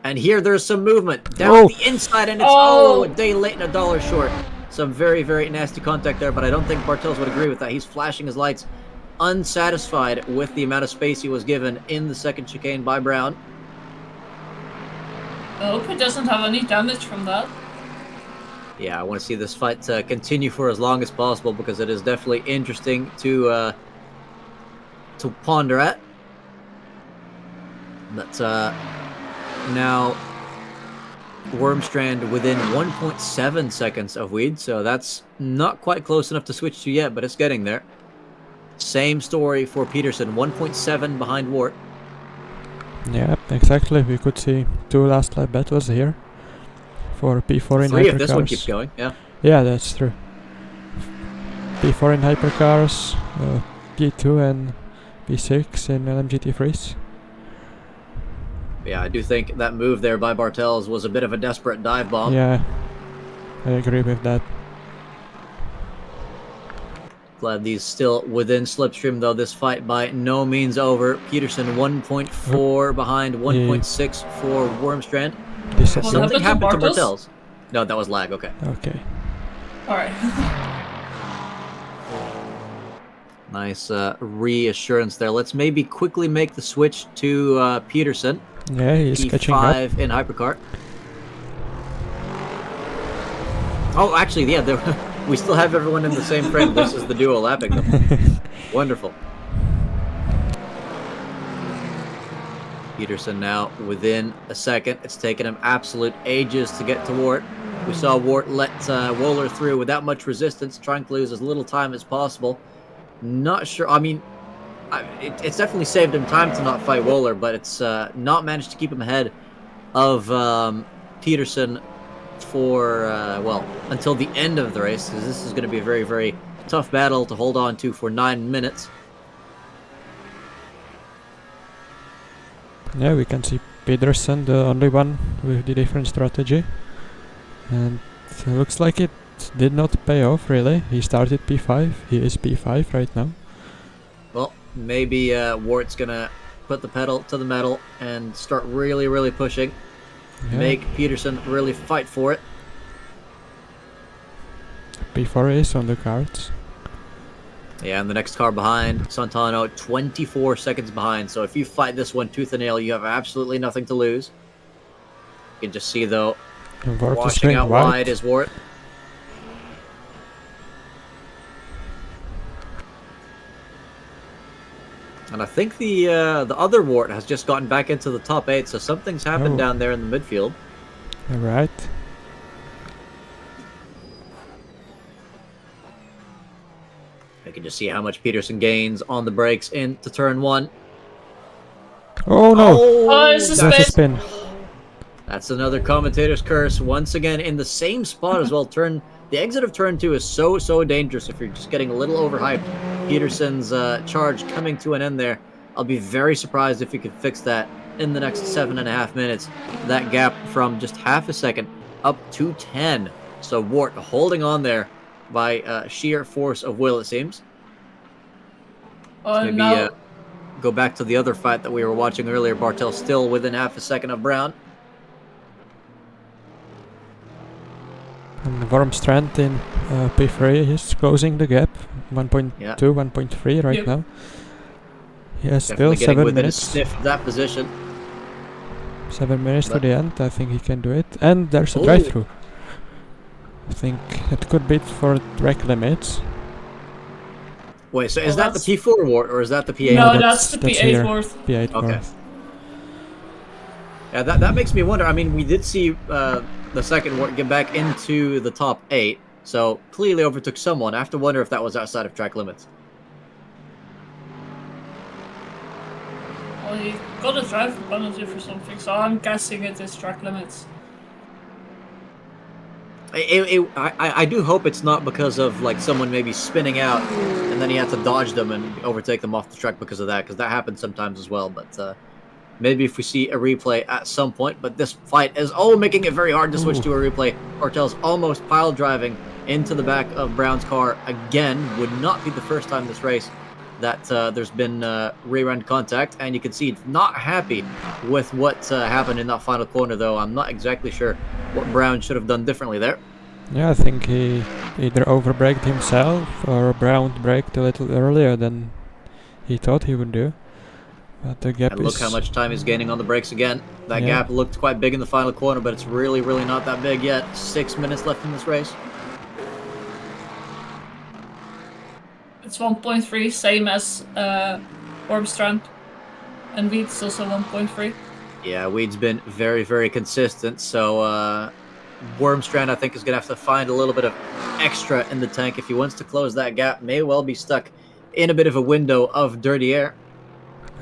And here there's some movement down the inside, and it's a day late and $1 short. Some very, very nasty contact there, but I don't think Bartels would agree with that. He's flashing his lights, unsatisfied with the amount of space he was given in the second chicane by Brown. I hope he doesn't have any damage from that. Yeah, I want to see this fight continue for as long as possible, because it is definitely interesting to ponder at. But now Wormstrand within 1.7 seconds of Weed, so that's not quite close enough to switch to yet, but it's getting there. Same story for Peterson, 1.7 behind Wart. Yeah, exactly. We could see 2 last lap battles here for P4 in hypercars. 3 if this one keeps going, yeah. Yeah, that's true. P4 in hypercars, P2 and P6 in LMGT3s. Yeah, I do think that move there by Bartels was a bit of a desperate dive bomb. Yeah, I agree with that. Glad these still within slipstream, though. This fight by no means over. Peterson 1.4 behind, 1.6 for Wormstrand. This Something happened to Bartels? Bartels. No, that was lag, okay. Okay. Alright. Nice reassurance there. Let's maybe quickly make the switch to Peterson. Yeah, he's catching up. P5 in hypercar. Oh, actually, yeah, we still have everyone in the same frame. This is the duo lapping them. Wonderful. Peterson now within a second. It's taken him absolute ages to get to Wart. We saw Wart let Wohler through without much resistance, trying to lose as little time as possible. Not sure. I mean, it's definitely saved him time to not fight Wohler, but it's not managed to keep him ahead of Peterson for, well, until the end of the race, because this is going to be a very, very tough battle to hold on to for 9 minutes. Yeah, we can see Peterson, the only one with the different strategy. And it looks like it did not pay off, really. He started P5, he is P5 right now. Well, maybe Wart's going to put the pedal to the metal and start really, really pushing. Yeah. Make Peterson really fight for it. P4 is on the cards. Yeah, and the next car behind, Santano, 24 seconds behind. So if you fight this one tooth and nail, you have absolutely nothing to lose. You can just see, though, washing out wide is Wart. And I think the other Wart has just gotten back into the top 8, so something's happened down there in the midfield. All right. You can just see how much Peterson gains on the brakes into turn 1. Oh no! Oh, it's a spin. That's another commentator's curse. Once again in the same spot as well. The exit of turn 2 is so dangerous if you're just getting a little overhyped. Peterson's charge coming to an end there. I'll be very surprised if he could fix that in the next 7.5 minutes. That gap from just half a second up to 10. So Wart holding on there by sheer force of will, it seems. Maybe go back to the other fight that we were watching earlier. Bartel still within half a second of Brown. And Wormstrand in P3 is closing the gap. 1.2, 1.3 right now. Yes, still 7 minutes. Sniff of that position. 7 minutes to the end. I think he can do it. And there's a drive-through. I think it could be for track limits. Wait, so is that the P4 Wart or is that the P8? No, that's the P8 Wart. P8 okay. Wart. Yeah, that makes me wonder. I mean, we did see the second Wart get back into the top 8, so clearly overtook someone. I have to wonder if that was outside of track limits. Well, he got a driver penalty for something, so I'm guessing it is track limits. I do hope it's not because of like someone maybe spinning out and then he had to dodge them and overtake them off the track because of that, because that happens sometimes as well. But maybe if we see a replay at some point. But this fight is making it very hard to switch to a replay. Bartel's almost pile driving into the back of Brown's car again. Would not be the first time this race that there's been rear-end contact, and you can see not happy with what happened in that final corner, though. I'm not exactly sure what Brown should have done differently there. Yeah, I think he either overbraked himself or Brown braked a little earlier than he thought he would do. But the gap and look how much time he's gaining on the brakes again. That gap looked quite big in the final corner, but it's really not that big yet. 6 minutes left in this race. It's 1.3, same as Wormstrand. And Weed's also 1.3. Yeah, Weed's been very consistent, so Wormstrand, I think, is going to have to find a little bit of extra in the tank if he wants to close that gap. May well be stuck in a bit of a window of dirty air.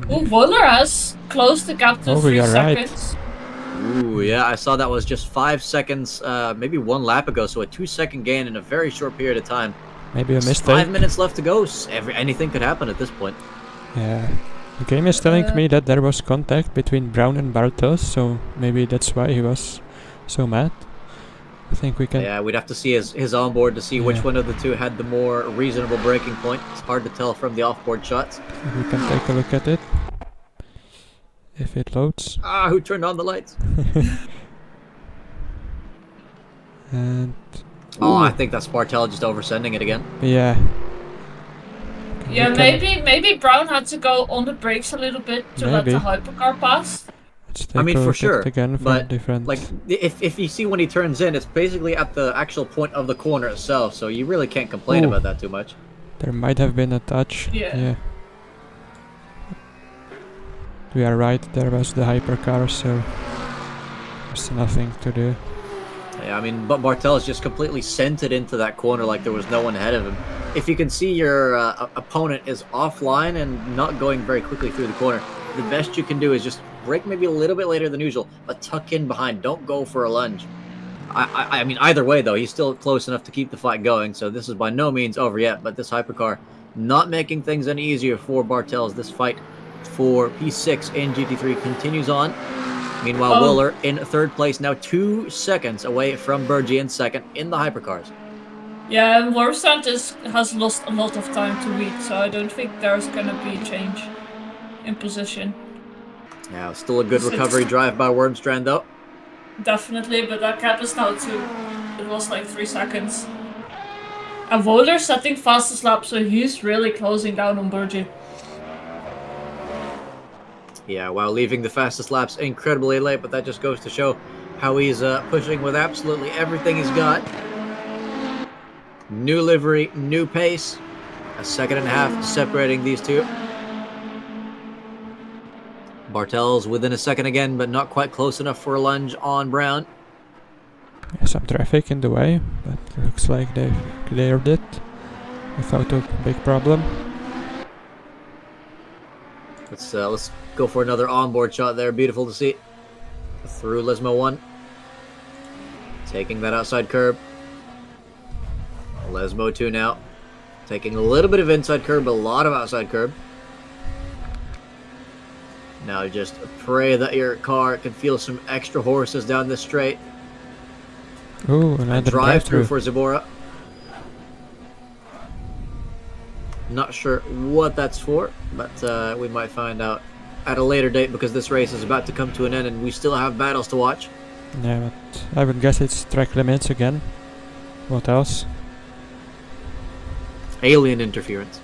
Oh, Wohler has closed the gap to 3 seconds. Right. Ooh, yeah, I saw that was just 5 seconds, maybe 1 lap ago, so a 2-second gain in a very short period of time. Maybe a mistake. 5 minutes left to go. Anything could happen at this point. Yeah. The game is telling me that there was contact between Brown and Bartels, so maybe that's why he was so mad. I think we can... Yeah, we'd have to see his onboard to see which one of the two had the more reasonable braking point. It's hard to tell from the offboard shots. We can take a look at it. If it loads. Ah, who turned on the lights? And... Oh, I think that's Bartel just oversending it again. Yeah. Yeah, maybe Brown had to go on the brakes a little bit to let the Maybe. hypercar pass. Let's take I mean, a for look at sure, it again from but different. like if you see when he turns in, it's basically at the actual point of the corner itself, so you really can't complain Ooh. about that too much. There might have been a touch. Yeah. We are right, there was the hypercar, so there's nothing to do. Yeah, I mean, but Bartel's just completely sent it into that corner like there was no one ahead of him. If you can see your opponent is offline and not going very quickly through the corner, the best you can do is just brake maybe a little bit later than usual, but tuck in behind. Don't go for a lunge. I mean, either way, though, he's still close enough to keep the fight going, so this is by no means over yet, but this hypercar not making things any easier for Bartels. This fight for P6 in GT3 continues on. Meanwhile, Wooler in third place, now 2 seconds away from Burgi in second in the hypercars. Yeah, and Wormstrand has lost a lot of time to Wheat, so I don't think there's gonna be a change in position. Yeah, still a good recovery drive by Wormstrand, though. Definitely, but that gap is now 2. It was like 3 seconds. And Wooler setting fastest lap, so he's really closing down on Burgi. Yeah, while leaving the fastest laps incredibly late, but that just goes to show how he's pushing with absolutely everything he's got. New livery, new pace. A second and a half separating these two. Bartels within a second again, but not quite close enough for a lunge on Brown. Yeah, some traffic in the way, but looks like they've cleared it without a big problem. Let's go for another onboard shot there. Beautiful to see. Through Lismo 1. Taking that outside curb. Lesmo 2 now. Taking a little bit of inside curb, a lot of outside curb. Now just pray that your car can feel some extra horses down this straight. Ooh, another drive-through for Zabora. Not sure what that's for, but we might find out at a later date because this race is about to come to an end and we still have battles to watch. Yeah, but I would guess it's track limits again. What else? Alien interference.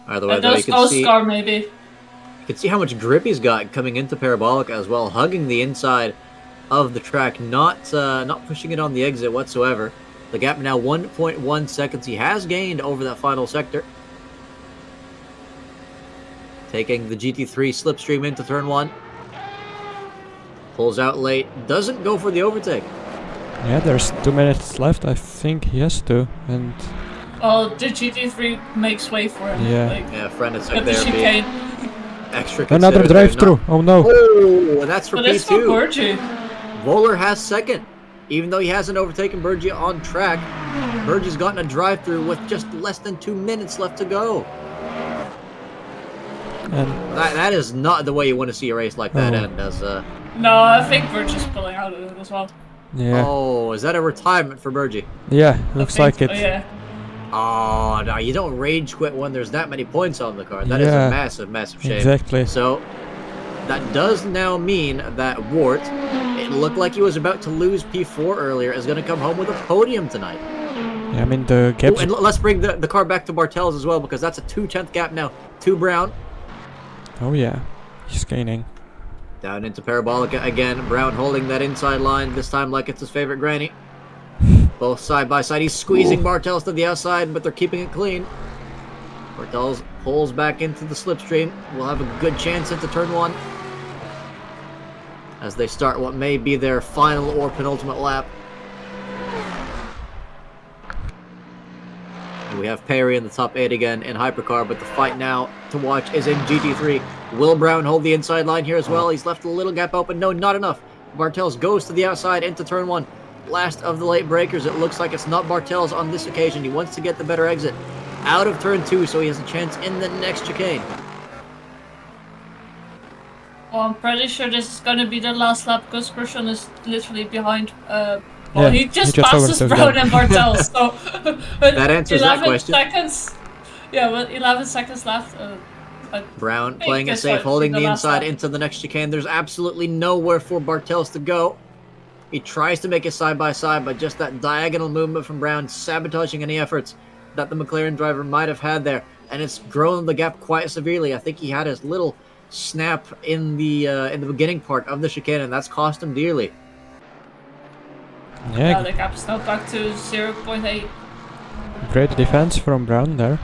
Either way, though, you can see Oscar maybe. you can see how much grip he's got coming into Parabolic as well, hugging the inside of the track, not pushing it on the exit whatsoever. The gap now 1.1 seconds. He has gained over that final sector. Taking the GT3 slipstream into turn 1. Pulls out late. Doesn't go for the overtake. Yeah, there's 2 minutes left. I think he has to. And Oh, the GT3 makes way for him. Yeah. Like, Yeah, friend, it's at like the there chicane. being extra another considerate there, drive-through. Oh no. Oh, and that's for But it's for P2. Burgi. Voller has second. Even though he hasn't overtaken Burgi on track, Burgi's gotten a drive-through with just less than 2 minutes left to go. And That is not the way you want to see a race like that end. As No, I think Burgi's pulling out of it as well. yeah, oh, is that a retirement for Burgi? yeah, looks like it. Oh, yeah. Oh, no, you don't rage quit when there's that many points on the card. That is Yeah. a massive, massive shame. Exactly. So that does now mean that Wart, it looked like he was about to lose P4 earlier, is going to come home with a podium tonight. Yeah, I mean the gap. Oh, and let's bring the car back to Bartels as well, because that's a 2/10 gap now to Brown. Oh yeah, he's gaining. Down into Parabolica again. Brown holding that inside line, this time like it's his favorite granny. Both side by side. He's squeezing Bartels to the outside, but they're keeping it clean. Bartels pulls back into the slipstream. We'll have a good chance into turn 1. As they start what may be their final or penultimate lap. We have Perry in the top 8 again in Hypercar, but the fight now to watch is in GT3. Will Brown hold the inside line here as well? He's left a little gap open. No, not enough. Bartels goes to the outside into turn 1. Last of the late breakers. It looks like it's not Bartels on this occasion. He wants to get the better exit out of turn 2 so he has a chance in the next chicane. Well, I'm pretty sure this is gonna be the last lap because Christian is literally behind. Well, Yeah, he just he just passes overtook Brown them. and Bartels, so That answers that 11 question. seconds. Yeah, well, 11 seconds left. Brown think playing it this safe, might be holding the the last inside lap. into the next chicane. There's absolutely nowhere for Bartels to go. He tries to make it side by side, but just that diagonal movement from Brown sabotaging any efforts that the McLaren driver might have had there, and it's grown the gap quite severely. I think he had his little snap in the beginning part of the chicane, and that's cost him dearly. Yeah, the gap's now back to 0.8. Great defense from Brown there.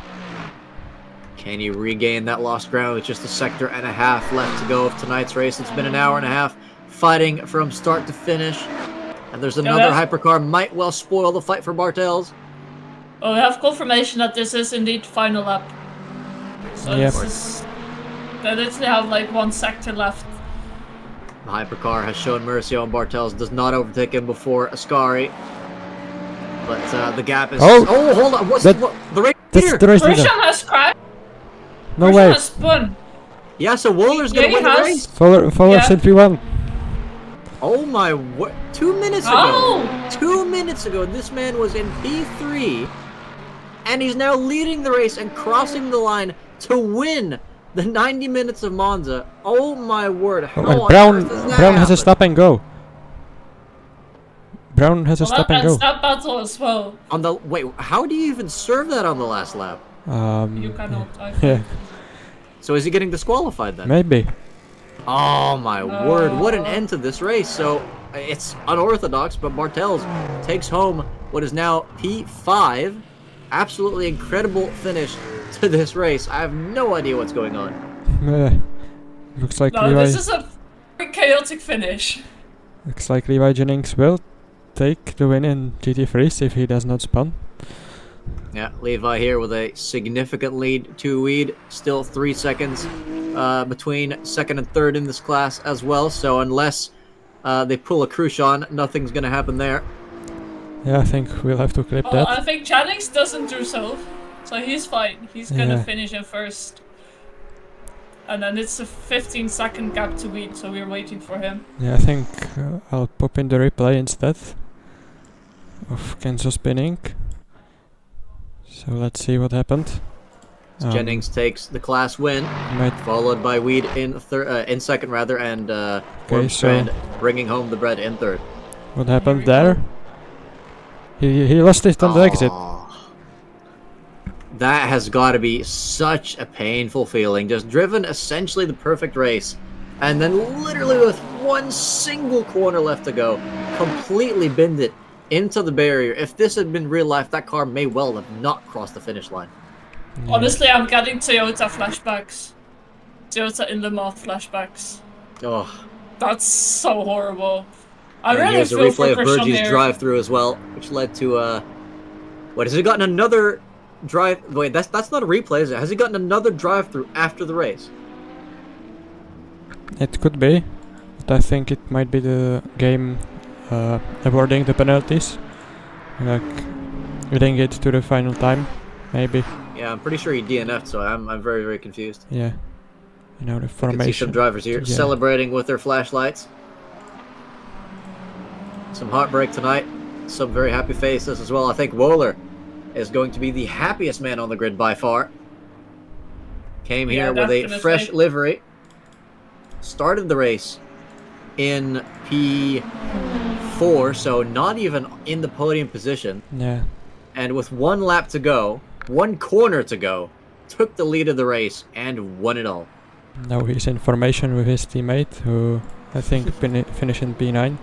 Can he regain that lost ground with just a sector and a half left to go of tonight's race? It's been an hour and a half fighting from start to finish. And there's another hypercar might well spoil the fight for Bartels. Oh, we have confirmation that this is indeed final lap. So yep. This is... They literally have like 1 sector left. The hypercar has shown mercy on Bartels, does not overtake him before Ascari. But the gap is... Oh, hold on. What's the race leader? The race leader. Grisham has crashed. No Grisham way. has spun. Yeah, so Woller's going to win the race. Fuller simply won. Oh my, what? 2 minutes ago. 2 minutes ago, this man was in P3. And he's now leading the race and crossing the line to win the 90 minutes of Monza. Oh my word. How on Brown earth does that has a happen? stop and go. Brown has a stop and go. That battle as well. On the wait, how do you even serve that on the last lap? You cannot. Yeah. So is he getting disqualified then? Maybe. Oh my word, what an end to this race. So it's unorthodox, but Bartels takes home what is now P5. Absolutely incredible finish to this race. I have no idea what's going on. Looks like No, Levi. this is a very chaotic finish. Looks like Levi Jennings will take the win in GT3s if he does not spun. Yeah, Levi here with a significant lead to Weed. Still 3 seconds between second and third in this class as well. So unless they pull a Crucian, nothing's going to happen there. Yeah, I think we'll have to clip that. I think Jennings doesn't do so he's fine. He's gonna finish in first. And then it's a 15-second gap to Weed, so we're waiting for him. Yeah, I think I'll pop in the replay instead of Kenzo spinning. So let's see what happened. Jennings takes the class win, followed by Weed in second rather, and Wormstrand bringing home the bread in third. What happened there? He lost it on the exit. That has got to be such a painful feeling. Just driven essentially the perfect race, and then literally with one single corner left to go, completely binned it into the barrier. If this had been real life, that car may well have not crossed the finish line. Yeah. Honestly, I'm getting Toyota flashbacks. Toyota in Le Mans flashbacks. Oh. That's so horrible. I and really here's a feel for replay of Christian Burgie's here. drive-through as well, which led to what, has he gotten another drive? Wait, that's not a replay, is it? Has he gotten another drive-through after the race? It could be, but I think it might be the game awarding the penalties, like getting it to the final time, maybe. Yeah, I'm pretty sure he DNF'd, so I'm very, very confused. Yeah, you know the formation. You can see some drivers here celebrating with their flashlights. Some heartbreak tonight. Some very happy faces as well. I think Wohler is going to be the happiest man on the grid by far. Came here with a fresh livery. Started the race in P4, so not even in the podium position. Yeah. And with 1 lap to go, 1 corner to go, took the lead of the race and won it all. Now he's in formation with his teammate, who I think finished in P9.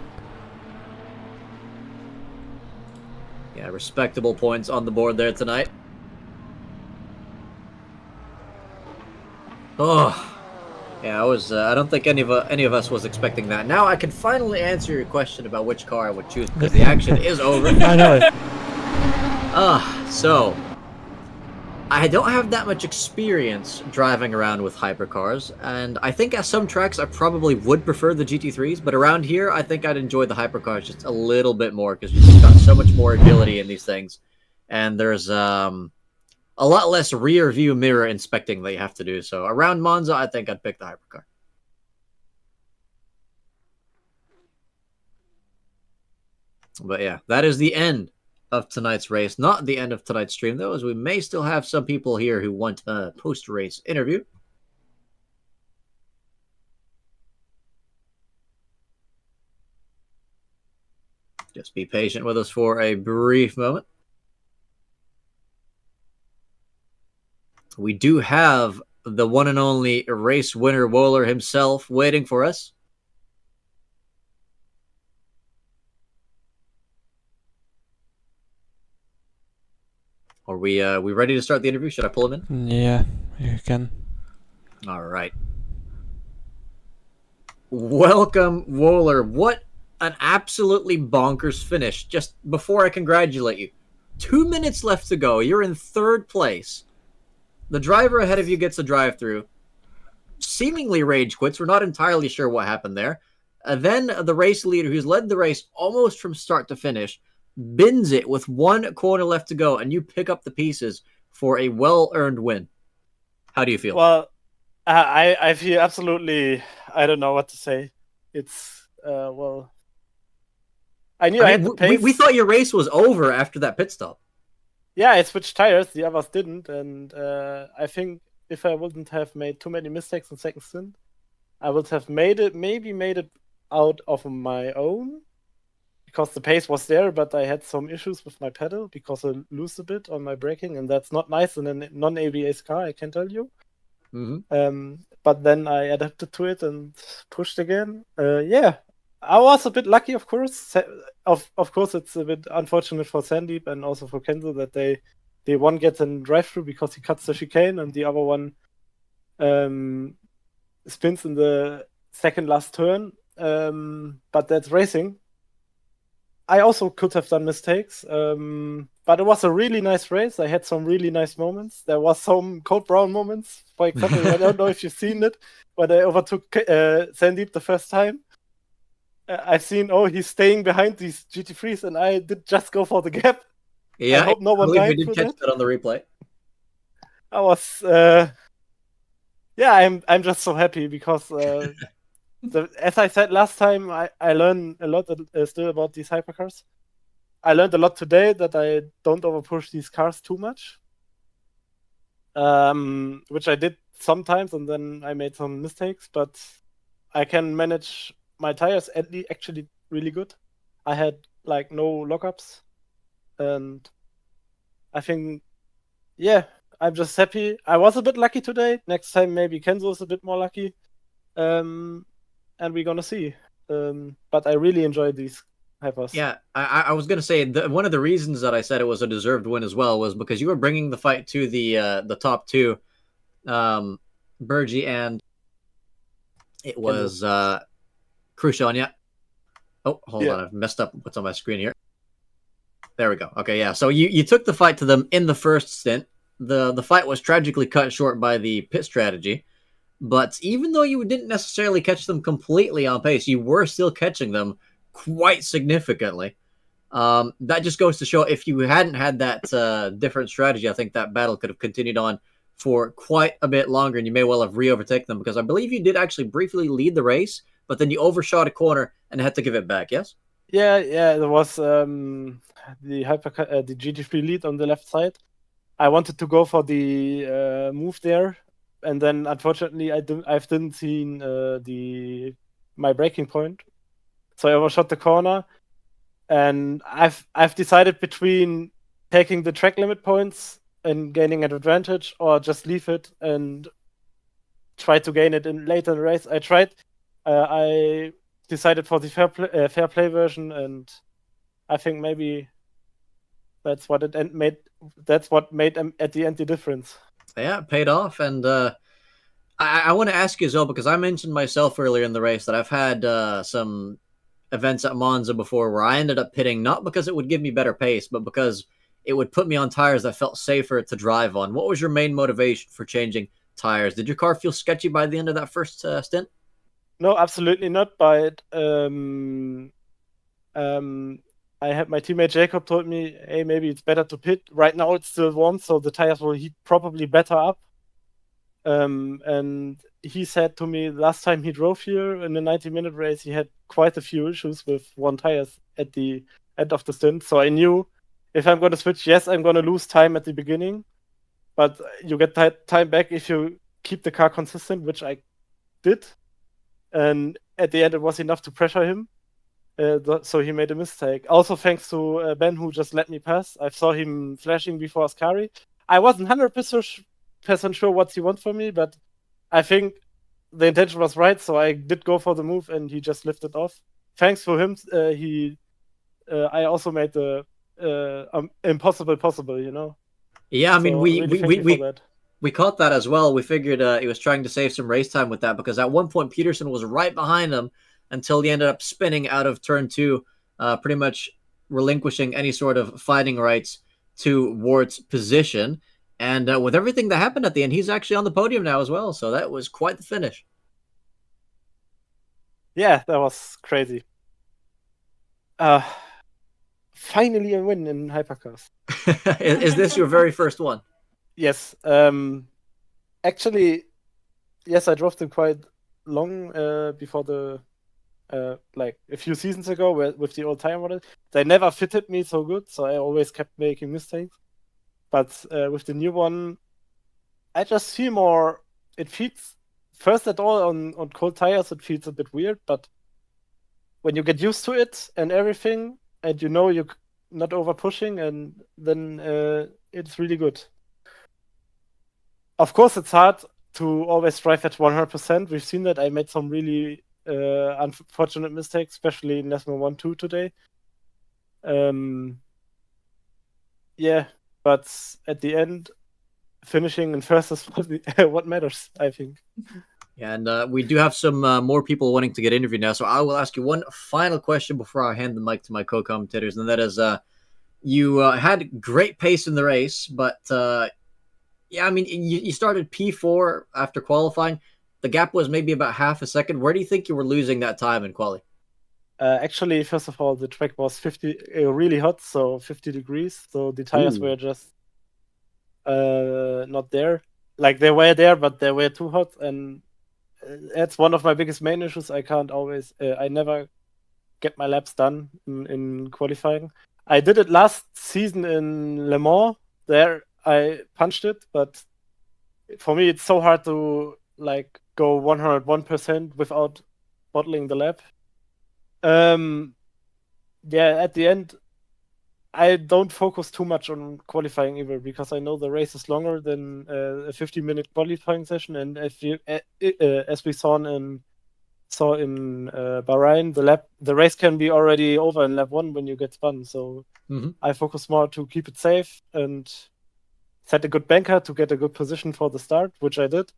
Yeah, respectable points on the board there tonight. Oh, yeah, I don't think any of us was expecting that. Now I can finally answer your question about which car I would choose, because the action is over. I know it. So I don't have that much experience driving around with hypercars, and I think at some tracks I probably would prefer the GT3s, but around here I think I'd enjoy the hypercars just a little bit more, because you've got so much more agility in these things, and there's a lot less rear view mirror inspecting that you have to do. So around Monza, I think I'd pick the hypercar. But yeah, that is the end of tonight's race. Not the end of tonight's stream, though, as we may still have some people here who want a post-race interview. Just be patient with us for a brief moment. We do have the one and only race winner Wohler himself waiting for us. Are we ready to start the interview? Should I pull him in? Yeah, you can. All right. Welcome, Wohler. What an absolutely bonkers finish. Just before I congratulate you, 2 minutes left to go. You're in third place. The driver ahead of you gets a drive-through. Seemingly rage quits. We're not entirely sure what happened there. Then the race leader, who's led the race almost from start to finish, bins it with 1 corner left to go, and you pick up the pieces for a well-earned win. How do you feel? Well, I feel absolutely. I don't know what to say. It's well. I knew I had the pace. We thought your race was over after that pit stop. Yeah, I switched tires. The others didn't, and I think if I wouldn't have made too many mistakes in second stint, I would have made it out of my own, because the pace was there, but I had some issues with my pedal because I loosed a bit on my braking, and that's not nice in a non-ABS car, I can tell you. Mm-hmm. But then I adapted to it and pushed again. Yeah, I was a bit lucky, of course. Of course, it's a bit unfortunate for Sandeep and also for Kenzo that they one gets in drive-through because he cuts the chicane, and the other one spins in the second last turn. But that's racing. I also could have done mistakes, but it was a really nice race. I had some really nice moments. There was some Code Brown moments. For example, I don't know if you've seen it, but I overtook Sandeep the first time. I've seen, he's staying behind these GT3s, and I did just go for the gap. Yeah, I hope no one died. We did catch that on the replay. I was, I'm just so happy because, as I said last time, I learned a lot still about these hypercars. I learned a lot today that I don't overpush these cars too much, which I did sometimes, and then I made some mistakes, but I can manage my tires actually really good. I had like no lockups, and I think, yeah, I'm just happy. I was a bit lucky today. Next time maybe Kenzo is a bit more lucky, and we're gonna see. But I really enjoyed these hypers. Yeah, I was gonna say one of the reasons that I said it was a deserved win as well was because you were bringing the fight to the top two, Burgi and it was Khrushchev. Yeah. Oh, hold on, I've messed up what's on my screen here. There we go. Okay, yeah. So you took the fight to them in the first stint. The fight was tragically cut short by the pit strategy. But even though you didn't necessarily catch them completely on pace, you were still catching them quite significantly. That just goes to show if you hadn't had that different strategy, I think that battle could have continued on for quite a bit longer, and you may well have re-overtaken them, because I believe you did actually briefly lead the race, but then you overshot a corner and had to give it back, yes? Yeah, there was the GT3 lead on the left side. I wanted to go for the move there, and then unfortunately I didn't see my braking point, so I overshot the corner, and I've decided between taking the track limit points and gaining an advantage, or just leave it and try to gain it later in the race. I decided for the fair play version, and I think maybe that's what made. That's what made at the end the difference. Yeah, it paid off, and I want to ask you as well, because I mentioned myself earlier in the race that I've had some events at Monza before where I ended up pitting, not because it would give me better pace, but because it would put me on tires that felt safer to drive on. What was your main motivation for changing tires? Did your car feel sketchy by the end of that first stint? No, absolutely not. But I had my teammate Jacob told me, hey, maybe it's better to pit. Right now it's still warm, so the tires will heat probably better up. And he said to me last time he drove here in the 90-minute race, he had quite a few issues with one tires at the end of the stint. So I knew if I'm going to switch, yes, I'm going to lose time at the beginning, but you get time back if you keep the car consistent, which I did. And at the end, it was enough to pressure him. So he made a mistake. Also, thanks to Ben, who just let me pass. I saw him flashing before Ascari. I wasn't 100% 100% sure what he wants from me, but I think the intention was right, so I did go for the move, and he just lifted off. Thanks for him. I also made the impossible possible, you know. Yeah, I mean, So really thank you for that. we caught that as well. We figured he was trying to save some race time with that, because at one point Peterson was right behind him until he ended up spinning out of turn 2, pretty much relinquishing any sort of fighting rights to Wart's position. And with everything that happened at the end, he's actually on the podium now as well. So that was quite the finish. Yeah, that was crazy. Finally a win in Hypercars. Is this your very first one? Yes. Actually, yes, I drove them quite long before the like a few seasons ago with the old tire model. They never fitted me so good, so I always kept making mistakes. But with the new one, I just feel more. It feels first at all on cold tires. It feels a bit weird, but when you get used to it and everything, and you know you're not over pushing, and then it's really good. Of course, it's hard to always drive at 100%. We've seen that. I made some really unfortunate mistakes, especially in Lesson 1-2 today. Yeah, but at the end, finishing in first is what matters, I think. Yeah, and we do have some more people wanting to get interviewed now, so I will ask you one final question before I hand the mic to my co-commentators, and that is, you had great pace in the race, but yeah, I mean, you started P4 after qualifying. The gap was maybe about half a second. Where do you think you were losing that time in quali? Actually, first of all, the track was really hot, so 50 degrees. So the tires were just not there. Like, they were there, but they were too hot, and that's one of my biggest main issues. I can't always, I never get my laps done in qualifying. I did it last season in Le Mans. There, I punched it, but for me, it's so hard to like go 101% without bottling the lap. Yeah, at the end, I don't focus too much on qualifying either, because I know the race is longer than a 50-minute qualifying session, and if you, as we saw in Bahrain, the race can be already over in lap 1 when you get spun. So I focus more to keep it safe and set a good banker to get a good position for the start, which I did.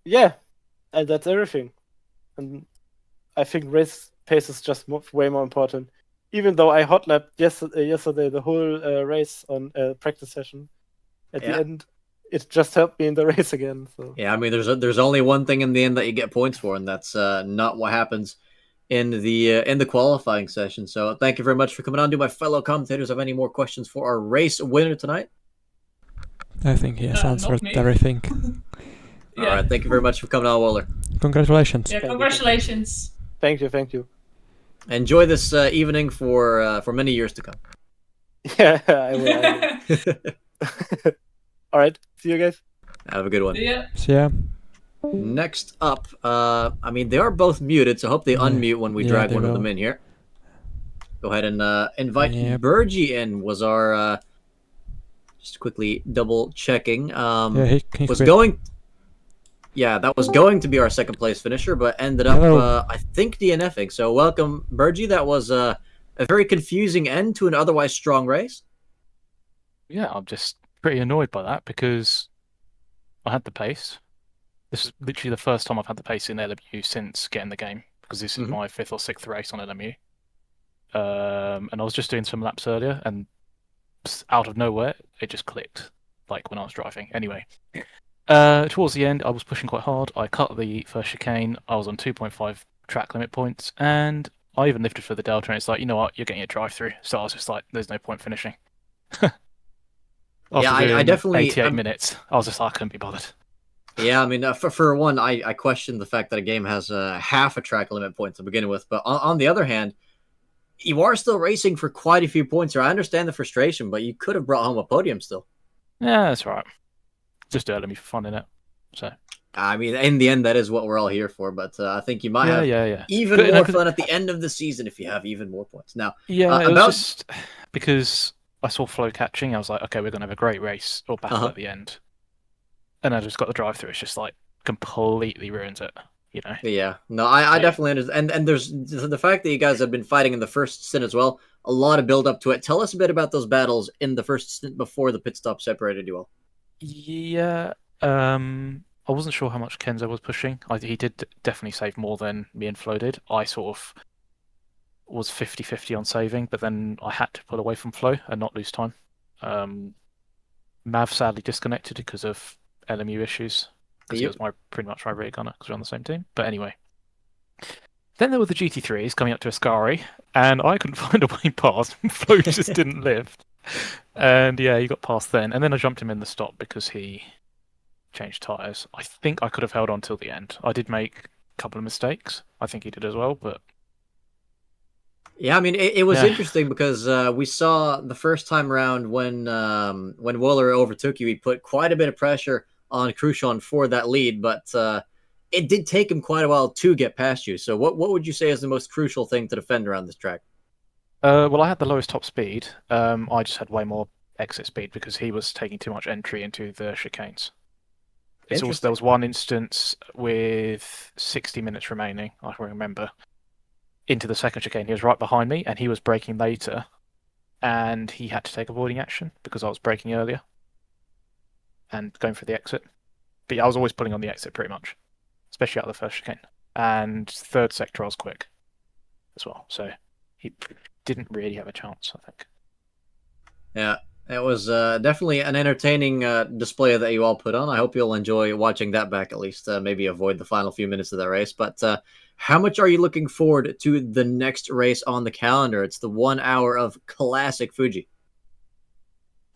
Yeah, and that's everything. And I think race pace is just way more important. Even though I hot lapped yesterday the whole race on practice session, at the end, it just helped me in the race again. So yeah, I mean, there's only one thing in the end that you get points for, and that's not what happens in the qualifying session. So thank you very much for coming on. Do my fellow commentators have any more questions for our race winner tonight? I think he has answered everything. All right, thank you very much for coming on, Waller. Congratulations. Yeah, congratulations. Thank you. Enjoy this evening for many years to come. Yeah, I will. All right, see you guys. Have a good one. Yeah. See ya. Next up, I mean, they are both muted, so I hope they unmute when we drag one of them in here. Go ahead and invite Burgie in. Was our just quickly double checking. He was going. Yeah, that was going to be our second place finisher, but ended up, I think, DNFing. So welcome, Burgie. That was a very confusing end to an otherwise strong race. Yeah, I'm just pretty annoyed by that because I had the pace. This is literally the first time I've had the pace in LMU since getting the game, because this is my 5th or 6th race on LMU. And I was just doing some laps earlier, and out of nowhere, it just clicked, like when I was driving. Anyway. Towards the end, I was pushing quite hard. I cut the first chicane. I was on 2.5 track limit points, and I even lifted for the delta. And it's like, you know what, you're getting a drive-through. So I was just like, there's no point finishing. Yeah, I definitely 88 minutes. I was just like, I couldn't be bothered. Yeah, I mean, for one, I question the fact that a game has half a track limit point to begin with. But on the other hand, you are still racing for quite a few points here. I understand the frustration, but you could have brought home a podium still. Yeah, that's right. Just do LMU for fun, innit? So I mean, in the end, that is what we're all here for. But I think you might have even more fun at the end of the season if you have even more points. Now, yeah, it was just because I saw Flo catching. I was like, okay, we're gonna have a great race or battle at the end. And I just got the drive through. It's just like completely ruins it. Yeah, no, I definitely understand. And there's the fact that you guys have been fighting in the first stint as well. A lot of build up to it. Tell us a bit about those battles in the first stint before the pit stop separated you all. Yeah. I wasn't sure how much Kenzo was pushing. He did definitely save more than me and Flo did. I sort of was 50-50 on saving, but then I had to pull away from Flo and not lose time. Mav sadly disconnected because of LMU issues. Because he was pretty much my rear gunner because we're on the same team. But anyway. Then there were the GT3s coming up to Ascari, and I couldn't find a way past. Flo just didn't lift. And yeah, he got past then. And then I jumped him in the stop because he changed tyres. I think I could have held on till the end. I did make a couple of mistakes. I think he did as well, but... Yeah, I mean, it was interesting because we saw the first time around when Waller overtook you, he put quite a bit of pressure on Cruchon for that lead, but it did take him quite a while to get past you. So what would you say is the most crucial thing to defend around this track? Well, I had the lowest top speed. I just had way more exit speed because he was taking too much entry into the chicanes. There was one instance with 60 minutes remaining, I can remember, into the second chicane. He was right behind me and he was braking later and he had to take avoiding action because I was braking earlier and going for the exit. But yeah, I was always pulling on the exit pretty much, especially out of the first chicane. And third sector I was quick as well, so he didn't really have a chance, I think. Yeah, it was definitely an entertaining display that you all put on. I hope you'll enjoy watching that back at least, maybe avoid the final few minutes of that race. But how much are you looking forward to the next race on the calendar? It's the 1 hour of classic Fuji.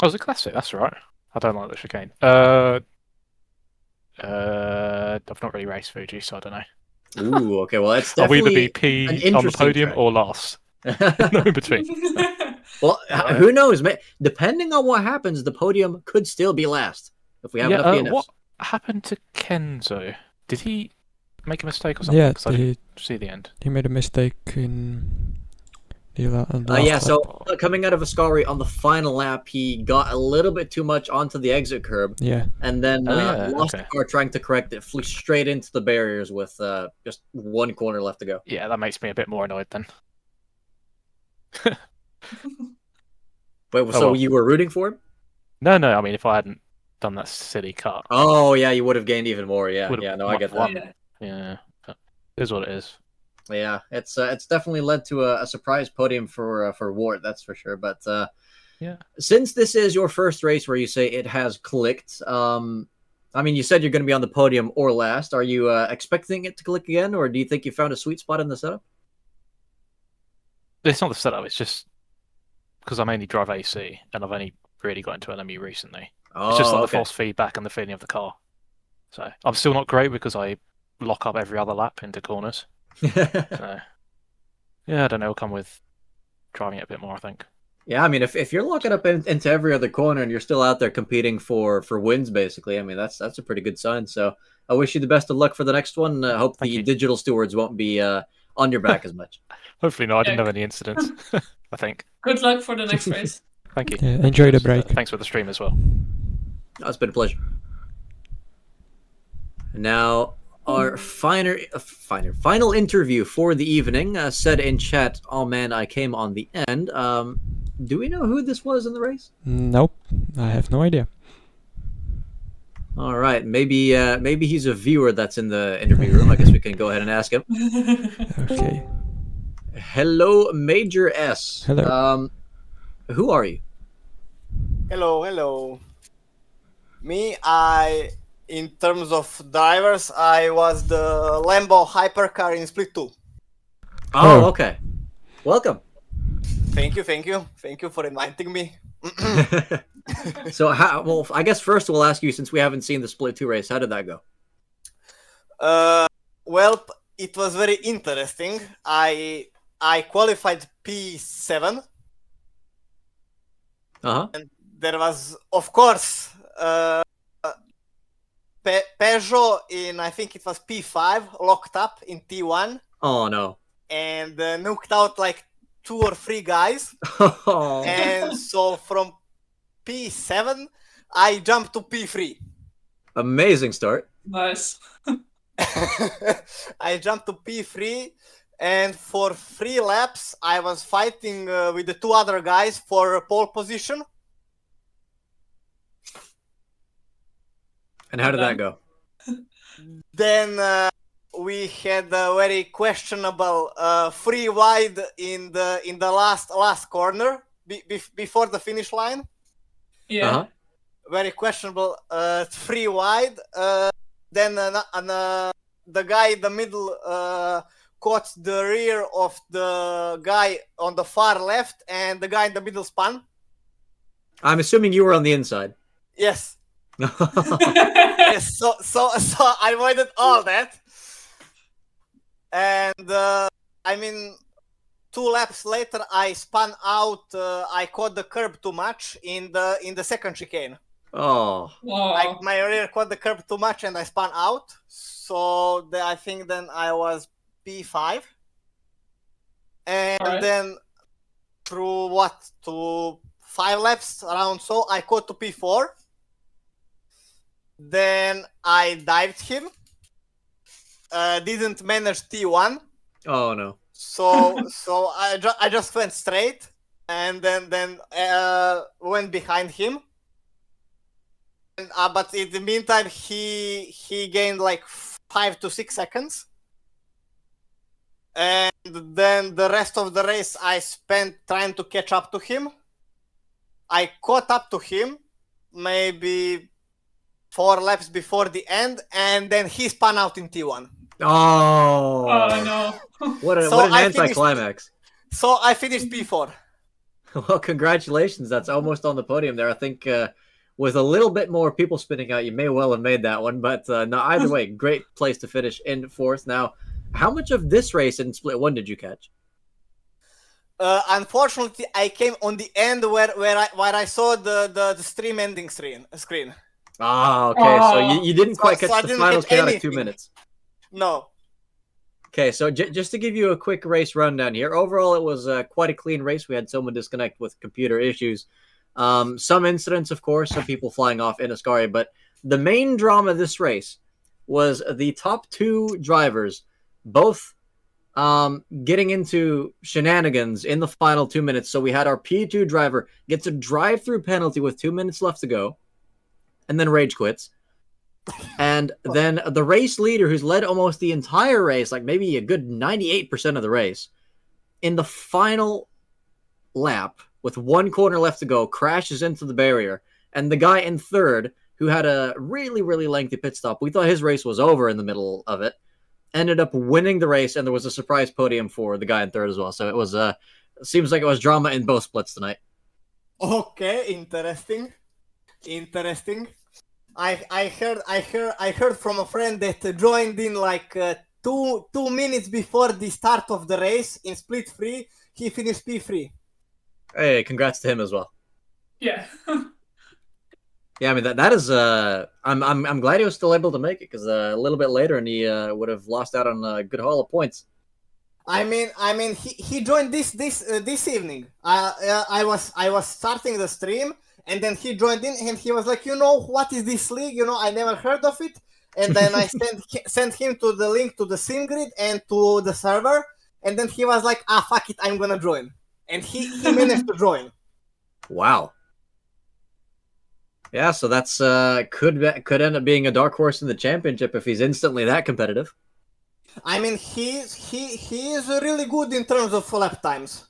Oh, it's a classic, that's right. I don't like the chicane. I've not really raced Fuji, so I don't know. Ooh, okay, well, it's definitely I'll either be P on the podium or last. No in between. Well, who knows? Depending on what happens, the podium could still be last if we have enough DNFs. What happened to Kenzo? Did he make a mistake or something? Yeah, I didn't see the end. He made a mistake in the last yeah, lap. so coming out of Ascari on the final lap, he got a little bit too much onto the exit curb. Yeah. And then lost the car trying to correct it, flew straight into the barriers with just one corner left to go. Yeah, that makes me a bit more annoyed then. Wait, so you were rooting for him? No, I mean, if I hadn't done that silly cut. Oh, yeah, you would have gained even more. Yeah, no, I get that. Yeah, it is what it is. Yeah, it's definitely led to a surprise podium for Wart, that's for sure. But yeah, since this is your first race where you say it has clicked, I mean, you said you're going to be on the podium or last. Are you expecting it to click again, or do you think you found a sweet spot in the setup? It's not the setup. It's just because I mainly drive AC, and I've only really got into LMU recently. It's just like the force feedback and the feeling of the car. So I'm still not great because I lock up every other lap into corners. So, yeah, I don't know. It'll come with driving it a bit more, I think. Yeah, I mean, if you're locking up into every other corner and you're still out there competing for wins, basically, I mean, that's a pretty good sign. So I wish you the best of luck for the next one. I hope the digital stewards won't be on your back as much. Hopefully not. I didn't have any incidents, I think. Good luck for the next race. Thank you. Yeah, enjoy the break. Thanks for the stream as well. It's been a pleasure. Now, our final interview for the evening said in chat, "Oh man, I came on the end." Do we know who this was in the race? Nope, I have no idea. All right, maybe he's a viewer that's in the interview room. I guess we can go ahead and ask him. Okay. Hello, Major S. Hello. Who are you? Hello. Me, in terms of drivers, I was the Lambo hypercar in Split 2. Oh, okay. Welcome. Thank you for inviting me. So, I guess first we'll ask you, since we haven't seen the Split 2 race, how did that go? Well, it was very interesting. I qualified P7. And there was, of course, Peugeot in, I think it was P5, locked up in T1. Oh, no. And knocked out like 2 or 3 guys. And so from P7, I jumped to P3. Amazing start. Nice. I jumped to P3, and for 3 laps, I was fighting with the 2 other guys for pole position. And how did that go? Then we had a very questionable 3 wide in the last corner before the finish line. Yeah. Very questionable 3 wide. Then the guy in the middle caught the rear of the guy on the far left, and the guy in the middle spun. I'm assuming you were on the inside. Yes. Yes. So I avoided all that, and I mean, 2 laps later, I spun out. I caught the curb too much in the second chicane. Oh. Wow. My rear caught the curb too much, and I spun out. So I think then I was P5, and Alright. then through to 5 laps around, so I caught to P4. Then I dived him. Didn't manage T1. Oh no. So I just went straight, and then went behind him. And, but in the meantime, he gained like 5 to 6 seconds. And then the rest of the race I spent trying to catch up to him. I caught up to him maybe 4 laps before the end, and then he spun out in T1. Oh. Oh no. What an I anticlimax. So I finished P4. Well, congratulations. That's almost on the podium there. I think with a little bit more people spinning out, you may well have made that one. But no, either way, great place to finish in 4th. Now, how much of this race in Split 1 did you catch? Unfortunately, I came on the end where I saw the stream ending screen. Ah, okay. So you didn't quite So catch the final chaotic 2 minutes. No. Okay, so just to give you a quick race rundown here. Overall, it was quite a clean race. We had someone disconnect with computer issues. Some incidents, of course, some people flying off in Ascari. But the main drama of this race was the top 2 drivers both getting into shenanigans in the final 2 minutes. So we had our P2 driver gets a drive-through penalty with 2 minutes left to go, and then rage quits. And then the race leader, who's led almost the entire race, like maybe a good 98% of the race, in the final lap with 1 corner left to go, crashes into the barrier. And the guy in 3rd, who had a really, really lengthy pit stop, we thought his race was over in the middle of it, ended up winning the race, and there was a surprise podium for the guy in 3rd as well. So it was seems like it was drama in both splits tonight. Okay, interesting. I heard from a friend that joined in like 2 minutes before the start of the race in split 3. He finished P3. Hey, congrats to him as well. Yeah. Yeah, I mean that is I'm glad he was still able to make it, because a little bit later and he would have lost out on a good haul of points. I mean he joined this evening. I was starting the stream, and then he joined in, and he was like, what is this league? I never heard of it. And then I sent him to the link to the sim grid and to the server, and then he was like, fuck it, I'm gonna join. And he managed to join. Wow. Yeah, so that's could end up being a dark horse in the championship if he's instantly that competitive. I mean, he is really good in terms of lap times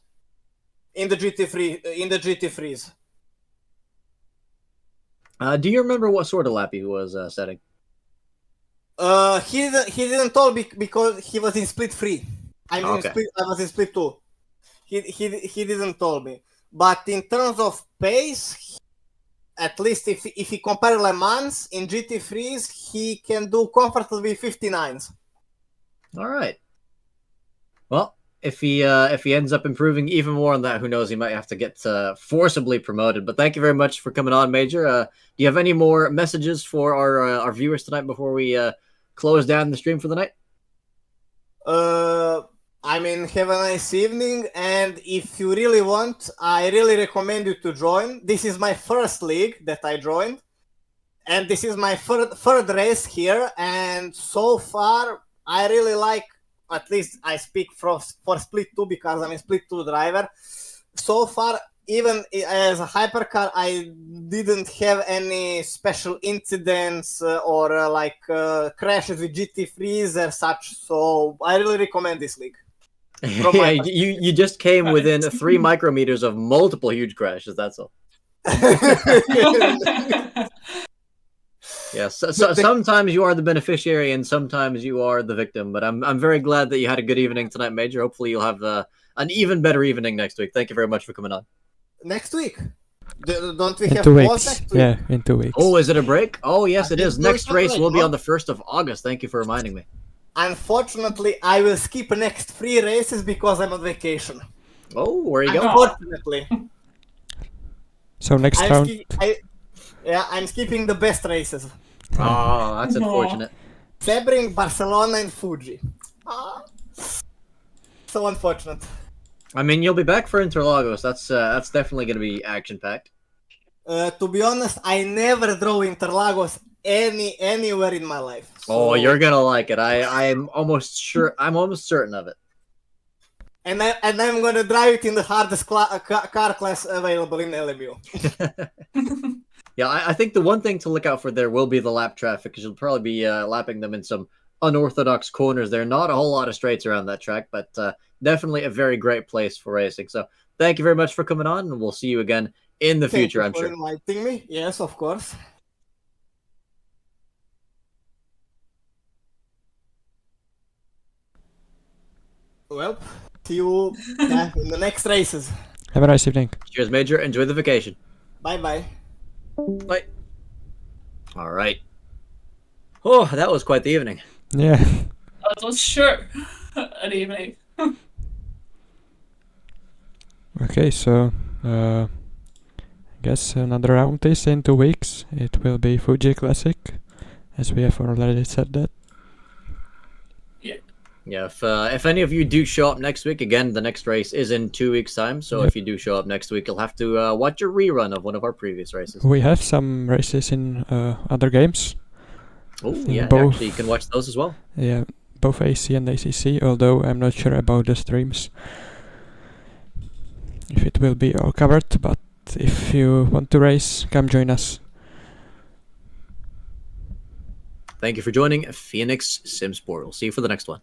in the GT3s. Do you remember what sort of lap he was setting? He didn't tell me because he was in split 3. I was in split 2. He didn't tell me. But in terms of pace, at least if he compare Le Mans in GT3s, he can do comfortably 59s. All right. Well, if he ends up improving even more on that, who knows? He might have to get forcibly promoted. But thank you very much for coming on, Major. Do you have any more messages for our viewers tonight before we close down the stream for the night? I mean, have a nice evening, and if you really want, I really recommend you to join. This is my first league that I joined, and this is my third race here, and so far, I really like, at least I speak for Split 2 because I'm a Split 2 driver. So far, even as a hypercar, I didn't have any special incidents or crashes with GT3s or such, so I really recommend this league. Yeah, you just came within 3 micrometers of multiple huge crashes, that's all. Yeah, so sometimes you are the beneficiary and sometimes you are the victim, but I'm very glad that you had a good evening tonight, Major. Hopefully you'll have an even better evening next week. Thank you very much for coming on. Next week? Don't we In have 2 pause weeks. next week? Yeah, in 2 weeks. Oh, is it a break? Oh, yes, it is. Next race break, will be huh? on the 1st of August. Thank you for reminding me. Unfortunately, I will skip next 3 races because I'm on vacation. Oh, where are you going? Unfortunately. So next round. I'm skipping the best races. Oh, that's unfortunate. Sebring, Barcelona, and Fuji. So unfortunate. I mean, you'll be back for Interlagos. That's definitely going to be action-packed. To be honest, I never drove Interlagos anywhere in my life. So... Oh, you're gonna like it. I'm almost sure. I'm almost certain of it. And I'm gonna drive it in the hardest car class available in LMU. Yeah, I think the one thing to look out for there will be the lap traffic, because you'll probably be lapping them in some unorthodox corners. There are not a whole lot of straights around that track, but definitely a very great place for racing. So thank you very much for coming on, and we'll see you again in the future, I'm sure. Thank you for inviting me. Yes, of course. Well, see you in the next races. Have a nice evening. Cheers, Major. Enjoy the vacation. Bye-bye. Bye. All right. Oh, that was quite the evening. Yeah. That was sure an evening. Okay, so I guess another round is in 2 weeks. It will be Fuji Classic, as we have already said that. Yeah, if any of you do show up next week, again, the next race is in 2 weeks' time. So if you do show up next week, you'll have to watch a rerun of one of our previous races. We have some races in other games. Oh, yeah, actually, you can watch those as well. Yeah, both AC and ACC, although I'm not sure about the streams. If it will be all covered, but if you want to race, come join us. Thank you for joining Phoenix SimSport. We'll see you for the next one.